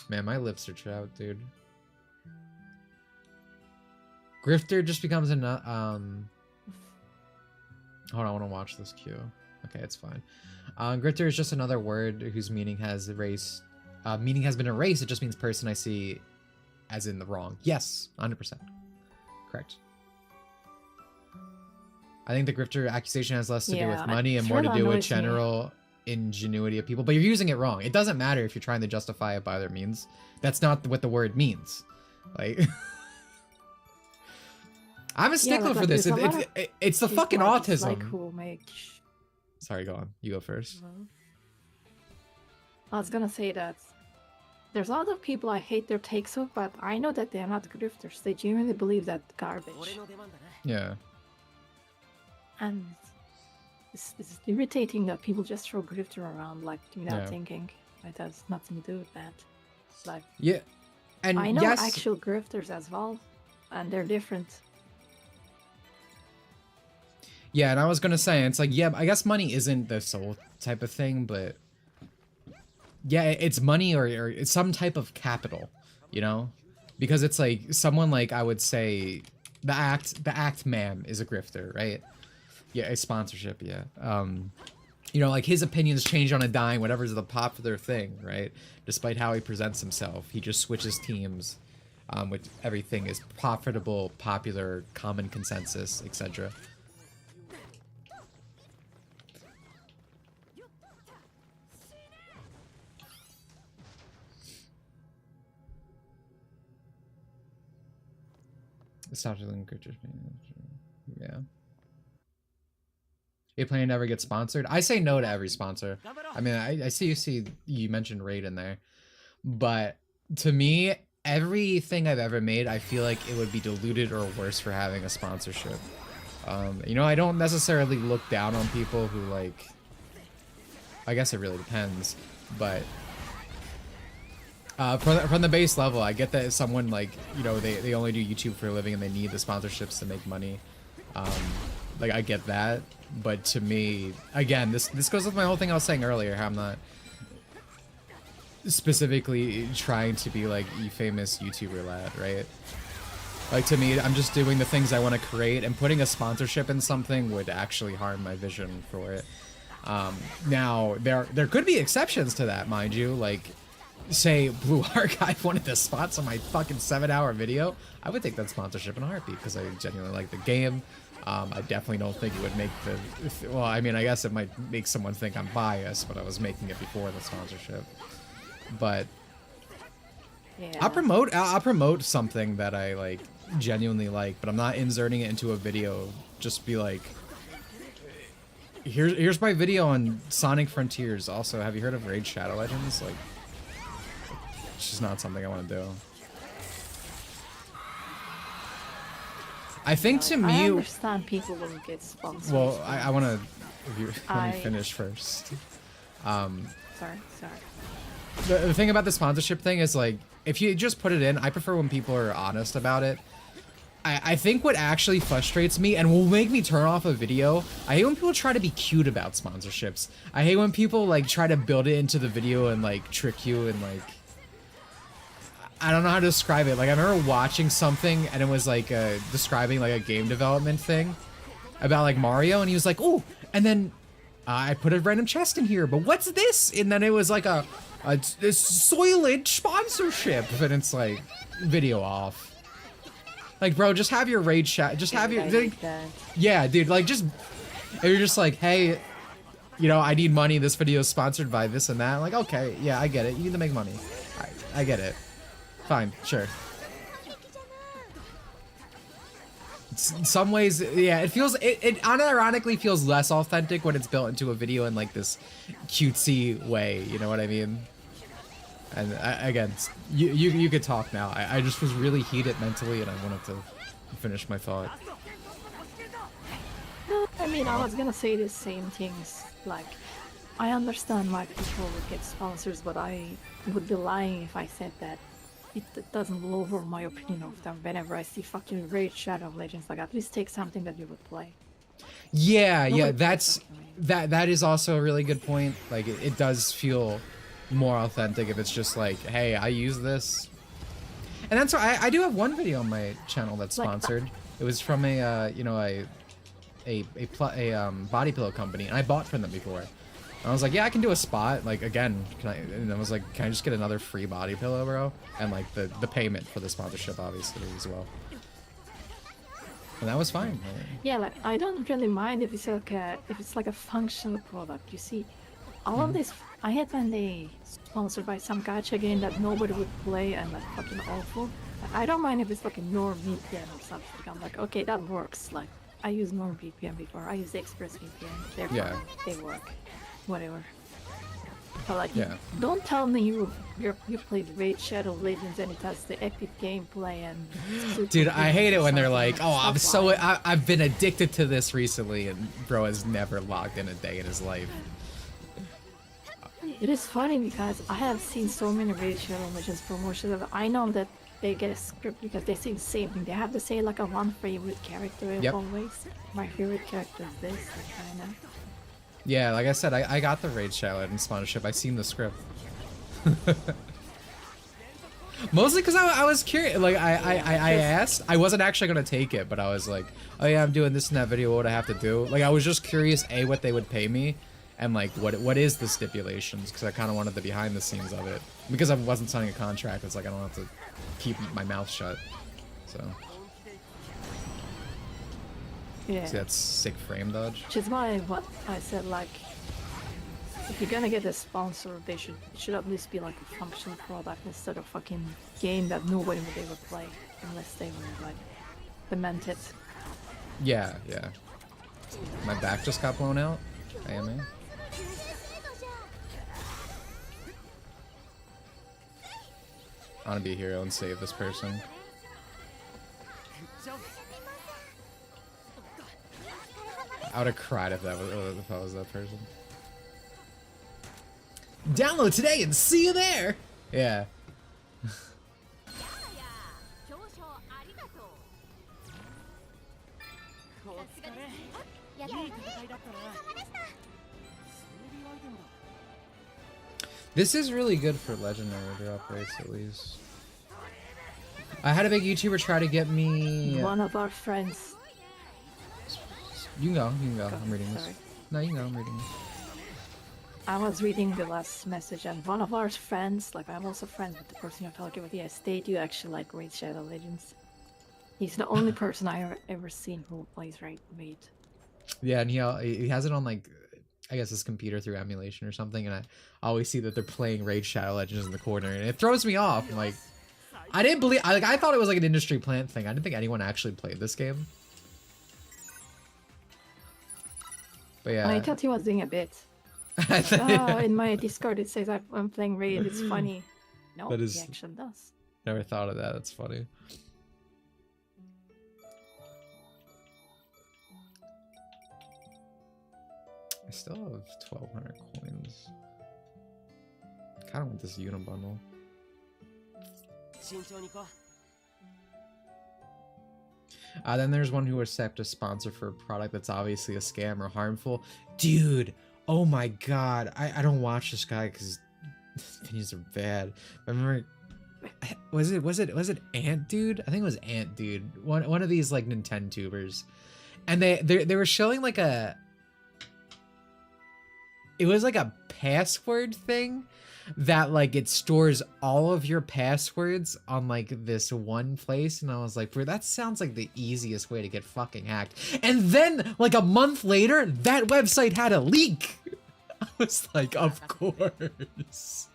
Man, my lips are chapped, dude. Grifter just becomes an hold on, I want to watch this cue. Okay, it's fine. Grifter is just another word whose meaning has erased. Meaning has been erased. It just means person I see as in the wrong. Yes, 100%. Correct. I think the grifter accusation has less to do with money and more to do with general ingenuity of people. But you're using it wrong. It doesn't matter if you're trying to justify it by other means. That's not what the word means. Like, I'm a stickler for this. It's the fucking autism. Like who make... Sorry, go on. You go first. I was gonna say that there's a lot of people I hate their takes of, but I know that they're not grifters. They genuinely believe that garbage. Yeah. And it's irritating that people just throw grifter around like without thinking. It has nothing to do with that. Like, yeah, and I know actual grifters as well, and they're different. Yeah, and I was gonna say, it's like, yeah, I guess money isn't the sole type of thing, but yeah, it's money or it's some type of capital, you know? Because it's like, someone like, I would say, the act man is a grifter, right? Yeah, a sponsorship, yeah. You know, like, his opinions change on a dime, whatever's the popular thing, right? Despite how he presents himself, he just switches teams, which everything is profitable, popular, common consensus, etc. Stop doing creatures. Yeah. You planning to ever get sponsored? I say no to every sponsor. I mean, I see you mentioned Raid in there, but to me, everything I've ever made, I feel like it would be diluted or worse for having a sponsorship. You know, I don't necessarily look down on people who, like, I guess it really depends, but from the base level, I get that someone, like, you know, they only do YouTube for a living and they need the sponsorships to make money. Like, I get that, but to me, again, this goes with my whole thing I was saying earlier, how I'm not specifically trying to be like a famous YouTuber lad, right? Like, to me, I'm just doing the things I want to create, and putting a sponsorship in something would actually harm my vision for it. Now, there could be exceptions to that, mind you, like, say Blue Archive wanted to sponsor my fucking 7-hour video, I would take that sponsorship in a heartbeat because I genuinely like the game. I definitely don't think it would make the... Well, I mean, I guess it might make someone think I'm biased, but I was making it before the sponsorship. But yeah. I'll promote something that I, like, genuinely like, but I'm not inserting it into a video. Just be like, here's my video on Sonic Frontiers. Also, have you heard of Raid Shadow Legends? Like, it's just not something I want to do. I think to me... I understand people will get sponsored. Well, I want to... Let me finish first. Sorry. The thing about the sponsorship thing is, like, if you just put it in, I prefer when people are honest about it. I think what actually frustrates me and will make me turn off a video, I hate when people try to be cute about sponsorships. I hate when people, like, try to build it into the video and, like, trick you and, like... I don't know how to describe it. Like, I remember watching something and it was, like, describing, like, a game development thing about, like, Mario, and he was like, oh, and then I put a random chest in here, but what's this? And then it was, like, this Soylent sponsorship, and it's, like, video off. Like, bro, just have your raid chat. Just have your... Yeah, dude, like, just... If you're just like, hey, you know, I need money. This video is sponsored by this and that. Like, okay, yeah, I get it. You need to make money. I get it. Fine, sure. In some ways, yeah, it feels... It unironically feels less authentic when it's built into a video in, like, this cutesy way. You know what I mean? And again, you could talk now. I just was really heated mentally, and I wanted to finish my thought. I mean, I was gonna say the same things. Like, I understand why people would get sponsors, but I would be lying if I said that it doesn't lower my opinion of them whenever I see fucking Raid Shadow Legends. Like, at least take something that you would play. Yeah, Nobody yeah, plays that's fucking Raid. that is also a really good point. Like it does feel more authentic if it's just like, hey, I use this. And that's why I do have one video on my channel that's Like, sponsored. It was from a you know a body pillow company, and I bought from them before. And I was like, yeah, I can do a spot. Like again, can I? And I was like, can I just get another free body pillow, bro? And like the payment for the sponsorship, obviously, as well. And that was fine. Yeah, like I don't really mind if it's like a functional product. You see, all of this I had when they sponsored by some gacha game that nobody would play and like fucking awful. I don't mind if it's like a NordVPN or something. I'm like, okay, that works. Like I used NordVPN before. I used ExpressVPN. They're Yeah. fine. They work. Whatever. But like, Yeah. don't tell me you played Raid Shadow Legends and it has the epic gameplay and. Dude, I hate it when they're like, something oh, I'm stuff so like- I've been addicted to this recently, and bro has never logged in a day in his life. It is funny because I have seen so many Raid Shadow Legends promotions that I know that they get a script because they say the same thing. They have to say like a one favorite character Yep. always. My favorite character is this, like, kinda. Yeah, like I said, I got the Raid Shadow and sponsorship. I seen the script. Mostly because I was curious. Like I asked. I wasn't actually gonna take it, but I was like, oh yeah, I'm doing this in that video. What would I have to do? Like I was just curious, A, what they would pay me, and like what is the stipulations? Because I kind of wanted the behind the scenes of it. Because I wasn't signing a contract. It's like I don't have to keep my mouth shut. So. Yeah. See that sick frame dodge? Which is why what I said, like, if you're gonna get a sponsor, it should at least be like a functional product instead of fucking game that nobody would ever play unless they were like demented. Yeah, yeah. My back just got blown out. AMA. I want to be a hero and save this person. I would have cried if I was that person. Download today and see you there. Yeah. This is really good for legendary drop rates, at least. I had a big YouTuber try to get me. One of our friends. You can go. You can go. I'm reading this. Sorry. No, you can go. I'm reading this. I was reading the last message, and one of our friends, like I'm also friends with the person you're talking with, yes, they do actually like Raid Shadow Legends. He's the only person I ever seen who plays Raid. Yeah, and he has it on like, I guess his computer through emulation or something, and I always see that they're playing Raid Shadow Legends in the corner, and it throws me off. I'm like, I didn't believe, I thought it was like an industry plant thing. I didn't think anyone actually played this game. But yeah. I thought he was doing a bit. In my Discord it says I'm playing Raid, it's funny. No, That is- he actually does. Never thought of that. That's funny. I still have 1,200 coins. Kind of want this unibundle. Then there's one who accepts a sponsor for a product that's obviously a scam or harmful. Dude, oh my god. I don't watch this guy because opinions are bad. I remember, was it Ant Dude? I think it was Ant Dude. One of these like Nintendo tubers. And they were showing like it was like a password thing that like it stores all of your passwords on like this one place, and I was like, bro, that sounds like the easiest way to get fucking hacked. And then like a month later, that website had a leak. I was like, of course.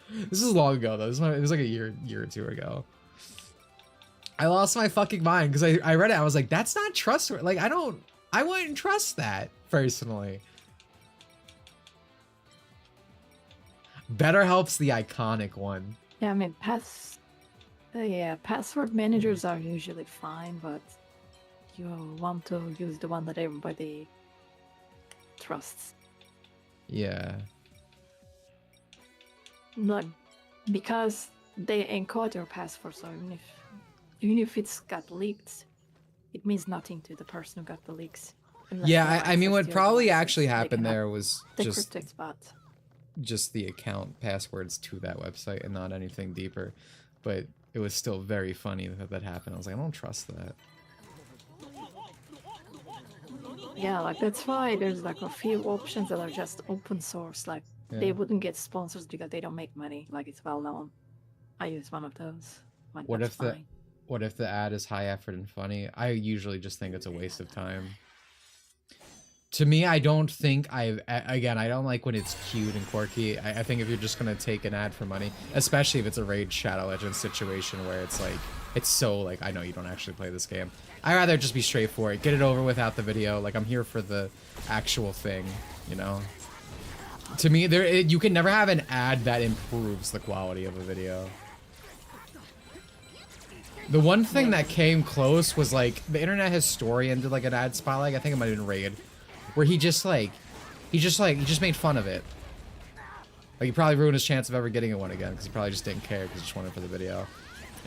This is long ago though. It was like a year or two ago. I lost my fucking mind because I read it. I was like, that's not trustworthy. Like I wouldn't trust that personally. BetterHelp's the iconic one. Yeah, I mean password managers are usually fine, but you want to use the one that everybody trusts. Yeah. Like, because they encode your password, so even if it's got leaked, it means nothing to the person who got the leaks. Yeah, I mean, what probably devices. actually happened there was just cryptic spot. Just the account passwords to that website and not anything deeper. But it was still very funny that that happened. I was like, I don't trust that. Yeah, like that's why there's like a few options that are just open source. Like they wouldn't get sponsors because they don't make money. Like it's well known. I use one of those. Like, What if the ad is high effort and funny? I usually just think it's a waste of time. To me, I don't think again, I don't like when it's cute and quirky. I think if you're just gonna take an ad for money, especially if it's a Raid Shadow Legends situation where it's like, it's so like, I know you don't actually play this game. I'd rather just be straightforward, get it over without the video. Like, I'm here for the actual thing, you know? To me, you can never have an ad that improves the quality of a video. The one thing that came close was like, the Internet Historian did like an ad spotlight, I think it might have been Raid, where he just made fun of it. Like, he probably ruined his chance of ever getting one again, because he probably just didn't care, because he just wanted it for the video.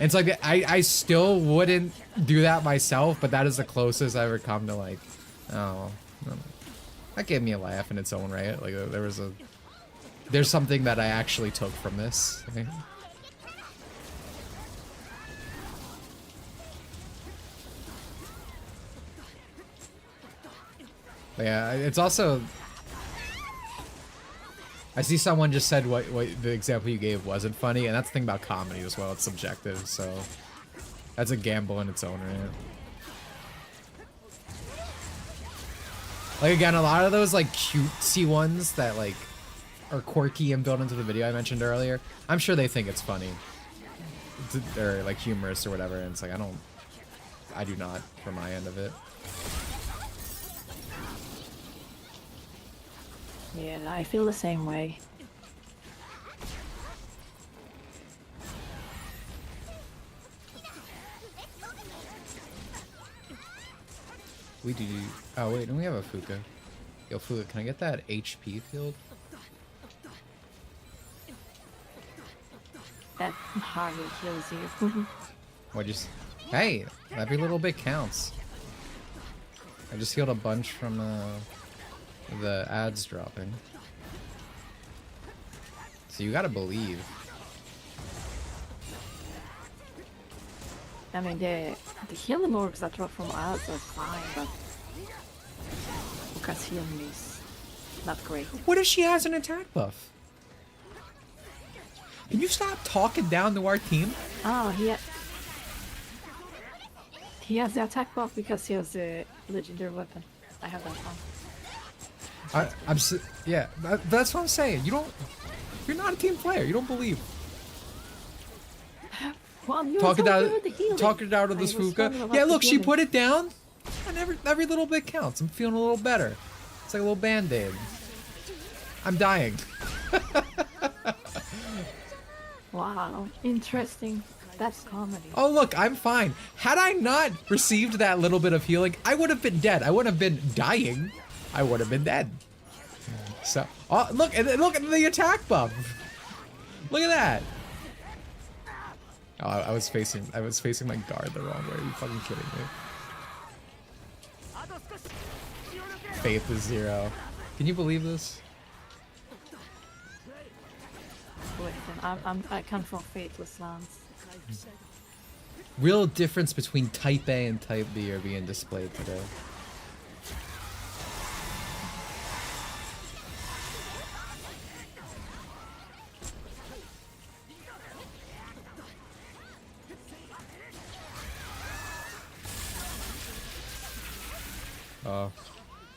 And it's like, I still wouldn't do that myself, but that is the closest I ever come to like, oh, that gave me a laugh in its own right. Like, there's something that I actually took from this. But yeah, it's also, I see someone just said what the example you gave wasn't funny, and that's the thing about comedy as well, it's subjective, so that's a gamble in its own right. Like, again, a lot of those like cutesy ones that like are quirky and built into the video I mentioned earlier, I'm sure they think it's funny or like humorous or whatever, and it's like, I do not for my end of it. Yeah, I feel the same way. We do. Oh wait, don't we have a Fuka? Yo, Fuka, can I get that HP field? That hardly kills you. What just? Hey, every little bit counts. I just healed a bunch from the ads dropping. So you gotta believe. I mean, the healing orbs that drop from ads are fine, but because healing is not great. What if she has an attack buff? Can you stop talking down to our team? Oh, he has the attack buff because he has the legendary weapon. I have that one. Yeah, that's what I'm saying. You're not a team player. You don't believe. Well, Talk it out of this Fuka. Yeah, look, she put it down, and every little bit counts. I'm feeling a little better. It's like a little band-aid. I'm dying. Wow, interesting. That's comedy. Oh, look, I'm fine. Had I not received that little bit of healing, I would have been dead. I wouldn't have been dying. I would have been dead. So, oh, look at the attack buff. Look at that. Oh, I was facing my guard the wrong way. Are you fucking kidding me? Faith is 0. Can you believe this? Listen, I come from faithless lands. Real difference between Type A and Type B are being displayed today. Oh,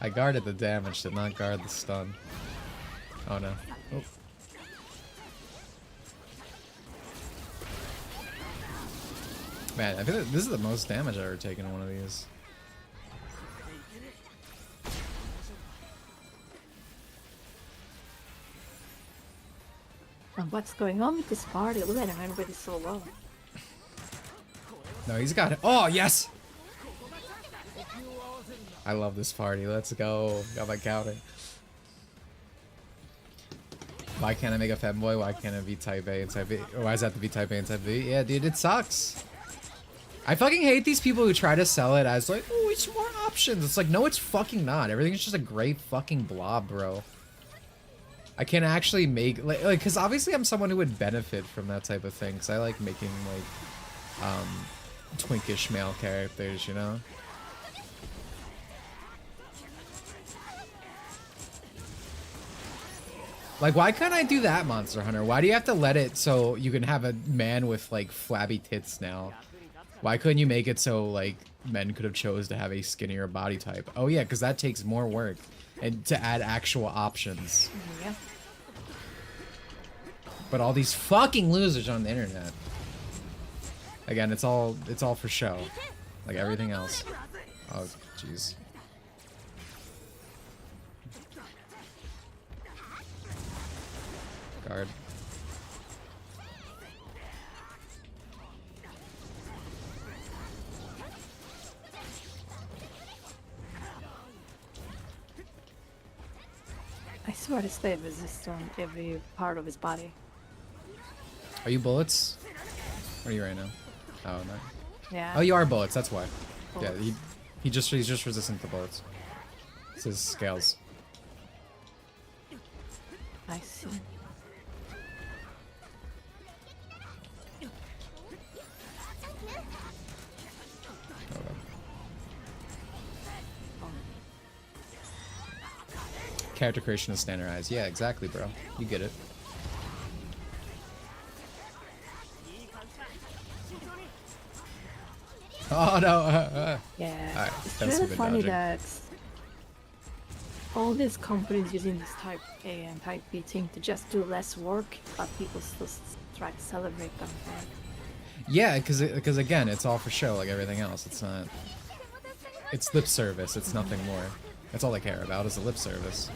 I guarded the damage, did not guard the stun. Oh no. Oh. Man, I feel like this is the most damage I've ever taken in one of these. And what's going on with this party? Look at him, everybody's so low. No, he's got it. Oh, yes! I love this party. Let's go. Got my counter. Why can't I make a femboy? Why can't it be type A and type B? Or why does it have to be type A and type B? Yeah, dude, it sucks. I fucking hate these people who try to sell it as like, oh, it's more options. It's like, no, it's fucking not. Everything's just a gray fucking blob, bro. I can actually make, like, because obviously I'm someone who would benefit from that type of thing. Because I like making, like, twinkish male characters, you know? Like, why can't I do that, Monster Hunter? Why do you have to let it so you can have a man with, like, flabby tits now? Why couldn't you make it so, like, men could have chose to have a skinnier body type? Oh, yeah, because that takes more work. And to add actual options. Yeah. But all these fucking losers on the internet. Again, it's all for show. Like everything else. Oh, jeez. Guard. I swear to stay resist on every part of his body. Are you bullets? What are you right now? Oh no. Yeah. Oh, you are bullets. That's why. Bullets. Yeah, he's just resistant to bullets. It's his scales. I see. Character creation is standardized. Yeah, exactly, bro. You get it. Oh no! Yeah. Alright, It's that's really stupid funny dodging. that all these companies using this type A and type B thing to just do less work, but people still try to celebrate them. Right? Yeah, because again, it's all for show, like everything else. It's not. It's lip service. It's nothing more. That's all they care about is the lip service.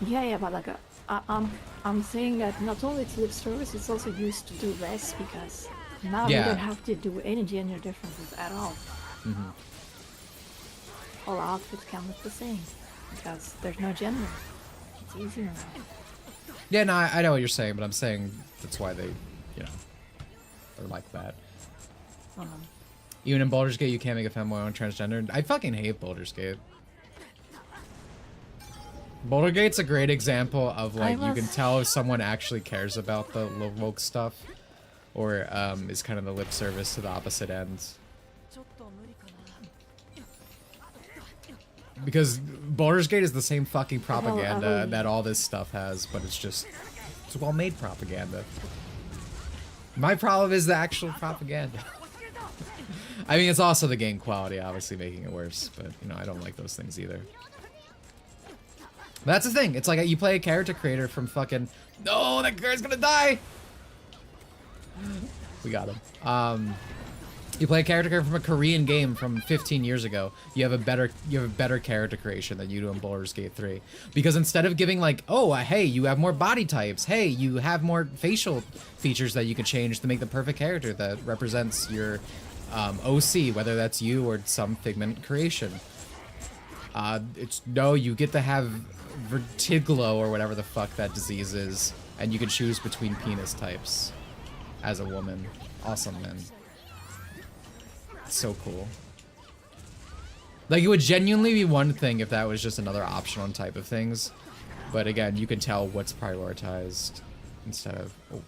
Yeah, but like I'm saying that not only it's lip service, it's also used to do less because now Yeah. you don't have to do any gender differences at all. Mm-hmm. All outfits can look the same because there's no gender. It's easier now. Yeah, no, I know what you're saying, but I'm saying that's why they, you know, are like that. Even in Baldur's Gate, you can't make a femboy on transgender. I fucking hate Baldur's Gate. Baldur's Gate's a great example of like you can tell if someone actually cares about the woke stuff, or is kind of the lip service to the opposite end. Because Baldur's Gate is the same fucking propaganda that all this stuff has, but it's well-made propaganda. My problem is the actual propaganda. I mean, it's also the game quality, obviously, making it worse, but, you know, I don't like those things either. But that's the thing, it's like you play a character creator from fucking... No, that guy's gonna die! We got him. You play a character creator from a Korean game from 15 years ago. You have a better character creation than you do in Baldur's Gate 3. Because instead of giving like, oh, hey, you have more body types. Hey, you have more facial features that you can change to make the perfect character that represents your OC, whether that's you or some Figment creation. No, you get to have vertiglo or whatever the fuck that disease is, and you can choose between penis types as a woman. Awesome, man. So cool. Like, it would genuinely be one thing if that was just another optional type of things. But again, you can tell what's prioritized instead of... Oh.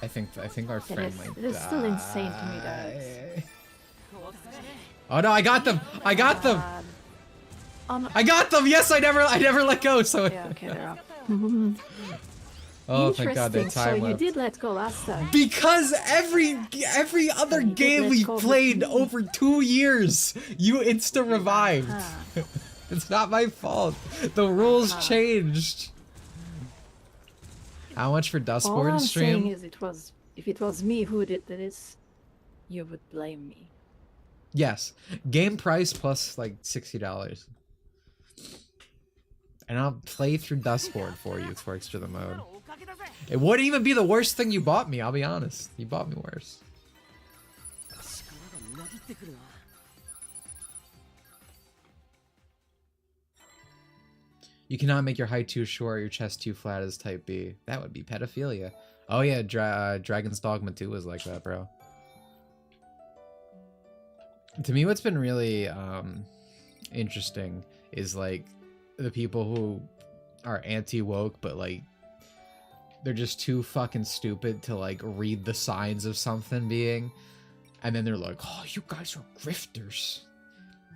I think our friend might die. It is still insane to me that it's... Oh no, I got them! I got them! I got them! Yes, I never let go, so... Yeah, okay, they're up. Oh, thank God, they time so you did let go last time. Because every other game we played over 2 years, you insta-revived. It's not my fault. The rules changed. How much for Dustborn All I'm stream? saying is if it was me who did this, you would blame me. Yes. Game price plus like $60. And I'll play through Dustborn for you for extra the mode. It wouldn't even be the worst thing you bought me, I'll be honest. You bought me worse. You cannot make your height too short, your chest too flat as type B. That would be pedophilia. Oh yeah, Dragon's Dogma 2 was like that, bro. To me, what's been really interesting is like the people who are anti-woke, but like they're just too fucking stupid to like read the signs of something being, and then they're like, oh, you guys are grifters.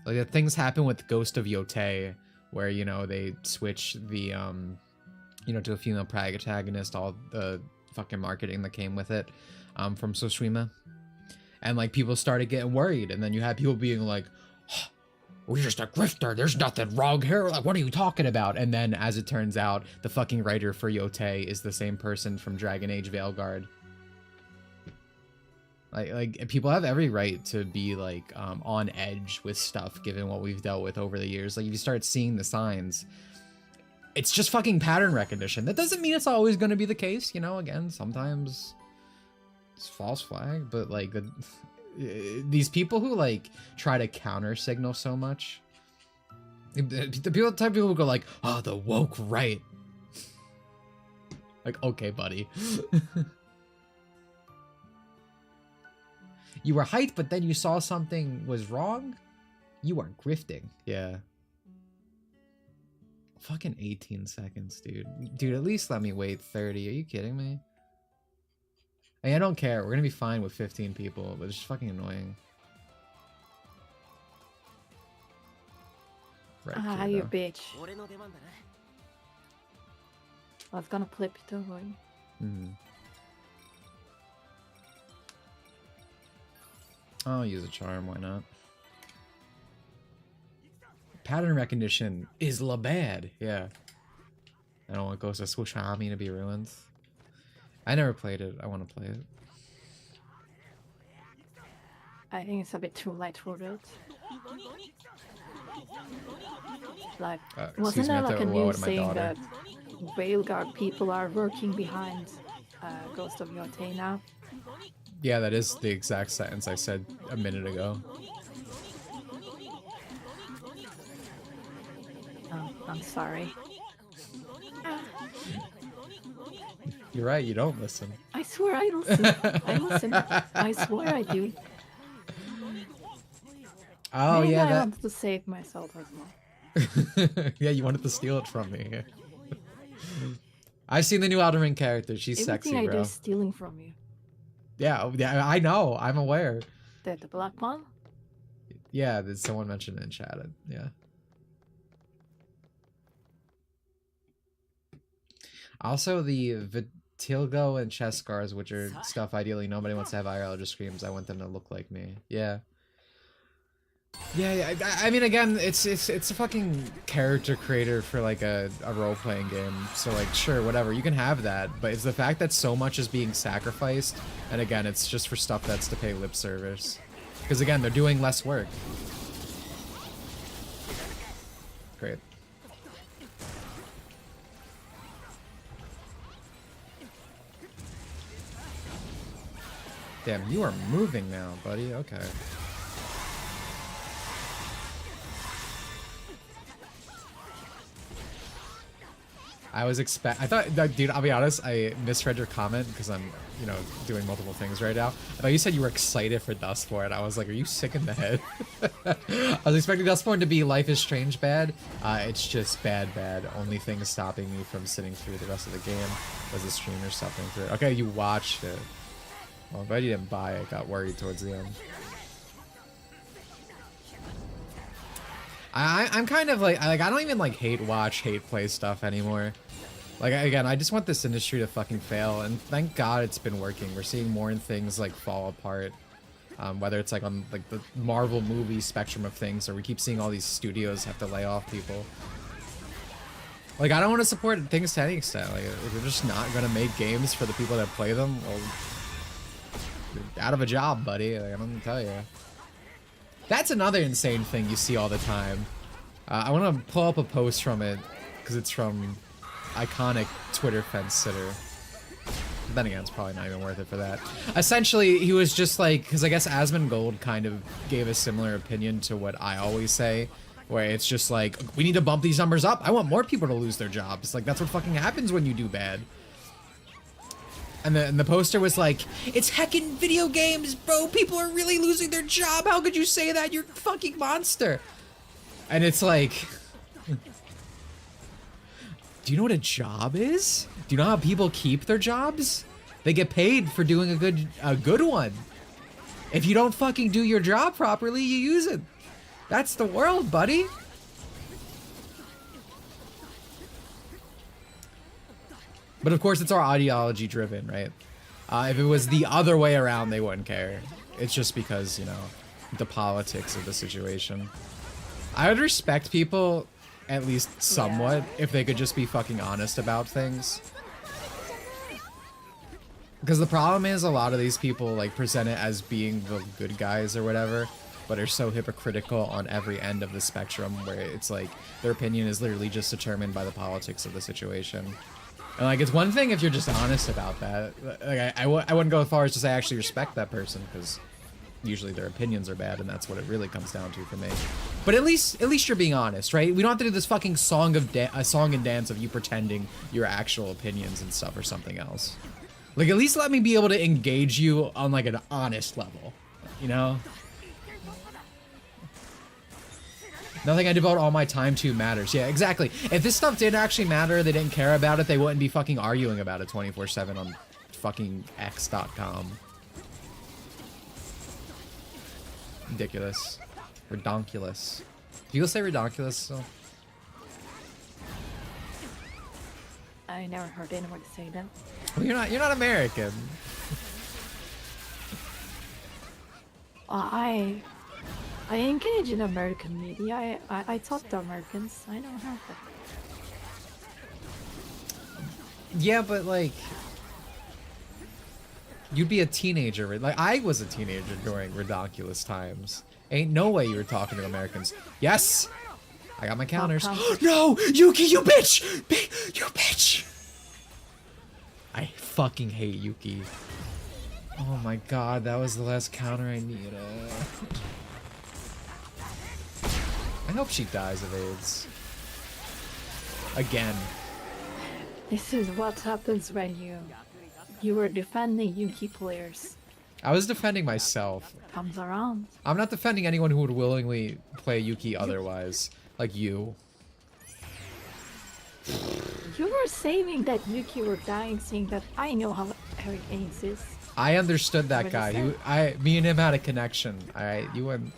Like the things happen with Ghost of Yotei, where, you know, they switch the you know, to a female protagonist, all the fucking marketing that came with it from Soshima, and like people started getting worried, and then you had people being like, oh, we're just a grifter, there's nothing wrong here, like what are you talking about? And then as it turns out, the fucking writer for Yotei is the same person from Dragon Age Veilguard. Like people have every right to be like on edge with stuff given what we've dealt with over the years. Like if you start seeing the signs, it's just fucking pattern recognition. That doesn't mean it's always going to be the case, you know. Again, sometimes it's false flag, but like these people who like try to counter signal so much, the type of people who go like, oh, the woke right. Like, okay, buddy. You were hyped, but then you saw something was wrong? You are grifting. Yeah. Fucking 18 seconds, dude. Dude, at least let me wait 30. Are you kidding me? Hey, I don't care. We're gonna be fine with 15 people, but it's just fucking annoying. Right, ah, you bitch. I was gonna flip it over. Mm-hmm. I'll use a charm, why not? Pattern recognition is la bad, yeah. I don't want Ghost of Tsushima to be ruined. I never played it, I want to play it. I think it's a bit too late for it. Like, wasn't there like a news saying that Veilguard people are working behind Ghost of Yotei now? Yeah, that is the exact sentence I said a minute ago. Oh, I'm sorry. You're right, you don't listen. I swear I listen. I listen. I swear I do. Oh, maybe yeah, I that... wanted to save myself as well. Yeah, you wanted to steal it from me. I've seen the new Elden Ring character. She's Everything sexy, bro. I do is stealing from you. Yeah, I know. I'm aware. The black one? Yeah, did someone mention it in chat? Yeah. Also, the Vitilgo and chest scars, which are stuff ideally nobody wants to have IRL, just screams, I want them to look like me. Yeah. Yeah, I mean, again, it's a fucking character creator for like a role-playing game, so like, sure, whatever, you can have that, but it's the fact that so much is being sacrificed, and again, it's just for stuff that's to pay lip service. Because again, they're doing less work. Great. Damn, you are moving now, buddy, okay. I thought, dude, I'll be honest, I misread your comment because I'm, you know, doing multiple things right now. I thought you said you were excited for Dustborn. I was like, are you sick in the head? I was expecting Dustborn to be Life is Strange bad. It's just bad. Only thing stopping me from sitting through the rest of the game was the streamer suffering through it. Okay, you watched it. Well, I'm glad you didn't buy it. Got worried towards the end. I'm kind of like I don't even like hate play stuff anymore. Like, again, I just want this industry to fucking fail, and thank God it's been working. We're seeing more things like fall apart, whether it's like on like the Marvel movie spectrum of things, or we keep seeing all these studios have to lay off people. Like, I don't want to support things to any extent. Like, if you're just not gonna make games for the people that play them, well, you're out of a job, buddy. Like, I'm gonna tell you. That's another insane thing you see all the time. I want to pull up a post from it, because it's from iconic Twitter fence sitter. But then again, it's probably not even worth it for that. Essentially, he was just like, because I guess Asmongold kind of gave a similar opinion to what I always say, where it's just like, we need to bump these numbers up. I want more people to lose their jobs. Like, that's what fucking happens when you do bad. And the poster was like, it's heckin' video games, bro. People are really losing their job. How could you say that? You're a fucking monster. And it's like, do you know what a job is? Do you know how people keep their jobs? They get paid for doing a good one. If you don't fucking do your job properly, you use it. That's the world, buddy. But of course, it's our ideology driven, right? If it was the other way around, they wouldn't care. It's just because, you know, the politics of the situation. I would respect people, at least somewhat, if they could just be fucking honest about things. Because the problem is a lot of these people like present it as being the good guys or whatever, but are so hypocritical on every end of the spectrum where it's like their opinion is literally just determined by the politics of the situation. And like, it's one thing if you're just honest about that. Like, I wouldn't go as far as to say I actually respect that person, because usually their opinions are bad, and that's what it really comes down to for me. But at least you're being honest, right? We don't have to do this fucking song and dance of you pretending your actual opinions and stuff or something else. Like, at least let me be able to engage you on like an honest level, you know? Nothing I devote all my time to matters. Yeah, exactly. If this stuff didn't actually matter, they didn't care about it, they wouldn't be fucking arguing about it 24/7 on fucking x.com. Ridiculous. Redonkulous. People say redonkulous, so. I never heard anyone say that. Well, you're not American. I engage in American media. I talk to Americans. I know how to. Yeah, but like, you'd be a teenager. Like, I was a teenager during redonkulous times. Ain't no way you were talking to Americans. Yes! I got my counters. No! Yuki, you bitch! You bitch! I fucking hate Yuki. Oh my god, that was the last counter I needed. I hope she dies of AIDS. Again. This is what happens when you were defending Yuki players. I was defending myself. Comes around. I'm not defending anyone who would willingly play Yuki otherwise. Like you. You were saying that Yuki were dying, saying that I know how Eric Ains is. I understood that guy. Me and him had a connection. Alright, you went.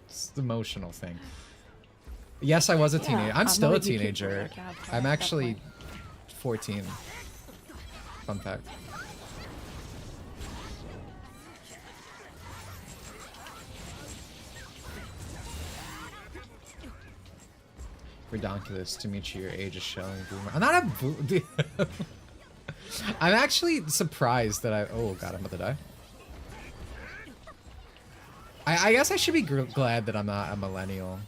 It's the emotional thing. Yes, I was a teenager. I'm still a teenager. I'm actually 14. Fun fact. Redonkulous, Dimitri, your age is showing. Boomer. I'm not a boomer. I'm actually surprised that oh god, I'm about to die. I guess I should be glad that I'm not a millennial.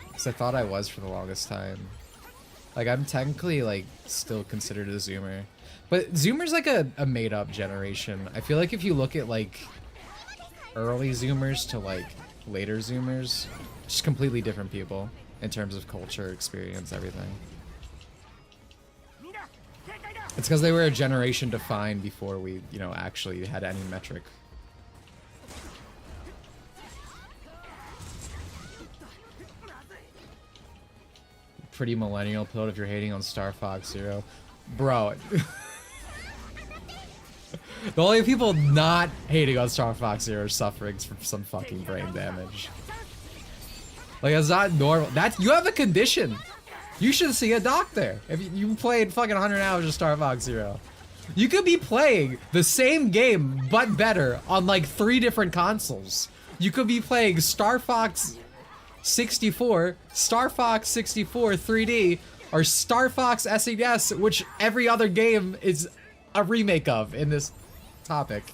Because I thought I was for the longest time. Like, I'm technically, like, still considered a Zoomer. But Zoomer's like a made-up generation. I feel like if you look at, like, early Zoomers to, like, later Zoomers, just completely different people in terms of culture, experience, everything. It's because they were a generation defined before we, you know, actually had any metric. Pretty millennial pill if you're hating on Star Fox Zero. Bro. The only people not hating on Star Fox Zero are suffering from some fucking brain damage. Like, it's not normal. You have a condition. You should see a doctor. If you played fucking 100 hours of Star Fox Zero. You could be playing the same game, but better, on like 3 different consoles. You could be playing Star Fox 64, Star Fox 64 3D, or Star Fox SNES, which every other game is a remake of in this topic.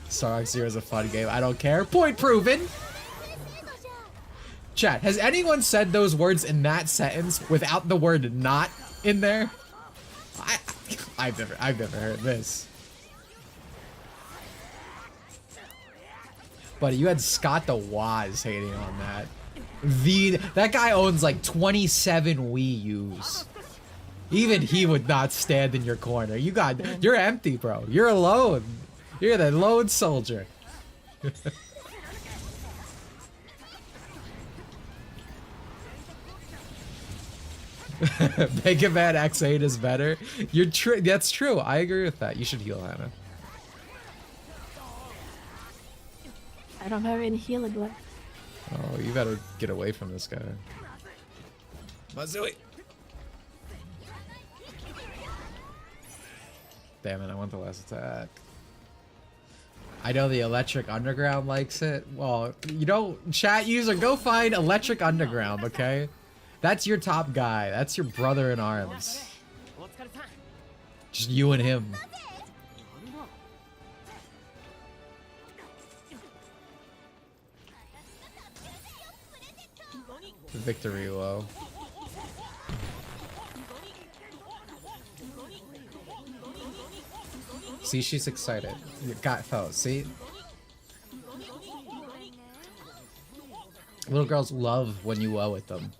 Star Fox Zero is a fun game. I don't care. Point proven. Chat, has anyone said those words in that sentence without the word not in there? I've never heard this. But you had Scott the Waz hating on that. That guy owns like 27 Wii U's. Even he would not stand in your corner. You're empty, bro. You're alone. You're the lone soldier. Mega Man X8 is better. That's true. I agree with that. You should heal, Hannah. I don't have any healing left. Oh, you better get away from this guy. Mazui. Damn it, I want the last attack. I know the Electric Underground likes it. Well, you know, chat user, go find Electric Underground, okay? That's your top guy. That's your brother in arms. Just you and him. Victory low. See, she's excited. You got fellas, see? Little girls love when you woe at them.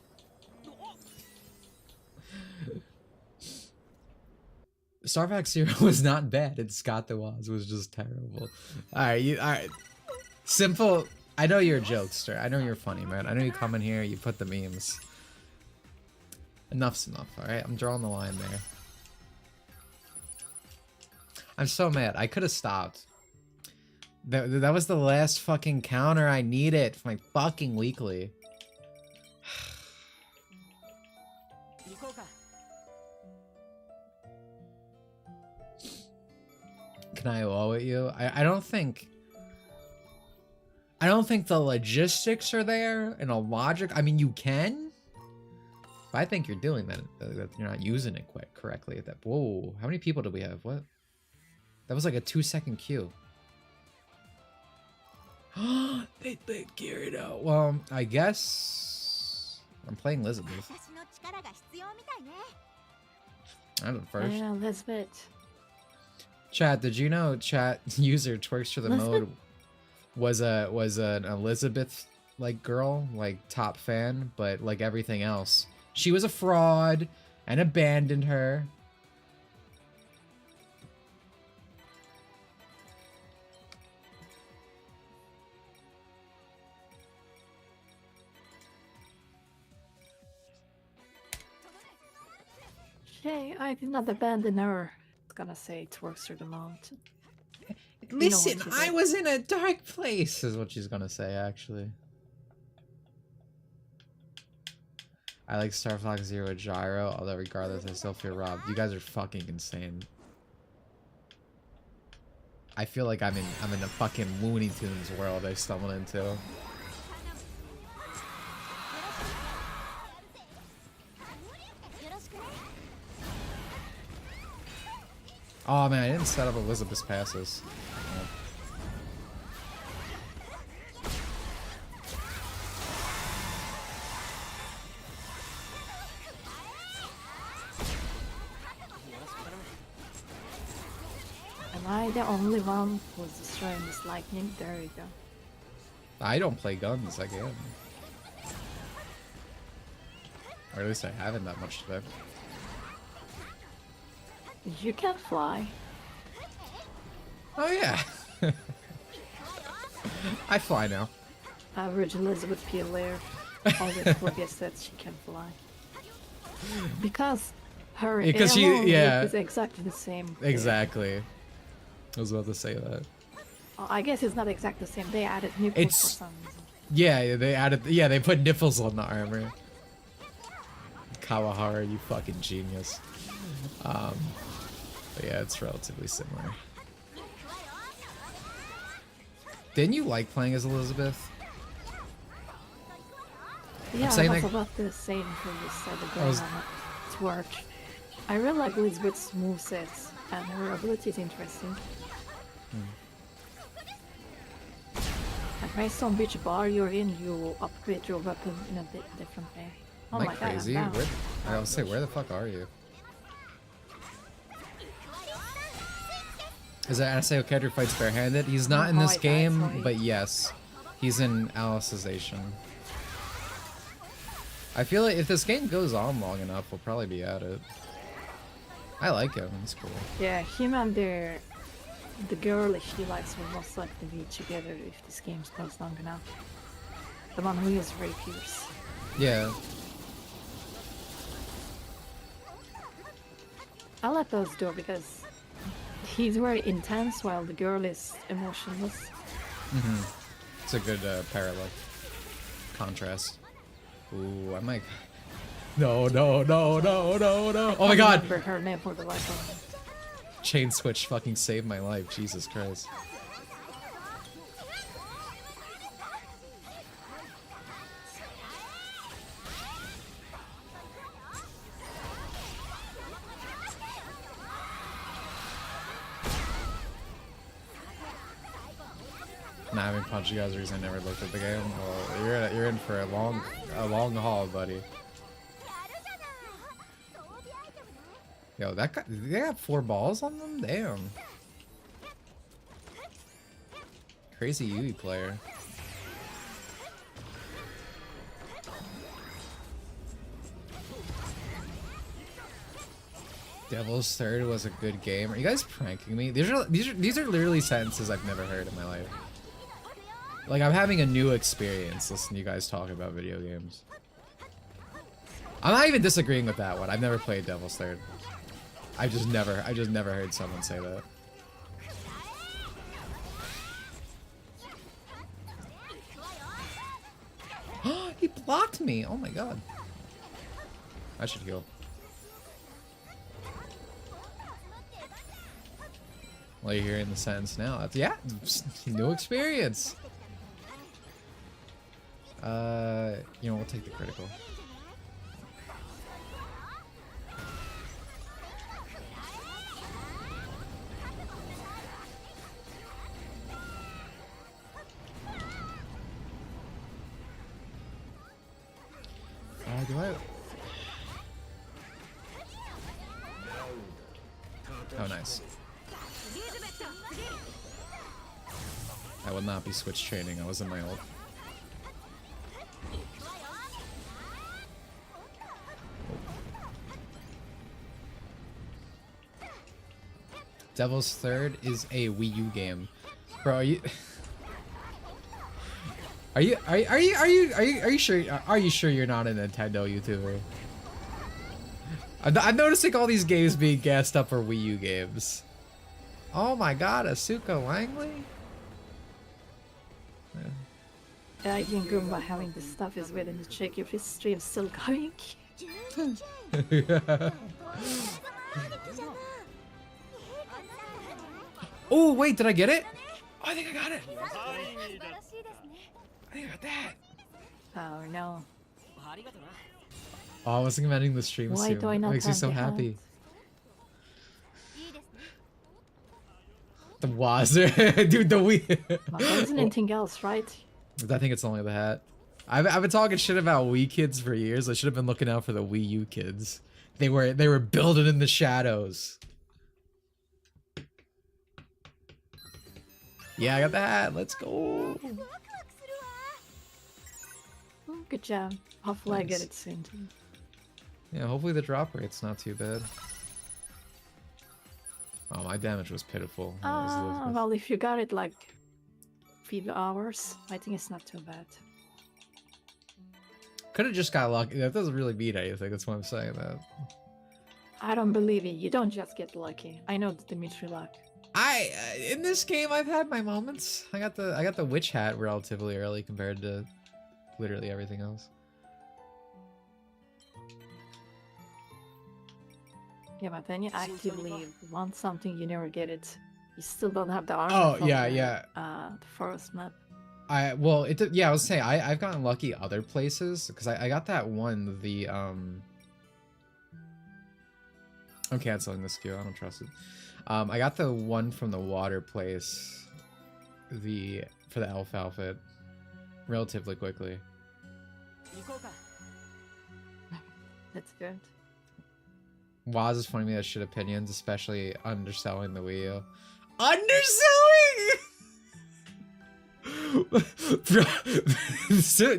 Star Fox Zero was not bad, and Scott the Waz was just terrible. Alright. Simple. I know you're a jokester. I know you're funny, man. I know you come in here, you put the memes. Enough's enough, alright? I'm drawing the line there. I'm so mad. I could have stopped. That was the last fucking counter I needed for my fucking weekly. Can I owe it you? I don't think the logistics are there and a logic. I mean, you can. But I think you're doing that you're not using it quite correctly at that. Whoa, how many people do we have? What? That was like a 2-second queue. They geared out. Well, I guess I'm playing Elizabeth. I'm the first. Yeah, Elizabeth. Chat, did you know chat user twerks for the mode was an Elizabeth like girl, like top fan, but like everything else, she was a fraud and abandoned her. Hey, I did not abandon her. It's gonna say it works through the mountain. Listen, I was in a dark place, is what she's gonna say, actually. I like Star Fox Zero Gyro, although regardless, I still feel robbed. You guys are fucking insane. I feel like I'm in a fucking Looney Tunes world I stumbled into. Oh man, I didn't set up Elizabeth's passes. Am I the only one who's destroying this lightning? There we go. I don't play guns again. Or at least I haven't that much today. You can fly. Oh yeah. I fly now. Average Elizabeth Pilaire always forgets that she can fly. Because her is exactly the same. Exactly. I was about to say that. Oh, I guess it's not exactly the same. They added nipples for some reason. Yeah, they put nipples on the armor. Kawahara, you fucking genius. But yeah, it's relatively similar. Didn't you like playing as Elizabeth? Yeah, I was about to say until you said the girl twerk. I really like Elizabeth's movesets, and her ability is interesting. And based on which bar you're in, you upgrade your weapon in a bit different way. Oh Am my I crazy? God, I was say, where the fuck are you? Is that Anaseo character fights barehanded? He's not in this game, but yes. He's in Alicization. I feel like if this game goes on long enough, we'll probably be at it. I like him, he's cool. Yeah, him and the girl she likes will most likely be together if this game goes long enough. The one who is very fierce. Yeah. I like those two because he's very intense while the girl is emotionless. It's a good parallel contrast. Ooh, I might. No, no, no, no, no, no. Oh my god! I remember her name for the life of me. Chain switch fucking saved my life. Jesus Christ. Nah, I haven't punched you guys because I never looked at the game. Well, you're in for a long haul, buddy. Yo, that guy, they got 4 balls on them? Damn. Crazy Yui player. Devil's Third was a good game. Are you guys pranking me? These are literally sentences I've never heard in my life. Like, I'm having a new experience listening to you guys talk about video games. I'm not even disagreeing with that one. I've never played Devil's Third. I just never heard someone say that. He blocked me! Oh my god. I should heal. Well, you're hearing the sentence now. That's, yeah, new experience. You know, we'll take the critical. Do I? Oh, nice. I will not be switch training. I was in my ult. Devil's Third is a Wii U game, bro. Are you? Are you sure? Are you sure you're not a Nintendo YouTuber? I'm noticing all these games being gassed up for Wii U games. Oh my god, Asuka Langley? Yeah, I can go by having this stuff is waiting to check if his stream's still going. Yeah. Oh wait, did I get it? Oh, I think I got it. I think I got that. Oh no. Oh, I wasn't ending the stream Why soon. do I not It makes me have so the happy. The Wazzer, dude. The Wii. There isn't anything else, right? I think it's only the hat. I've been talking shit about Wii kids for years. I should have been looking out for the Wii U kids. They were building in the shadows. Yeah, I got the hat. Let's go. Good job. Hopefully Nice. I get it soon too. Yeah, hopefully the drop rate's not too bad. Oh, my damage was pitiful. Well, if you got it like few hours, I think it's not too bad. Could have just got lucky. That doesn't really mean anything. That's why I'm saying that. I don't believe it. You don't just get lucky. I know the Dimitri luck. In this game, I've had my moments. I got the witch hat relatively early compared to literally everything else. Yeah, but then you actively want something, you never get it. You still don't have the armor. Oh from yeah, the, yeah. The forest map. I was saying I've gotten lucky other places because I got that one, the I'm canceling this queue, I don't trust it. I got the one from the water place, for the elf outfit relatively quickly. That's good. Waz is pointing me that shit opinions, especially underselling the Wii U. Underselling?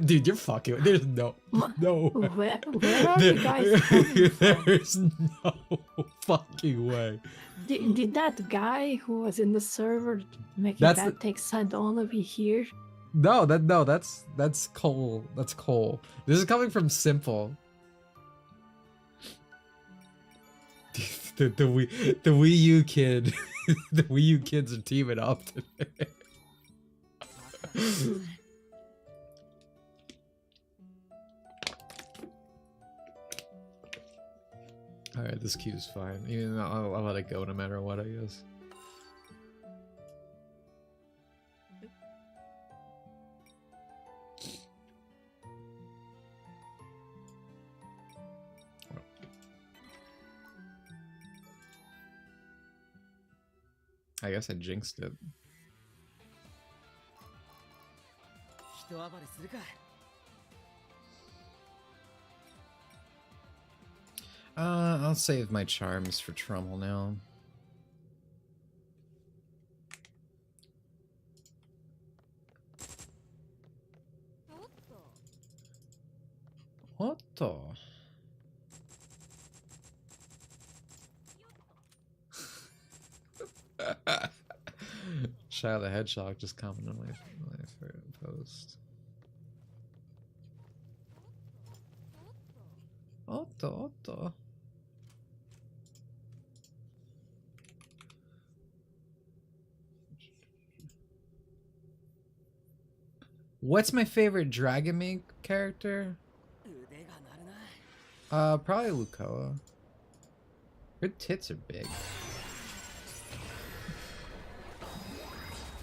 Dude, you're fucking. There's no. Where are you guys coming from? There's no fucking way. Did that guy who was in the server making that take send all of you here? No, that's Cole. That's Cole. This is coming from Simple. The Wii U kid. The Wii U kids are teaming up today. Alright, this queue's fine. Even though I'll let it go no matter what, I guess. I guess I jinxed it. I'll save my charms for Trummel now. What the? Shadow the Hedgehog just commented on my post. Otto. What's my favorite Dragon Maid character? Probably Lucoa. Her tits are big.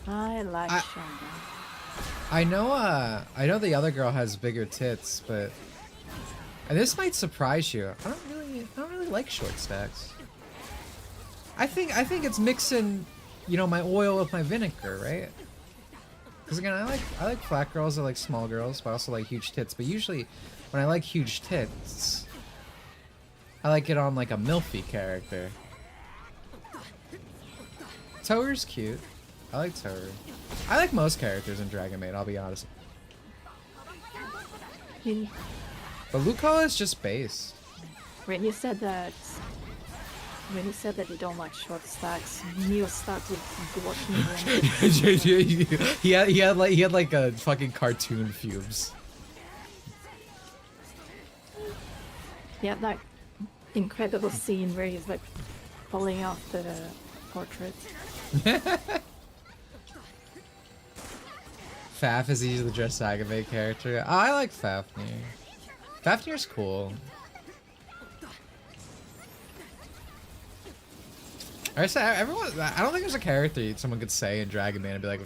I like Shadow. I know the other girl has bigger tits, but and this might surprise you. I don't really like short stacks. I think it's mixing, you know, my oil with my vinegar, right? Because again, I like flat girls, I like small girls, but I also like huge tits. But usually, when I like huge tits, I like it on like a milfy character. Tower's cute. I like Tower. I like most characters in Dragon Maid, I'll be honest. But Lucoa is just base. When you said that you don't like short stacks, Neo started watching them. he had like a fucking cartoon fumes. Yeah, that incredible scene where he's like pulling off the portrait. Faf is easy to dress Dragon Maid character. Oh, I like Fafnir. Fafnir's cool. I don't think there's a character someone could say in Dragon Maid and be like,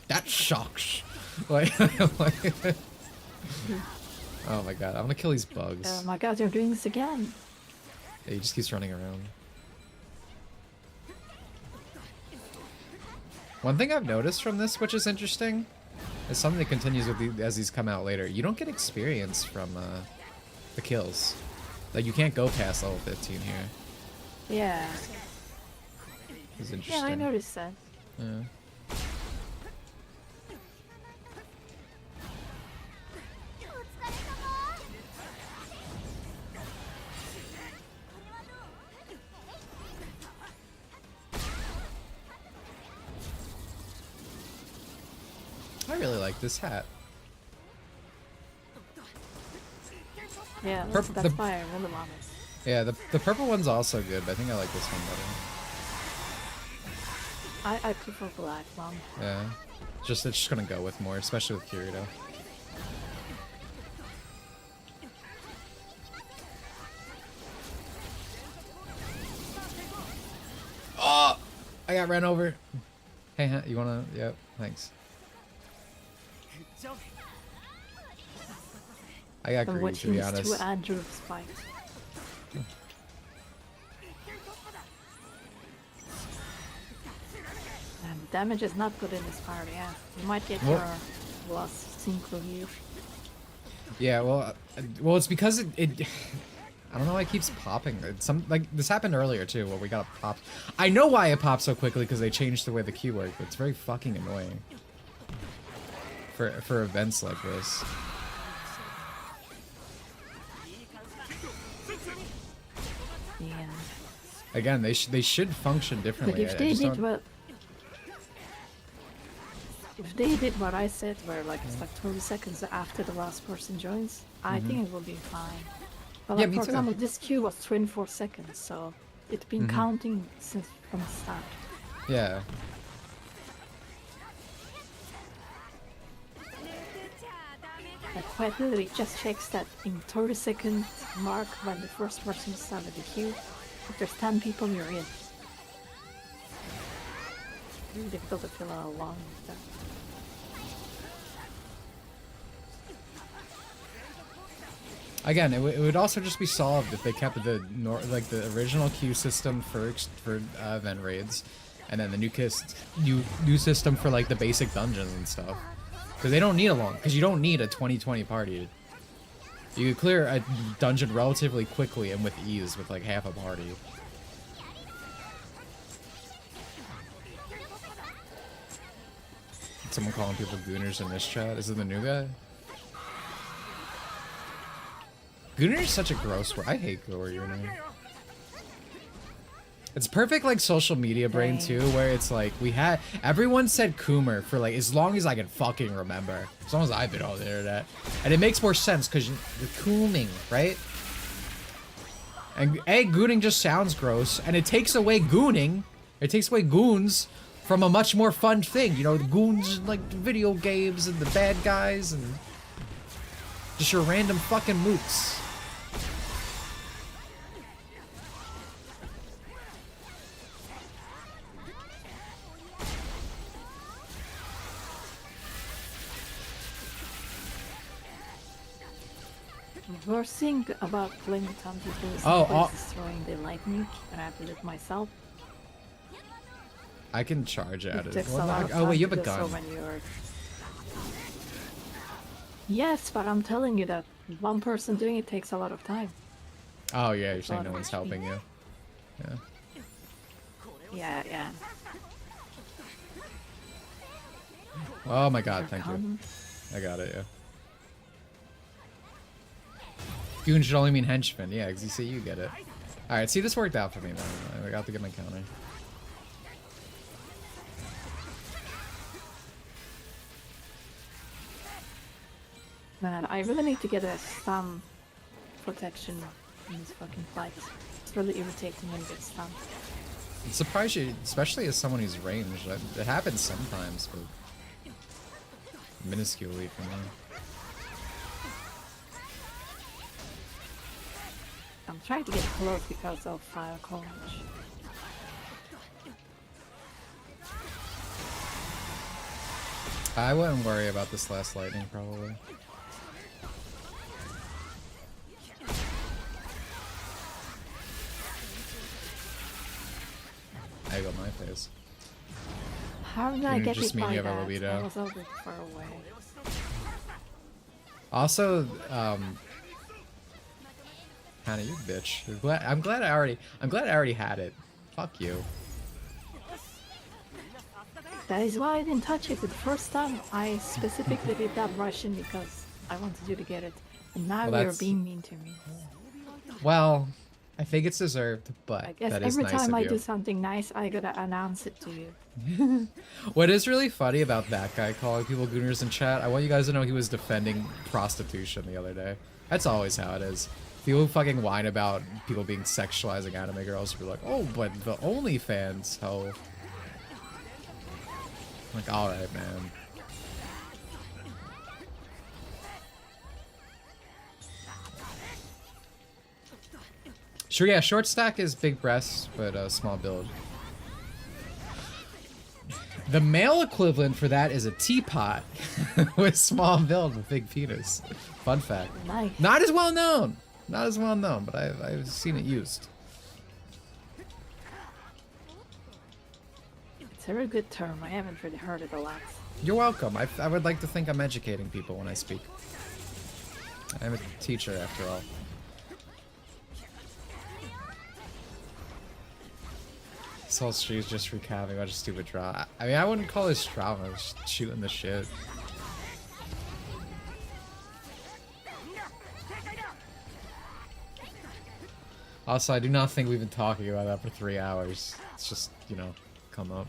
that sucks. Like, oh my god, I'm gonna kill these bugs. Oh my god, you're doing this again. Yeah, he just keeps running around. One thing I've noticed from this, which is interesting, is something that continues with as these come out later. You don't get experience from the kills. Like, you can't go past level 15 here. Yeah. It's interesting. Yeah, I noticed that. Yeah. I really like this hat. Yeah, that's why I really want it. Yeah, the purple one's also good, but I think I like this one better. I prefer black one. Yeah. It's just gonna go with more, especially with Kirito. Oh! I got ran over. Hey, you wanna? Yep, thanks. I got greedy, to be honest. To Andrew's fight. And damage is not good in this part, yeah. You might get your last synchro here. Yeah, well, it's because I don't know why it keeps popping. Like this happened earlier too, where we got popped. I know why it popped so quickly because they changed the way the key worked, but it's very fucking annoying for events like this. Yeah. Again, they should function differently. But if they did what, if they did what I said, where like it's like 20 seconds after the last person joins, I think it will be fine. But like, for example, this queue was 24 seconds, so it's been counting since from the start. Yeah. Like quite literally just checks that in 30-second mark when the first person started the queue. If there's 10 people, you're in. Really difficult to fill out a long with that. Again, it would also just be solved if they kept the original queue system for event raids, and then the new system for like the basic dungeons and stuff. Because they don't need because you don't need a 2020 party. You could clear a dungeon relatively quickly and with ease with like half a party. Someone calling people gooners in this chat. Is it the new guy? Gooner is such a gross word. I hate your name. It's perfect like social media brain too, where it's like everyone said Coomer for like as long as I can fucking remember. As long as I've been on the internet. And it makes more sense because you're cooming, right? And gooning just sounds gross, and it takes away gooning. It takes away goons from a much more fun thing. You know, the goons like video games and the bad guys and just your random fucking mooks. The worst thing about playing with some people is destroying the lightning, and I have to do it myself. I can charge at it. Oh wait, you have a gun. Yes, but I'm telling you that one person doing it takes a lot of time. Oh yeah, you're saying no one's helping you. Yeah. Yeah. Oh my god, thank you. I got it, yeah. Goon should only mean henchman, yeah, because you say you get it. Alright, see, this worked out for me then. I got to get my counter. Man, I really need to get a stun protection in this fucking fight. It's really irritating when you get stunned. It surprised you, especially as someone who's ranged. It happens sometimes, but minusculely for me. I'm trying to get close because of fire college. I wouldn't worry about this last lightning, probably. I got my face. How did I get just hit mean by you have a that? libido. I was over far away. Also, Hannah, you bitch. I'm glad I already had it. Fuck you. That is why I didn't touch it the first time. I specifically did that Russian because I wanted you to get it. And now you're being mean to me. Well, I think it's deserved, but I guess that is every nice time of I you. do something nice, I gotta announce it to you. What is really funny about that guy calling people gooners in chat, I want you guys to know he was defending prostitution the other day. That's always how it is. People who fucking whine about people being sexualizing anime girls who are like, oh, but the OnlyFans, ho. I'm like, alright, man. Sure, yeah, short stack is big breasts, but small build. The male equivalent for that is a teapot with small build with big penis. Fun fact. Nice. Not as well known. Not as well known, but I've seen it used. It's a very good term. I haven't really heard it a lot. You're welcome. I would like to think I'm educating people when I speak. I'm a teacher, after all. This whole stream's just recapping about a stupid draw. I mean, I wouldn't call this drama. I was just shooting the shit. Also, I do not think we've been talking about that for 3 hours. It's just, you know, come up.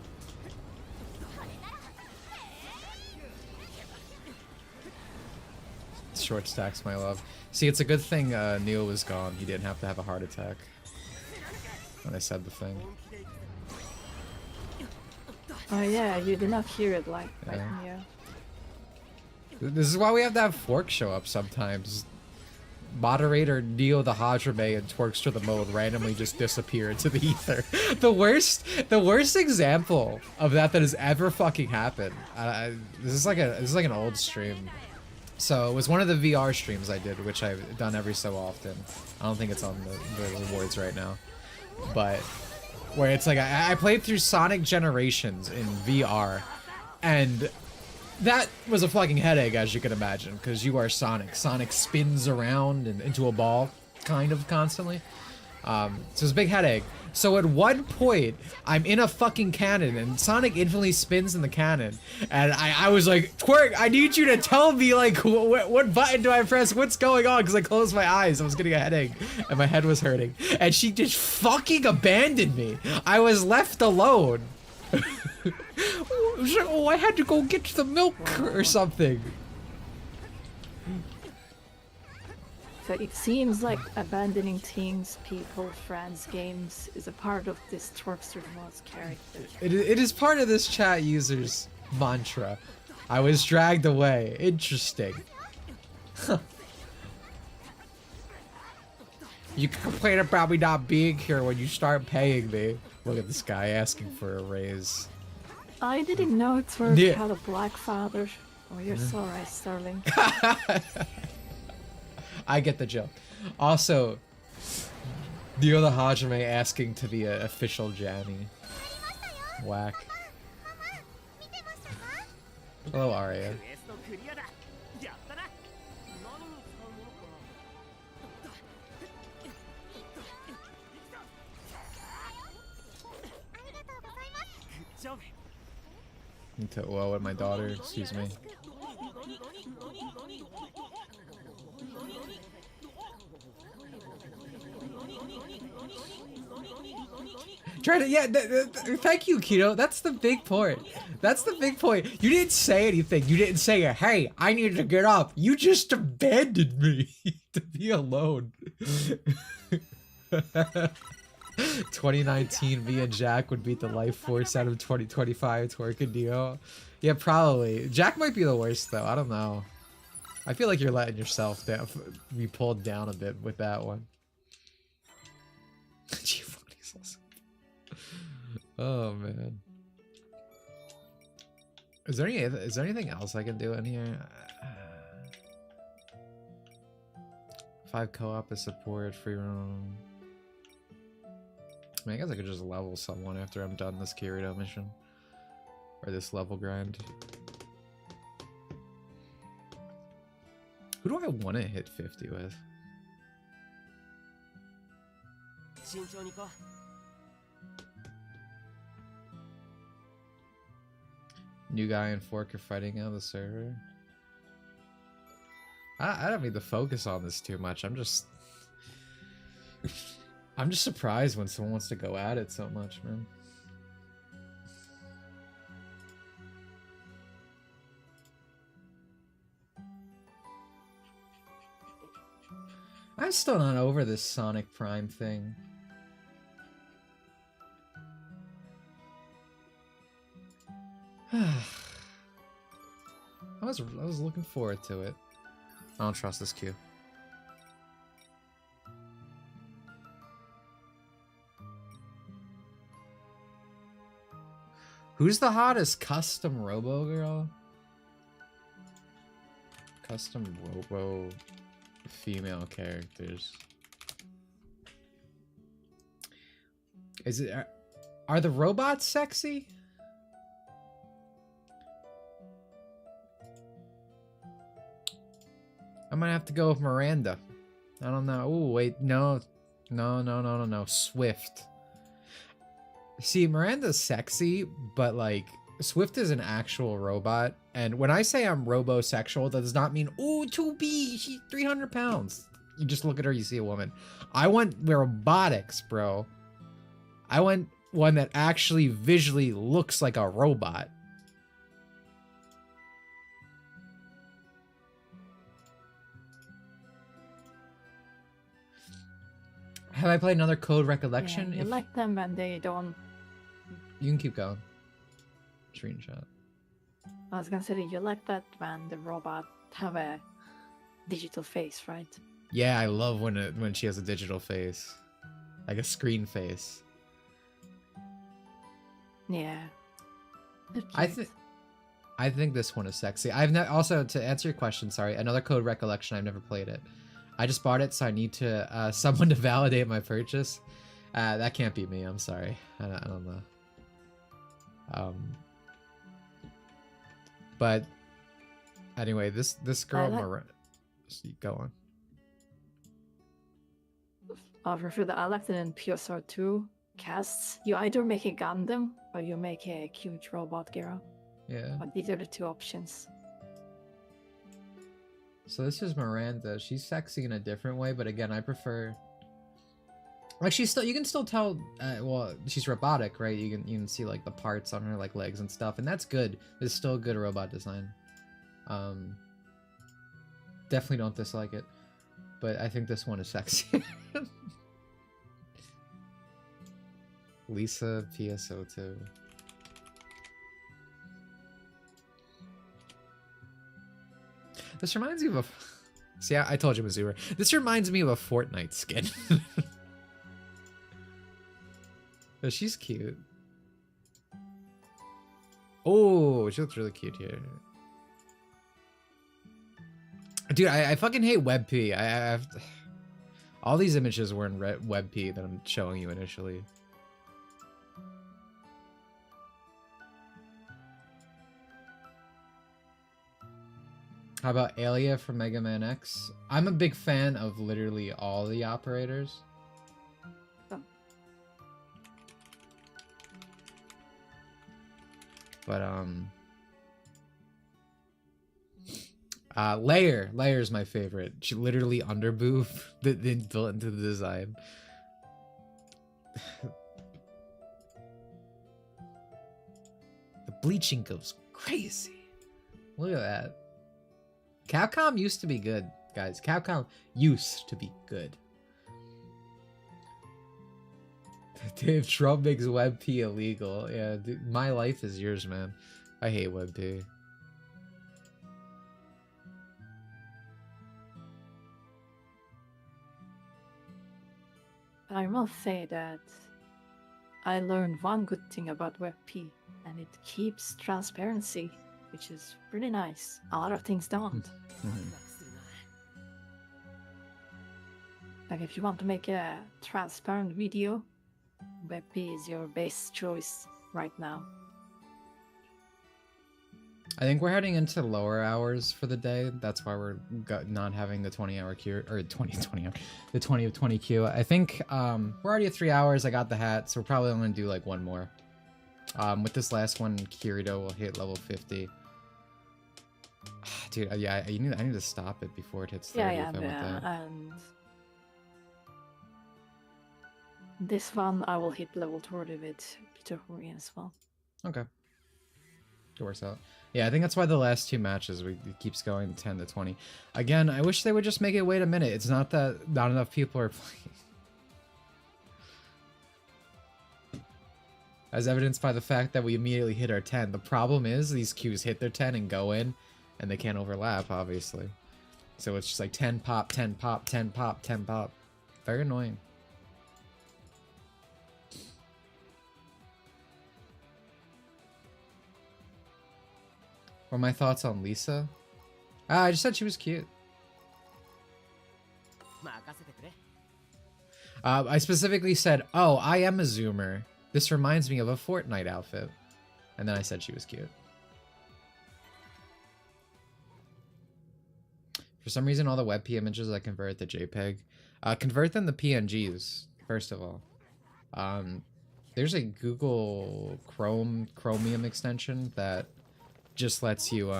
Short stacks, my love. See, it's a good thing Neil was gone. He didn't have to have a heart attack when I said the thing. Oh yeah, you did not hear it like yeah. This is why we have to have Fork show up sometimes. Moderator Neo the Hajime and Twerkster the Mode randomly just disappear into the ether. The worst example of that has ever fucking happened. This is like an old stream. So it was one of the VR streams I did, which I've done every so often. I don't think it's on the rewards right now, but where it's like I played through Sonic Generations in VR, and that was a fucking headache, as you can imagine, because you are Sonic. Sonic spins around and into a ball, kind of constantly. So it's a big headache. So at one point, I'm in a fucking cannon, and Sonic infinitely spins in the cannon, and I was like, Twerk, I need you to tell me, like, what button do I press? What's going on? Because I closed my eyes. I was getting a headache, and my head was hurting. And she just fucking abandoned me. I was left alone. Oh, I had to go get the milk or something. So it seems like abandoning things, people, friends, games is a part of this Twerkster Mod's character. It is part of this chat user's mantra. I was dragged away. Interesting. You can complain about me not being here when you start paying me. Look at this guy asking for a raise. I didn't know Twerk had a black father. Oh, you're so right, Sterling. I get the joke. Also, Neo the Hajime asking to be an official Janny. Whack. Hello, Arya. Well, with my daughter, excuse me. Try to, yeah, thank you, Keto. That's the big point. That's the big point. You didn't say anything. You didn't say, hey, I need to get up. You just abandoned me to be alone. 2019, me and Jack would beat the life force out of 2025 Twerk and Neo. Yeah, probably. Jack might be the worst, though. I don't know. I feel like you're letting yourself down, be pulled down a bit with that one. Oh man. Is there anything else I can do in here? 5 co-op is support, free roam. I mean, I guess I could just level someone after I'm done this Kirito mission. Or this level grind. Who do I want to hit 50 with? New guy and Fork are fighting out the server. I don't mean to focus on this too much. I'm just surprised when someone wants to go at it so much, man. I'm still not over this Sonic Prime thing. I was looking forward to it. I don't trust this queue. Who's the hottest custom Robo girl? Custom Robo female characters. Is it? Are the robots sexy? I might have to go with Miranda. I don't know. Oh wait, no. Swift. See, Miranda's sexy, but like Swift is an actual robot, and when I say I'm robosexual, that does not mean ooh 2B, she's 300 pounds. You just look at her, you see a woman. I want robotics, bro. I want one that actually visually looks like a robot. Have I played another Code Recollection? Yeah, you like them and they don't. You can keep going. Screenshot. I was gonna say you like that when the robot have a digital face, right? Yeah, I love when she has a digital face, like a screen face. Yeah. I think this one is sexy. Also, to answer your question, sorry, another Code Recollection. I've never played it. I just bought it, so I need to someone to validate my purchase. That can't be me. I'm sorry. I don't know. But anyway, this girl, go on. For the I liked it in PSR2 casts. You either make a Gundam or you make a cute robot girl. Yeah. But these are the two options. So this is Miranda. She's sexy in a different way, but again, I prefer. Like you can still tell. Well, she's robotic, right? You can see like the parts on her, like legs and stuff, and that's good. It's still good robot design. Definitely don't dislike it, but I think this one is sexy. Lisa PSO2. This reminds me of a. See, I told you, Missouri. This reminds me of a Fortnite skin. But she's cute. Oh, she looks really cute here. Dude, I fucking hate WebP. I have all these images were in WebP that I'm showing you initially. How about Alia from Mega Man X? I'm a big fan of literally all the operators. But Layer's my favorite. She literally underboof that they built into the design. The bleaching goes crazy. Look at that. Capcom used to be good, guys. Capcom used to be good. If Trump makes WebP illegal, yeah, dude, my life is yours, man. I hate WebP. I must say that I learned one good thing about WebP, and it keeps transparency, which is pretty nice. A lot of things don't. Like if you want to make a transparent video, WebP is your best choice right now. I think we're heading into lower hours for the day. That's why we're not having the 20-hour queue, or 20 hour, the 20 of 20 queue. I think we're already at 3 hours. I got the hat, so we're probably only gonna do like one more. With this last one, Kirito will hit level 50. Dude, yeah, I need to stop it before it hits 30. Yeah, and this one I will hit level 30 with Peter Hori as well. Okay. It works out. Yeah, I think that's why the last two matches it keeps going 10 to 20. Again, I wish they would just make it wait a minute. It's not that not enough people are playing. As evidenced by the fact that we immediately hit our 10. The problem is these queues hit their 10 and go in, and they can't overlap, obviously. So it's just like 10 pop, 10 pop, 10 pop, 10 pop. Very annoying. What are my thoughts on Lisa? I just said she was cute. I specifically said, oh, I am a Zoomer. This reminds me of a Fortnite outfit. And then I said she was cute. For some reason, all the WebP images I convert to JPEG. Convert them to PNGs, first of all. There's a Google Chromium extension that just lets you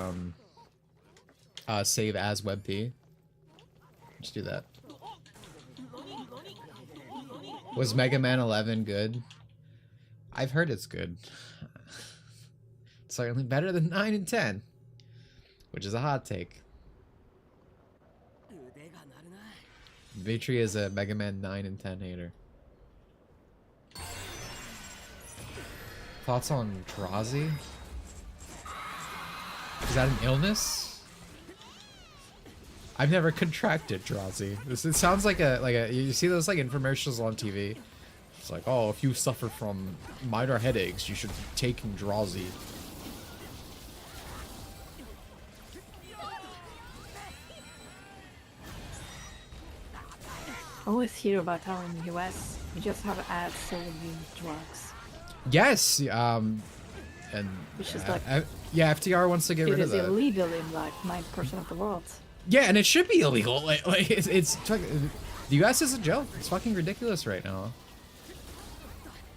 save as WebP. Let's do that. Was Mega Man 11 good? I've heard it's good. It's certainly better than 9 and 10, which is a hot take. Dimitri is a Mega Man 9 and 10 hater. Thoughts on Drazi? Is that an illness? I've never contracted Drazi. It sounds like a you see those like infomercials on TV. It's like, oh, if you suffer from minor headaches, you should be taking Drazi. I always hear about how in the US you just have ads selling you drugs. Yes, and which is like yeah, FTR wants to get rid of that. It is illegal in like 9% of the world. Yeah, and it should be illegal. Like it's the US is a joke. It's fucking ridiculous right now.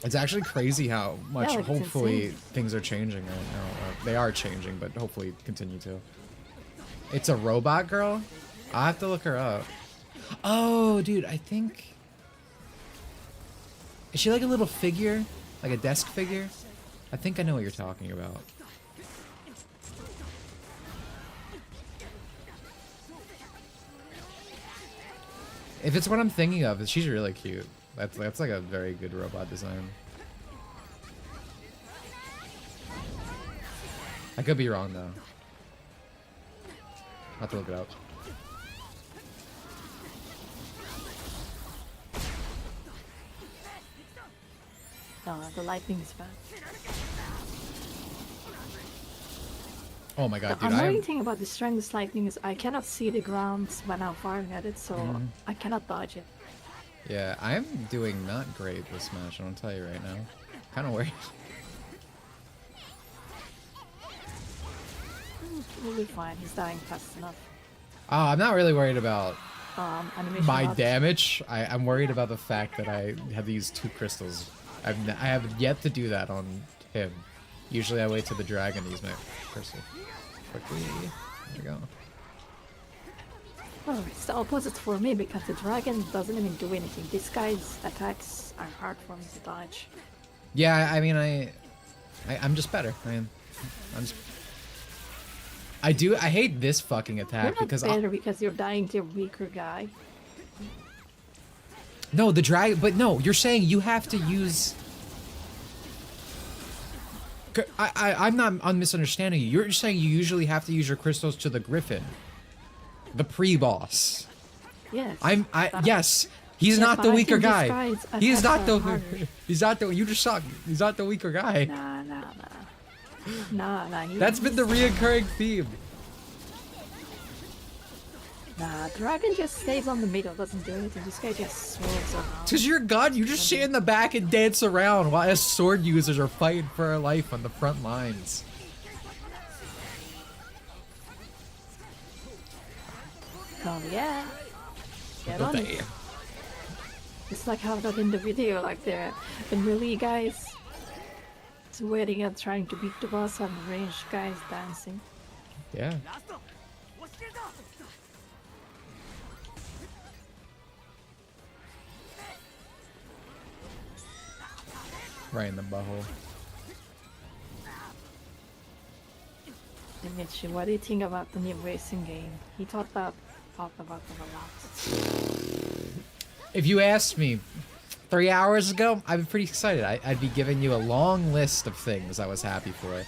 It's actually crazy how much hopefully things are changing right now. They are changing, but hopefully continue to. It's a robot girl? I'll have to look her up. Oh, dude, I think... Is she like a little figure? Like a desk figure? I think I know what you're talking about. If it's what I'm thinking of, she's really cute. That's like a very good robot design. I could be wrong though. I'll have to look it up. No, the lightning is bad. Oh my god, The dude. annoying thing about the strength lightning is I cannot see the ground when I'm firing at it, so I cannot dodge it. Yeah, I'm doing not great with Smash, I don't tell you right now. Kinda worried. We'll be fine, he's dying fast enough. Oh, I'm not really worried about animation my mods. damage. I'm worried about the fact that I have these 2 crystals. I have yet to do that on him. Usually I wait till the dragon to use my crystal. Quickly. There we go. Well, it's the opposite for me because the dragon doesn't even do anything. This guy's attacks are hard for me to dodge. Yeah, I mean, I'm just better. I hate this fucking attack You're not because better because you're dying to a weaker guy. No, the dragon, but no, you're saying you have to use... I'm not misunderstanding you. You're saying you usually have to use your crystals to the griffin. The pre-boss. Yes. Yes. He's not the weaker guy. He's not the you just suck. He's not the weaker guy. Nah. That's been the reoccurring theme. Nah, dragon just stays on the middle, doesn't do anything. This guy just swirls around. Cause you're god, you just sit in the back and dance around while us sword users are fighting for our life on the front lines. Oh yeah. Get on it. It's like how that in the video, like the melee guys sweating and trying to beat the boss and the ranged guys dancing. Yeah. Right in the butthole. Dimitri, what do you think about the new racing game? He talked about it a lot. If you asked me 3 hours ago, I'd be pretty excited. I'd be giving you a long list of things I was happy for.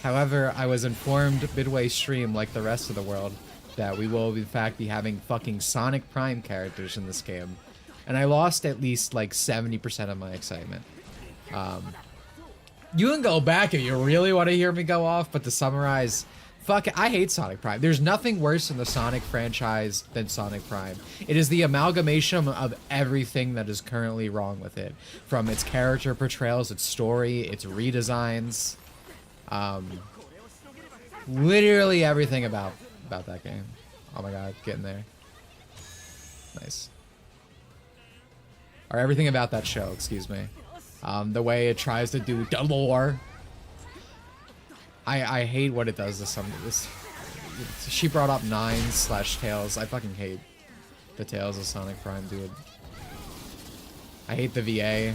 However, I was informed midway stream, like the rest of the world, that we will in fact be having fucking Sonic Prime characters in this game. And I lost at least like 70% of my excitement. You can go back if you really want to hear me go off, but to summarize, fuck it, I hate Sonic Prime. There's nothing worse in the Sonic franchise than Sonic Prime. It is the amalgamation of everything that is currently wrong with it. From its character portrayals, its story, its redesigns. Literally everything about that game. Oh my god, getting there. Nice. Or everything about that show, excuse me. The way it tries to do double war. I hate what it does to some of this. She brought up 9/Tails. I fucking hate the Tails of Sonic Prime, dude. I hate the VA.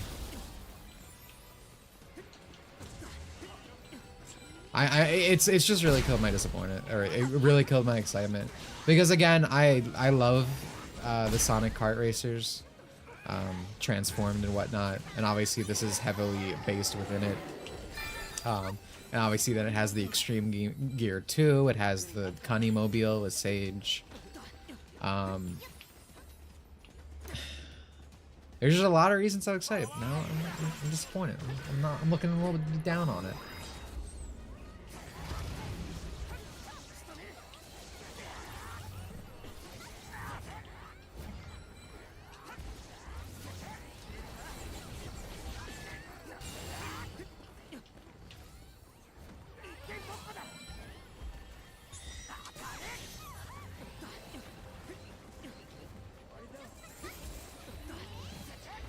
It's just really killed my disappointment, or it really killed my excitement, because again, I love the Sonic kart racers, transformed and whatnot, and obviously this is heavily based within it, and obviously then it has the Extreme Gear 2, it has the Cunny Mobile with Sage. There's just a lot of reasons I'm excited. No, I'm disappointed. I'm looking a little bit down on it.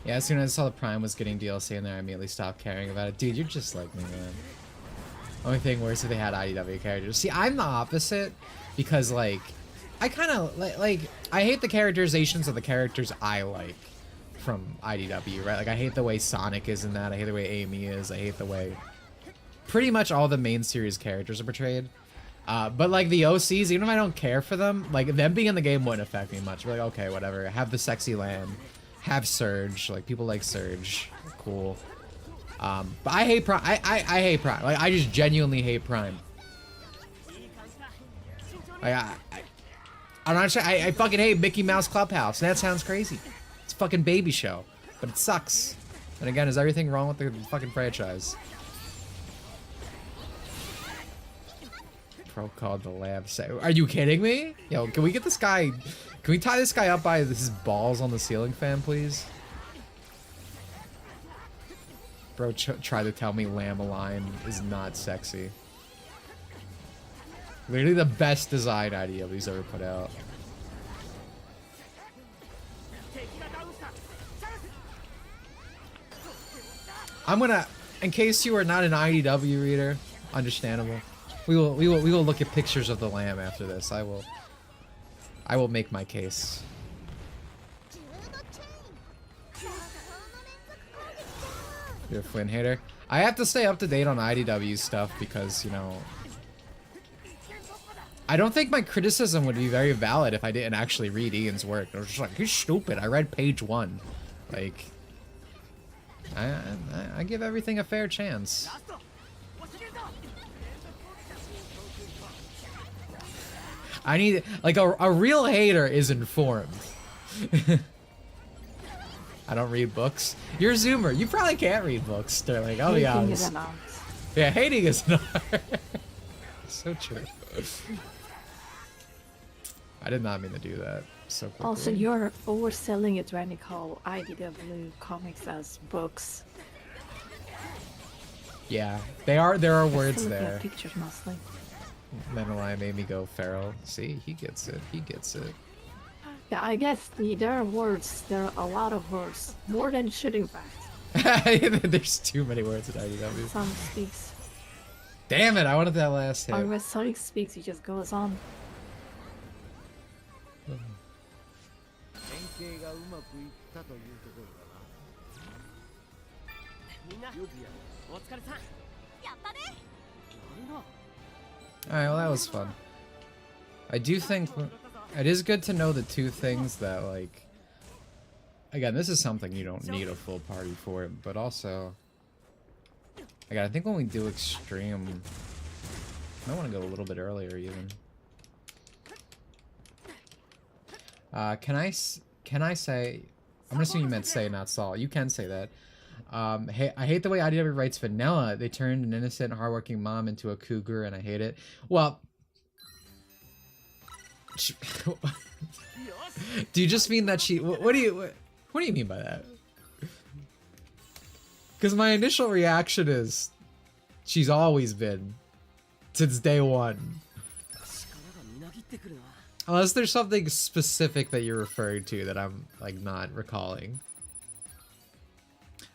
Yeah, as soon as I saw the Prime was getting DLC in there, I immediately stopped caring about it. Dude, you're just like me, man. Only thing worse if they had IDW characters. See, I'm the opposite, because, like, I kind of, like, I hate the characterizations of the characters I like from IDW, right? Like, I hate the way Sonic is in that, I hate the way Amy is, I hate the way pretty much all the main series characters are portrayed. But, like, the OCs, even if I don't care for them, like, them being in the game wouldn't affect me much. We're like, okay, whatever, have the sexy Lamb. Have Surge, like people like Surge, cool. But I hate Prime. I hate Prime. Like I just genuinely hate Prime. Like I'm not sure. I fucking hate Mickey Mouse Clubhouse. That sounds crazy. It's a fucking baby show, but it sucks. And again, is everything wrong with the fucking franchise? Pro called the lab. Are you kidding me? Yo, can we get this guy? Can we tie this guy up by his balls on the ceiling fan, please? Bro, try to tell me Lamb-a-Line is not sexy. Literally the best design idea he's ever put out. I'm gonna, in case you are not an IDW reader, understandable. We will look at pictures of the Lamb after this. I will make my case. You're a Flynn hater. I have to stay up to date on IDW stuff because, you know, I don't think my criticism would be very valid if I didn't actually read Ian's work. I was just like, he's stupid. I read page 1. Like, I give everything a fair chance. I need, like, a real hater is informed. I don't read books. You're a Zoomer. You probably can't read books, Sterling. I'll be honest. Hating is an art. Yeah, hating is an art. So true. I did not mean to do that so quickly. Also, you're overselling it when you call IDW comics as books. Yeah, there are words there. Pictures mostly. Menelai made me go feral. See, he gets it. He gets it. Yeah, I guess there are words. There are a lot of words. More than should, in fact. There's too many words in IDW. Sonic speaks. Damn it, I wanted that last hit. Or when Sonic speaks, he just goes on. Alright, well that was fun. I do think it is good to know the two things that, like, again, this is something you don't need a full party for, but also, again, I think when we do extreme, I want to go a little bit earlier even. Can I say, I'm gonna assume you meant say, not Saul. You can say that. Hey, I hate the way IDW writes vanilla. They turned an innocent, hardworking mom into a cougar, and I hate it. Well, do you just mean that she? What do you mean by that? Because my initial reaction is, she's always been, since day one. Unless there's something specific that you're referring to that I'm, like, not recalling.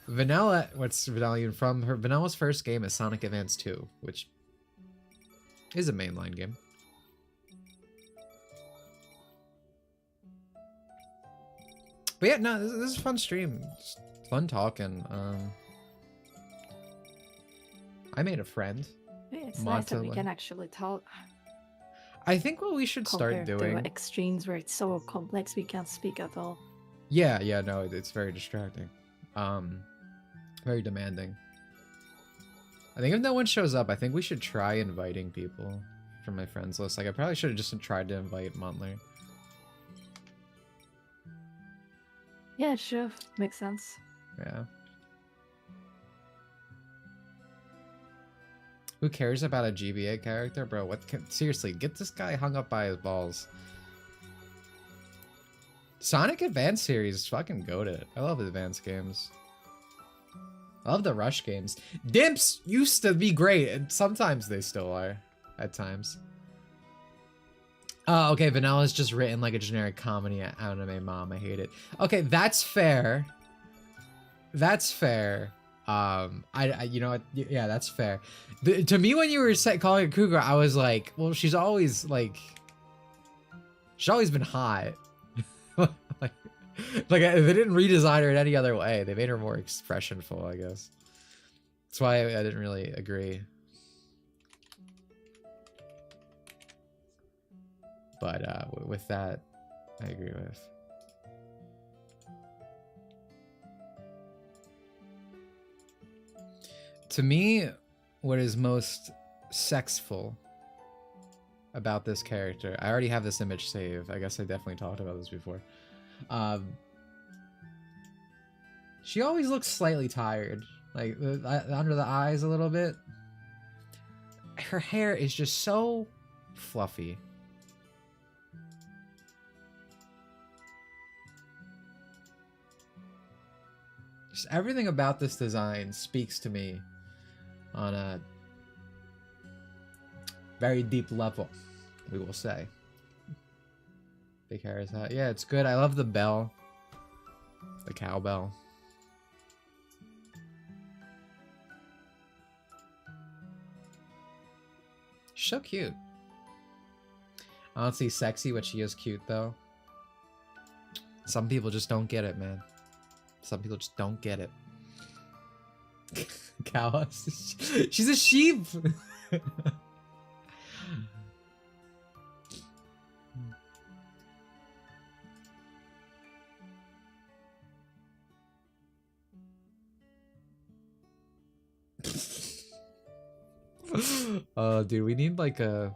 Vanilla, what's Vanilla from? Her Vanilla's first game is Sonic Advance 2, which is a mainline game. But yeah, no, this is a fun stream. It's fun talking. I made a friend. Yeah, it's nice that we can actually talk. I think what we should start doing... to extremes where it's so complex we can't speak at all. Yeah, no, it's very distracting. Very demanding. I think if no one shows up, I think we should try inviting people from my friends list. Like, I probably should have just tried to invite Monthly. Yeah, sure. Makes sense. Yeah. Who cares about a GBA character? Bro, what seriously, get this guy hung up by his balls. Sonic Advance series is fucking goated. I love advanced games. I love the Rush games. Dimps used to be great, and sometimes they still are. At times. Oh, okay, Vanilla's just written like a generic comedy anime mom. I hate it. Okay, that's fair. That's fair. You know what? Yeah, that's fair. To me, when you were calling her Cougar, I was like, well, she's always been hot. like they didn't redesign her in any other way. They made her more expressionful, I guess. That's why I didn't really agree. But with that, I agree with. To me, what is most sexful about this character, I already have this image saved. I guess I definitely talked about this before. She always looks slightly tired, like under the eyes a little bit. Her hair is just so fluffy. Just everything about this design speaks to me on a very deep level, we will say. Big hair is that. Yeah, it's good. I love the bell. The cowbell. She's so cute. Honestly, sexy, but she is cute, though. Some people just don't get it, man. Some people just don't get it. Cow. She's a sheep. Oh, dude, we need like a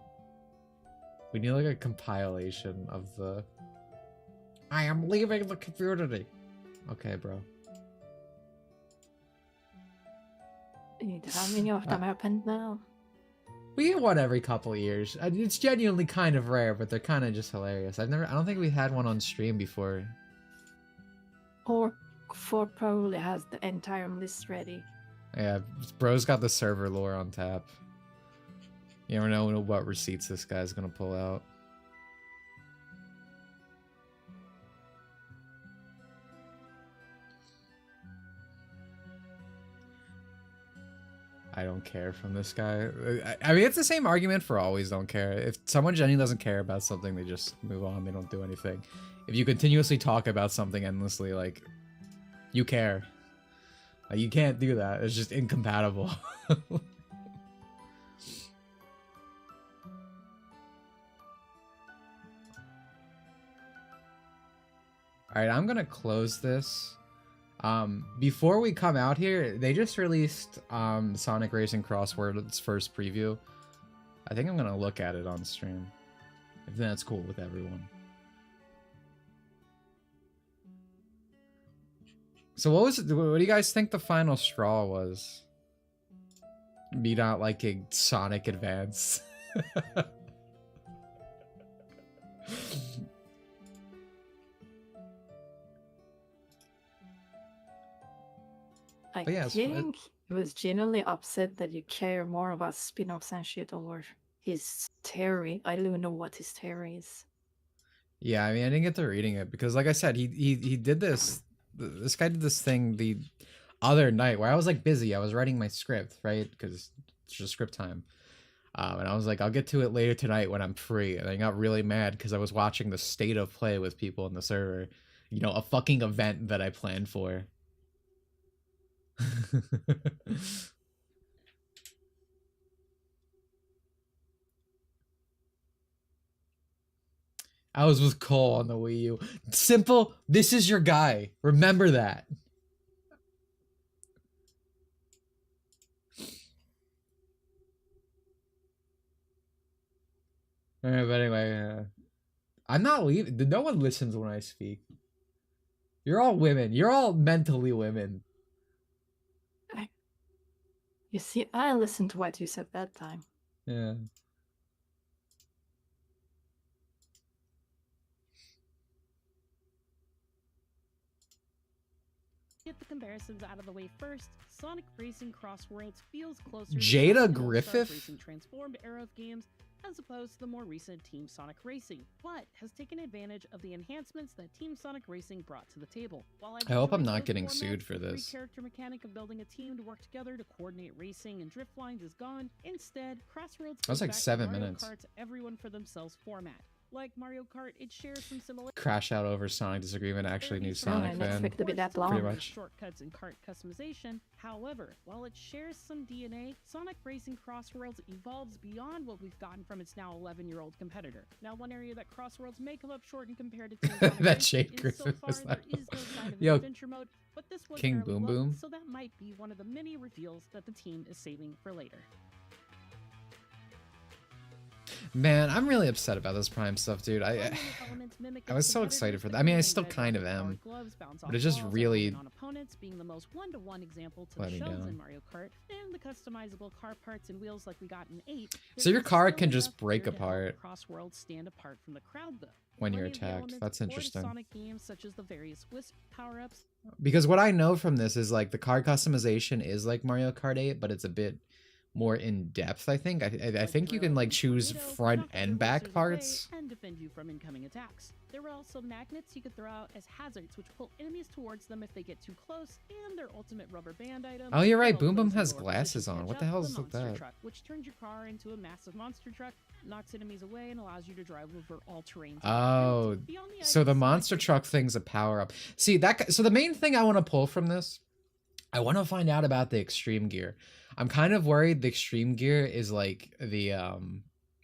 compilation of the I am leaving the community. Okay, bro. How many of them happened now? We get one every couple years. It's genuinely kind of rare, but they're kind of just hilarious. I don't think we had one on stream before. Or Ford probably has the entire list ready. Yeah, bro's got the server lore on tap. You never know what receipts this guy's gonna pull out. I don't care from this guy. I mean, it's the same argument for always don't care. If someone genuinely doesn't care about something, they just move on. They don't do anything. If you continuously talk about something endlessly, like, you care. Like, you can't do that. It's just incompatible. Alright, I'm gonna close this. Before we come out here, they just released Sonic Racing Crossword's first preview. I think I'm gonna look at it on stream, if that's cool with everyone. So what do you guys think the final straw was? Me not liking Sonic Advance. I think he was genuinely upset that you care more about spin-offs and shit over his theory. I don't even know what his theory is. Yeah, I mean, I didn't get to reading it because, like I said, he did this. This guy did this thing. other night where I was like busy. I was writing my script, right? Because it's just script time. And I was like, I'll get to it later tonight when I'm free. And I got really mad because I was watching the state of play with people in the server. You know, a fucking event that I planned for. I was with Cole on the Wii U. Simple, this is your guy. Remember that. Alright, but anyway, I'm not leaving. No one listens when I speak. You're all women. You're all mentally women. You see, I listened to what you said that time. Yeah. Get the comparisons out of the way first. Sonic Racing Crossworlds feels closer Jada to the Griffith? Racing Transformed era of games as opposed to the more recent Team Sonic Racing, but has taken advantage of the enhancements that Team Sonic Racing brought to the table. While I hope I'm enjoyed not both getting formats, sued for the this. three-character mechanic of building a team to work together to coordinate racing and drift lines is gone. Instead, Crossworlds That was goes like back to 7 Mario minutes. Kart's everyone for themselves format. Like Mario Kart, it shares some similarities. Crash out over Sonic disagreement. Actually, new I Sonic didn't fan. expect it to be that long. Pretty much. Shortcuts and kart customization. However, while it shares some DNA, Sonic Racing Crossworlds evolves beyond what we've gotten from its now 11-year-old competitor. Now, one area that Crossworlds may come up short in compared to Team Sonic That Racing Jake is so Griffith far was there that is no sign of Yo, adventure mode, but this was King fairly Boom low, Boom. so that might be one of the many reveals that the team is saving for later. Man, I'm really upset about this Prime stuff, dude. I was so excited for that. I mean, I still kind of am, but it just really on opponents, being the most one-to-one example to let the me shells down. in Mario Kart, and the customizable car parts and wheels like we got in 8. So your there's car still can just enough break here to help apart Crossworlds stand apart from the crowd, though. when you're Plenty of the attacked. elements That's core to interesting. Sonic games, such as the various Wisp power-ups. Because what I know from this is like the car customization is like Mario Kart 8, but it's a bit more in depth. I think. I think you can like choose front and back parts. And defend you from incoming attacks. There were also magnets you could throw out as hazards, which pull enemies towards them if they get too close, and their ultimate rubber band item. Oh, you're right. Both Boom Boom those has lower glasses positions on. What catch the up hell the is with monster that? truck, which turns your car into a massive monster truck, knocks enemies away, and allows you to drive over all terrains. Oh, so the monster truck thing's a power up. See that? So the main thing I want to pull from this, I want to find out about the extreme gear. I'm kind of worried the extreme gear is like the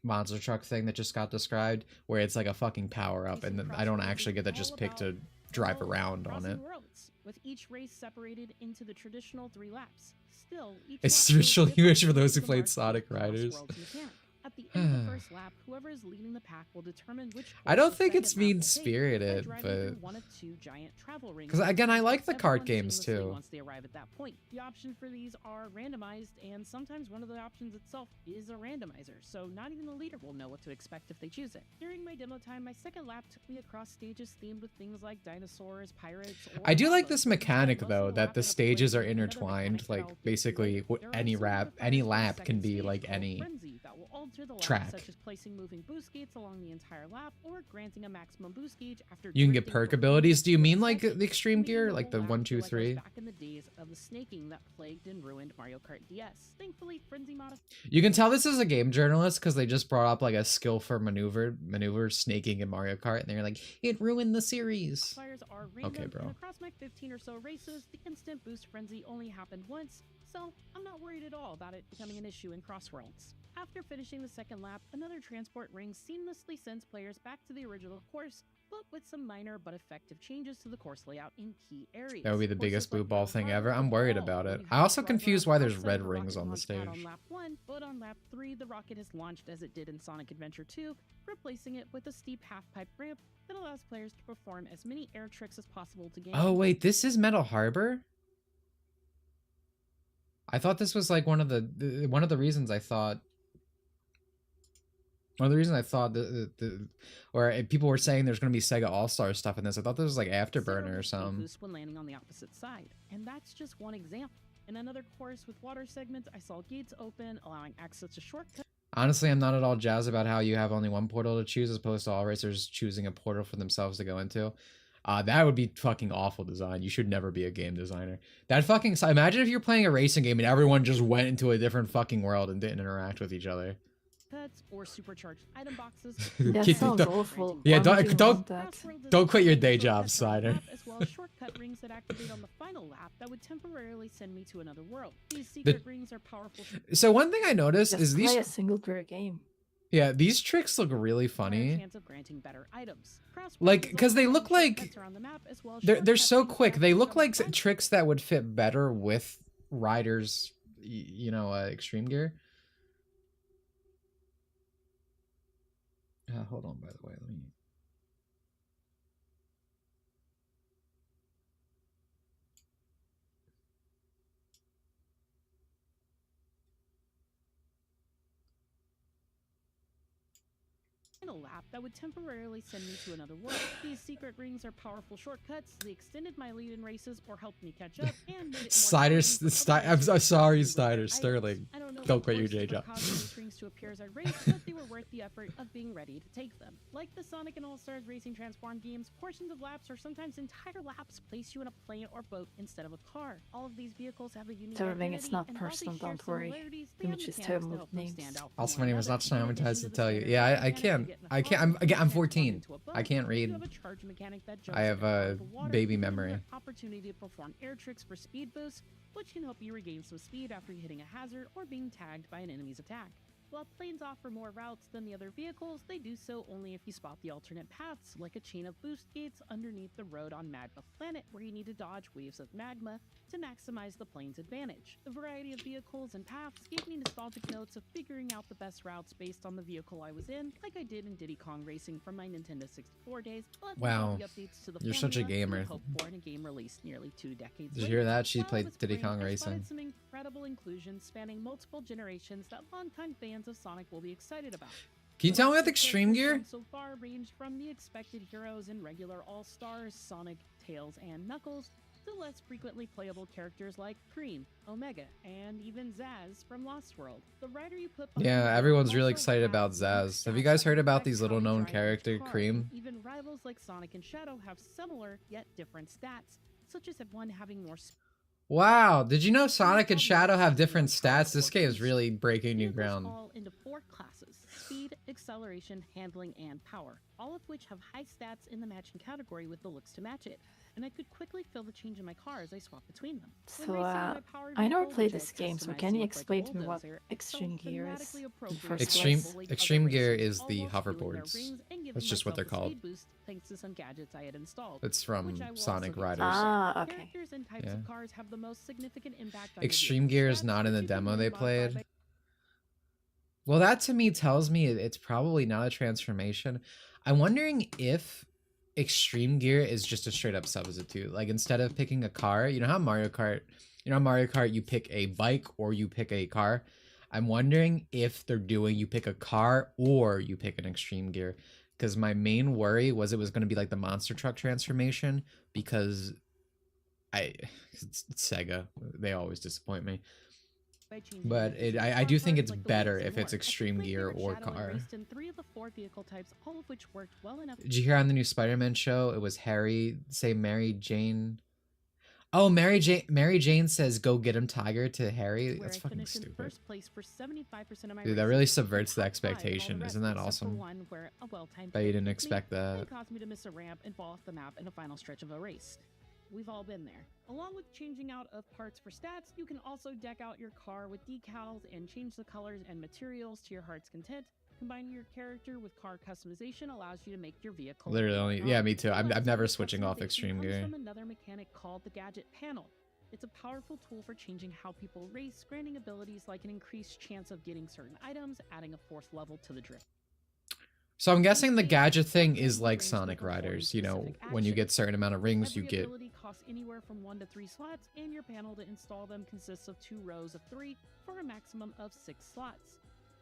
monster truck thing that just got described, where it's like a fucking power up, and then I don't actually get to just pick to drive around on it. Worlds, with each race separated into the traditional 3 laps. Still, each It's lap traditional feels different English for those who to the played marquee Sonic Crossworlds Riders. mechanic. At the end of the first lap, whoever is leading the pack will determine which I course don't the think second it's lap will take mean-spirited, by driving through but one of 2 giant travel rings. because again, I like the Everyone kart games seamlessly too. Once they arrive at that point, the options for these are randomized, and sometimes one of the options itself is a randomizer, so not even the leader will know what to expect if they choose it. During my demo time, my second lap took me across stages themed with things like dinosaurs, pirates, or I do like lava. this mechanic Most of though, the that lap the had a stages play are and another intertwined. mechanic that Like I'll get to basically, later. There are any also any modifiers for the lap can second be stage like called any Frenzy that will alter the lap, track. such as placing moving boost gates along the entire lap or granting a maximum boost gauge after You can get drifting perk for abilities. Do you 1 mean like second, the extreme making gear, the like the whole 1, lap 2, feel like I was 3? back in the days of the snaking that plagued and ruined Mario Kart DS. Thankfully, Frenzy You can tell this is a game journalist because they just brought up like a skill for maneuver snaking in Mario Kart, and they're like, it ruined the series. modifiers are random, Okay, bro. and across my 15 or so races, the instant boost frenzy only happened once, so I'm not worried at all about it becoming an issue in Crossworlds. After finishing the second lap, another transport ring seamlessly sends players back to the original course, but with some minor but effective changes to the course layout in key areas. That would be the biggest blue Courses like ball Battle thing Harbor ever. I'm look worried all about when it. you I have also to drive confused around why there's outside red the rings rocket on the launch pad stage. on lap 1, but on lap 3, the rocket has launched as it did in Sonic Adventure 2, replacing it with a steep half-pipe ramp that allows players to perform as many air tricks as possible to gain. Oh wait, this is Metal Harbor? I thought this was like one of the reasons I thought or people were saying there's going to be Sega All-Star stuff in this. I thought this was like Afterburner or something. Boost when landing on the opposite side, and that's just one example. In another course with water segments, I saw gates open, allowing access to shortcuts. Honestly, I'm not at all jazzed about how you have only one portal to choose as opposed to all racers choosing a portal for themselves to go into. That would be fucking awful design. You should never be a game designer. That fucking... Imagine if you're playing a racing game and everyone just went into a different fucking world and didn't interact with each other. Pets or supercharged item boxes. That Keep- sounds don't- awful. Yeah, Why would you don't- want that? don't quit your day job, Slider. Slider. As well as shortcut rings that activate on the final lap that would temporarily send me to another world. These secret rings are powerful. So one thing I noticed Just is play these... a single player game. Yeah, these tricks look really funny. Chance of granting better items. Like, because they look like... Around the map, as well as They're shortcut so rings quick. that They activate look on the like final tricks that would fit better with Riders, you know, extreme gear. Hold on, by the way. Let me... final lap that would temporarily send me to another world. These secret rings are powerful shortcuts. They extended my lead in races or helped me catch up and made it more Sliders, challenging for I'm other so racers sorry, to Snyder, items. Sterling. I don't know Don't what quit your forced day or job. caused these rings to appear as I raced, but they were worth the effort of being ready to take them. Like the Sonic and All-Stars Racing Transform games, portions of laps or sometimes entire laps place you in a plane or boat instead of a car. All of these vehicles have a unique Everything is identity, not and while they personal, share don't worry. similarities, they have Dimitri's mechanics terrible to with help them names. stand out from Also, one my name was another. not In addition traumatized to the tell you. standard Yeah, I mechanic can. of getting a I can. car, I'm you 14. into a boat. I can't You read. have a charge mechanic that jumps I have in and out a of the water, baby giving you memory. an opportunity to perform air tricks for speed boosts, which can help you regain some speed after hitting a hazard or being tagged by an enemy's attack. While planes offer more routes than the other vehicles, they do so only if you spot the alternate paths, like a chain of boost gates underneath the road on Magma Planet, where you need to dodge waves of magma to maximize the plane's advantage. The variety of vehicles and paths gave me nostalgic notes of figuring out the best routes based on the vehicle I was in, like I did in Diddy Kong Racing from my Nintendo 64 days. But Wow. without the updates to the You're such a formula you gamer. would hope for in a game released nearly 2 decades Did you later. hear that? She While I played was Diddy playing, Kong I Racing. spotted some incredible inclusions spanning multiple generations that longtime fans of Sonic will be excited about. Can you tell me The about the extreme characters gear? shown so far ranged from the expected heroes and regular All-Stars, Sonic, Tails, and Knuckles, to less frequently playable characters like Cream, Omega, and even Zaz from Lost World. The rider you put behind Yeah, the wheel everyone's really also excited about has unique Zaz. Have you stats guys that heard about affect these how little you known drive each character, car. Cream? Even rivals like Sonic and Shadow have similar yet different stats, such as one having more Wow, did you know Sonic and Shadow have different stats? This game is really breaking new Vehicles ground. fall into 4 classes: speed, acceleration, handling, and power, all of which have high stats in the matching category with the looks to match it. And I could quickly feel the change in my car as I swapped between them. When So, racing my powered I never vehicle, played which this I game, so customized can to you look like a explain to me what bulldozer, it extreme felt gear is thematically in appropriate first to Extreme- place? like extreme other gear racers, is the all while fueling their hoverboards. rings and giving That's just what myself they're a called. speed boost thanks to some gadgets I had installed. It's which from I will Sonic also get to. Riders. Ah, okay. Characters and types Yeah. of cars have the most significant impact on your Extreme vehicle's gear is stats, not in which the you can demo only they modify played. by Well, that to me tells me it's probably not a transformation. I'm wondering if extreme gear is just a straight up substitute. Like instead of picking a car, you know how Mario Kart, you pick a bike or you pick a car. I'm wondering if they're doing you pick a car or you pick an extreme gear. Because my main worry was it was going to be like the monster truck transformation because it's Sega. They always disappoint me. by changing But the I car do think parts it's like the better wheels and if it's more. I picked extreme my gear favorite or Shadow and car. raced in 3 of the 4 vehicle types, all of which worked well enough. Did you hear on the new Spider-Man show? It was Harry say Mary Jane. Oh, Mary Jane says go get him, Tiger, to Harry. Where That's I fucking finished in stupid. first place for 75% of my Dude, that races, really and subverts the top 5 in all expectation. the Isn't rest, that except for awesome? one where a well-timed Bet you hit didn't hit me expect that. and caused me to miss a ramp and fall off the map in a final stretch of a race. We've all been there. Along with changing out of parts for stats, you can also deck out your car with decals and change the colors and materials to your heart's content. Combining your character with car customization allows you to make your vehicle Literally only, your yeah, own. me too. I'm Plus, never the switching off customization extreme comes gear. from another mechanic called the gadget panel. It's a powerful tool for changing how people race, granting abilities like an increased chance of getting certain items, adding a 4th level to the drift. So I'm guessing the gadget thing is like Sonic Riders. You know, when you get certain amount of rings, you Every get. ability costs anywhere from 1 to 3 slots, and your panel to install them consists of 2 rows of 3 for a maximum of 6 slots.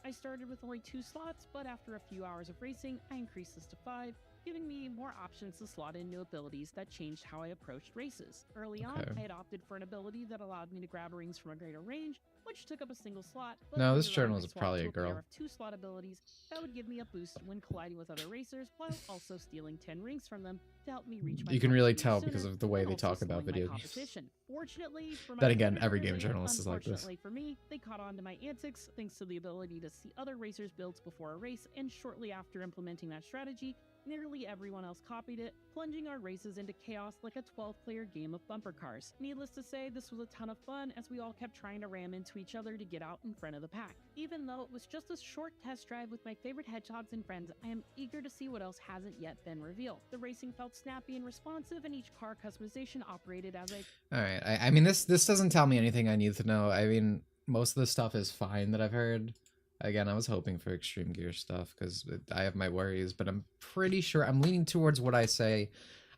I started with only 2 slots, but after a few hours of racing, I increased this to 5, giving me more options to slot in new abilities that changed how I approached races. Early on, I had opted for an ability that allowed me to grab rings from a greater range, which took up a single slot, but No, this later on, journal I is swapped probably to a a pair girl. of 2-slot abilities that would give me a boost when colliding with other racers, while also stealing 10 rings from them to help me reach my You can top really speed tell sooner, because of the and way then they also talk about slowing my video games. competition. Fortunately for my Then again, every competitors game and journalist is like this. unfortunately for me, they caught on to my antics thanks to the ability to see other racers' builds before a race, and shortly after implementing that strategy, nearly everyone else copied it, plunging our races into chaos like a 12-player game of bumper cars. Needless to say, this was a ton of fun as we all kept trying to ram into each other to get out in front of the pack. Even though it was just a short test drive with my favorite hedgehogs and friends, I am eager to see what else hasn't yet been revealed. The racing felt snappy and responsive, and each car customization operated as a... Alright, I mean, this doesn't tell me anything I need to know. I mean, most of the stuff is fine that I've heard. Again, I was hoping for Extreme Gear stuff because I have my worries, but I'm pretty sure I'm leaning towards what I say.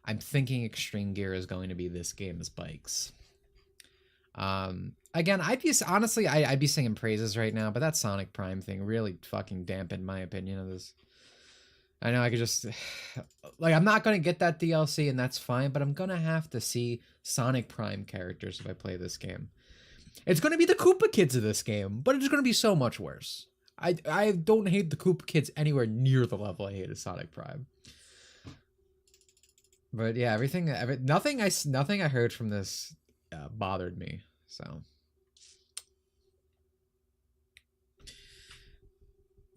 I'm thinking Extreme Gear is going to be this game's bikes. Again, I'd be singing praises right now, but that Sonic Prime thing really fucking dampened my opinion of this. I know I could just like, I'm not going to get that DLC and that's fine, but I'm going to have to see Sonic Prime characters if I play this game. It's going to be the Koopa Kids of this game, but it's going to be so much worse. I don't hate the Koopa Kids anywhere near the level I hated Sonic Prime. But yeah, nothing I heard from this bothered me. So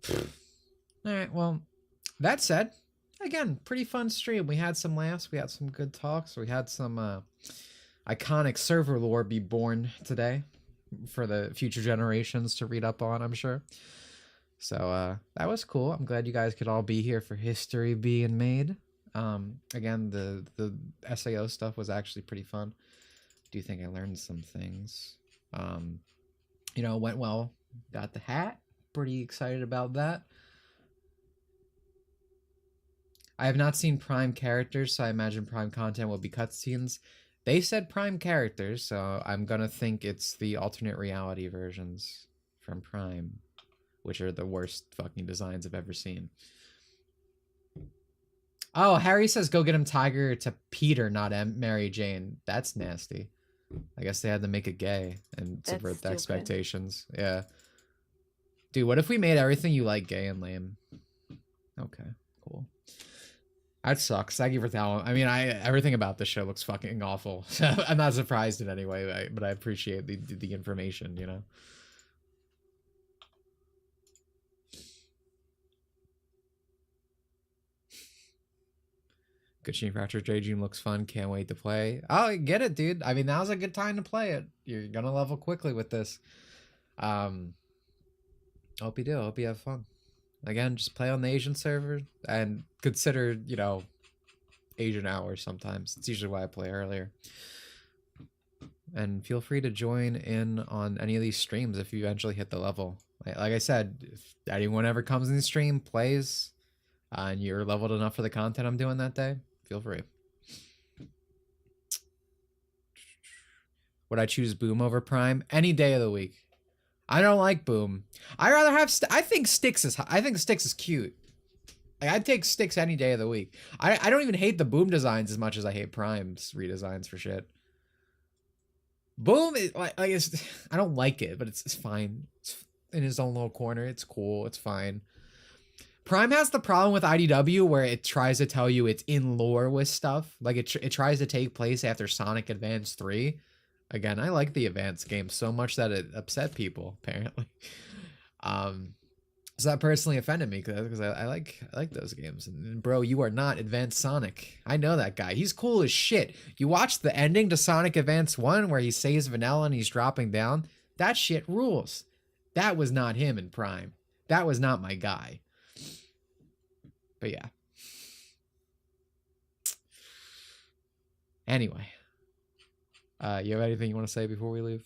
all right, well, that said, again, pretty fun stream. We had some laughs, we had some good talks, we had some iconic server lore be born today for the future generations to read up on, I'm sure. So that was cool. I'm glad you guys could all be here for history being made. Again, the SAO stuff was actually pretty fun. Do you think I learned some things? You know, went well. Got the hat. Pretty excited about that. I have not seen Prime characters, so I imagine Prime content will be cutscenes. They said Prime characters, so I'm gonna think it's the alternate reality versions from Prime, which are the worst fucking designs I've ever seen. Oh, Harry says go get him Tiger to Peter, not Mary Jane. That's nasty. I guess they had to make it gay and subvert the expectations. Yeah. Dude, what if we made everything you like gay and lame? Okay, cool. That sucks. Thank you for telling. I mean, everything about this show looks fucking awful. So I'm not surprised in any way, but I appreciate the information, you know? Good Fracture Daydream looks fun. Can't wait to play. Oh, get it, dude. I mean, now's a good time to play it. You're gonna level quickly with this. Hope you do. Hope you have fun. Again, just play on the Asian server and consider, you know, Asian hours sometimes. It's usually why I play earlier. And feel free to join in on any of these streams if you eventually hit the level. Like I said, if anyone ever comes in the stream, plays, and you're leveled enough for the content I'm doing that day, feel free. Would I choose Boom over Prime? Any day of the week. I don't like Boom. I rather have. I think Sticks is cute. Like, I'd take Sticks any day of the week. I don't even hate the Boom designs as much as I hate Prime's redesigns for shit. Boom is like it's. I don't like it, but it's fine. It's in his own little corner. It's cool. It's fine. Prime has the problem with IDW where it tries to tell you it's in lore with stuff. Like it tries to take place after Sonic Advance 3. Again, I like the Advance game so much that it upset people, apparently. So that personally offended me because I like those games. And bro, you are not Advanced Sonic. I know that guy. He's cool as shit. You watch the ending to Sonic Advance 1 where he saves Vanilla and he's dropping down. That shit rules. That was not him in Prime. That was not my guy. But yeah. Anyway. You have anything you want to say before we leave?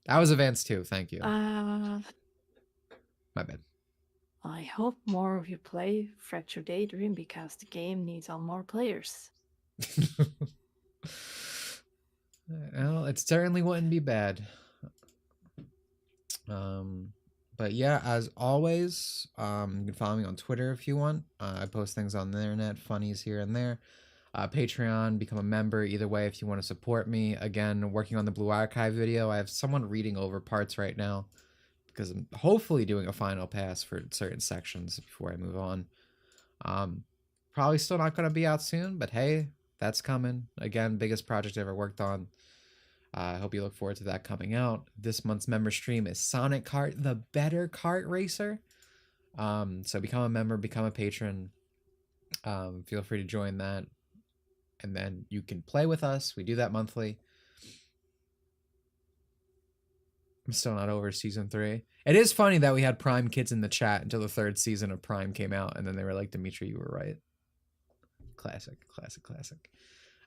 That was Advance 2, thank you. My bad. I hope more of you play Fracture Daydream because the game needs on more players. Well, it certainly wouldn't be bad. But But yeah, as always, you can follow me on Twitter if you want. I post things on the internet, funnies here and there. Patreon, become a member. Either way, if you want to support me. Again, working on the Blue Archive video. I have someone reading over parts right now because I'm hopefully doing a final pass for certain sections before I move on. Probably still not going to be out soon, but hey, that's coming. Again, biggest project I ever worked on. I hope you look forward to that coming out. This month's member stream is Sonic Kart, the better kart racer. So become a member, become a patron. Feel free to join that. And then you can play with us. We do that monthly. I'm still not over season 3. It is funny that we had Prime kids in the chat until the 3rd season of Prime came out. And then they were like, Dimitri, you were right. Classic.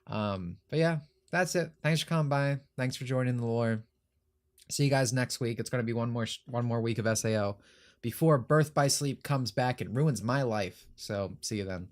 But yeah, that's it. Thanks for coming by. Thanks for joining the lore. See you guys next week. It's going to be one more week of SAO before Birth by Sleep comes back and ruins my life. So see you then.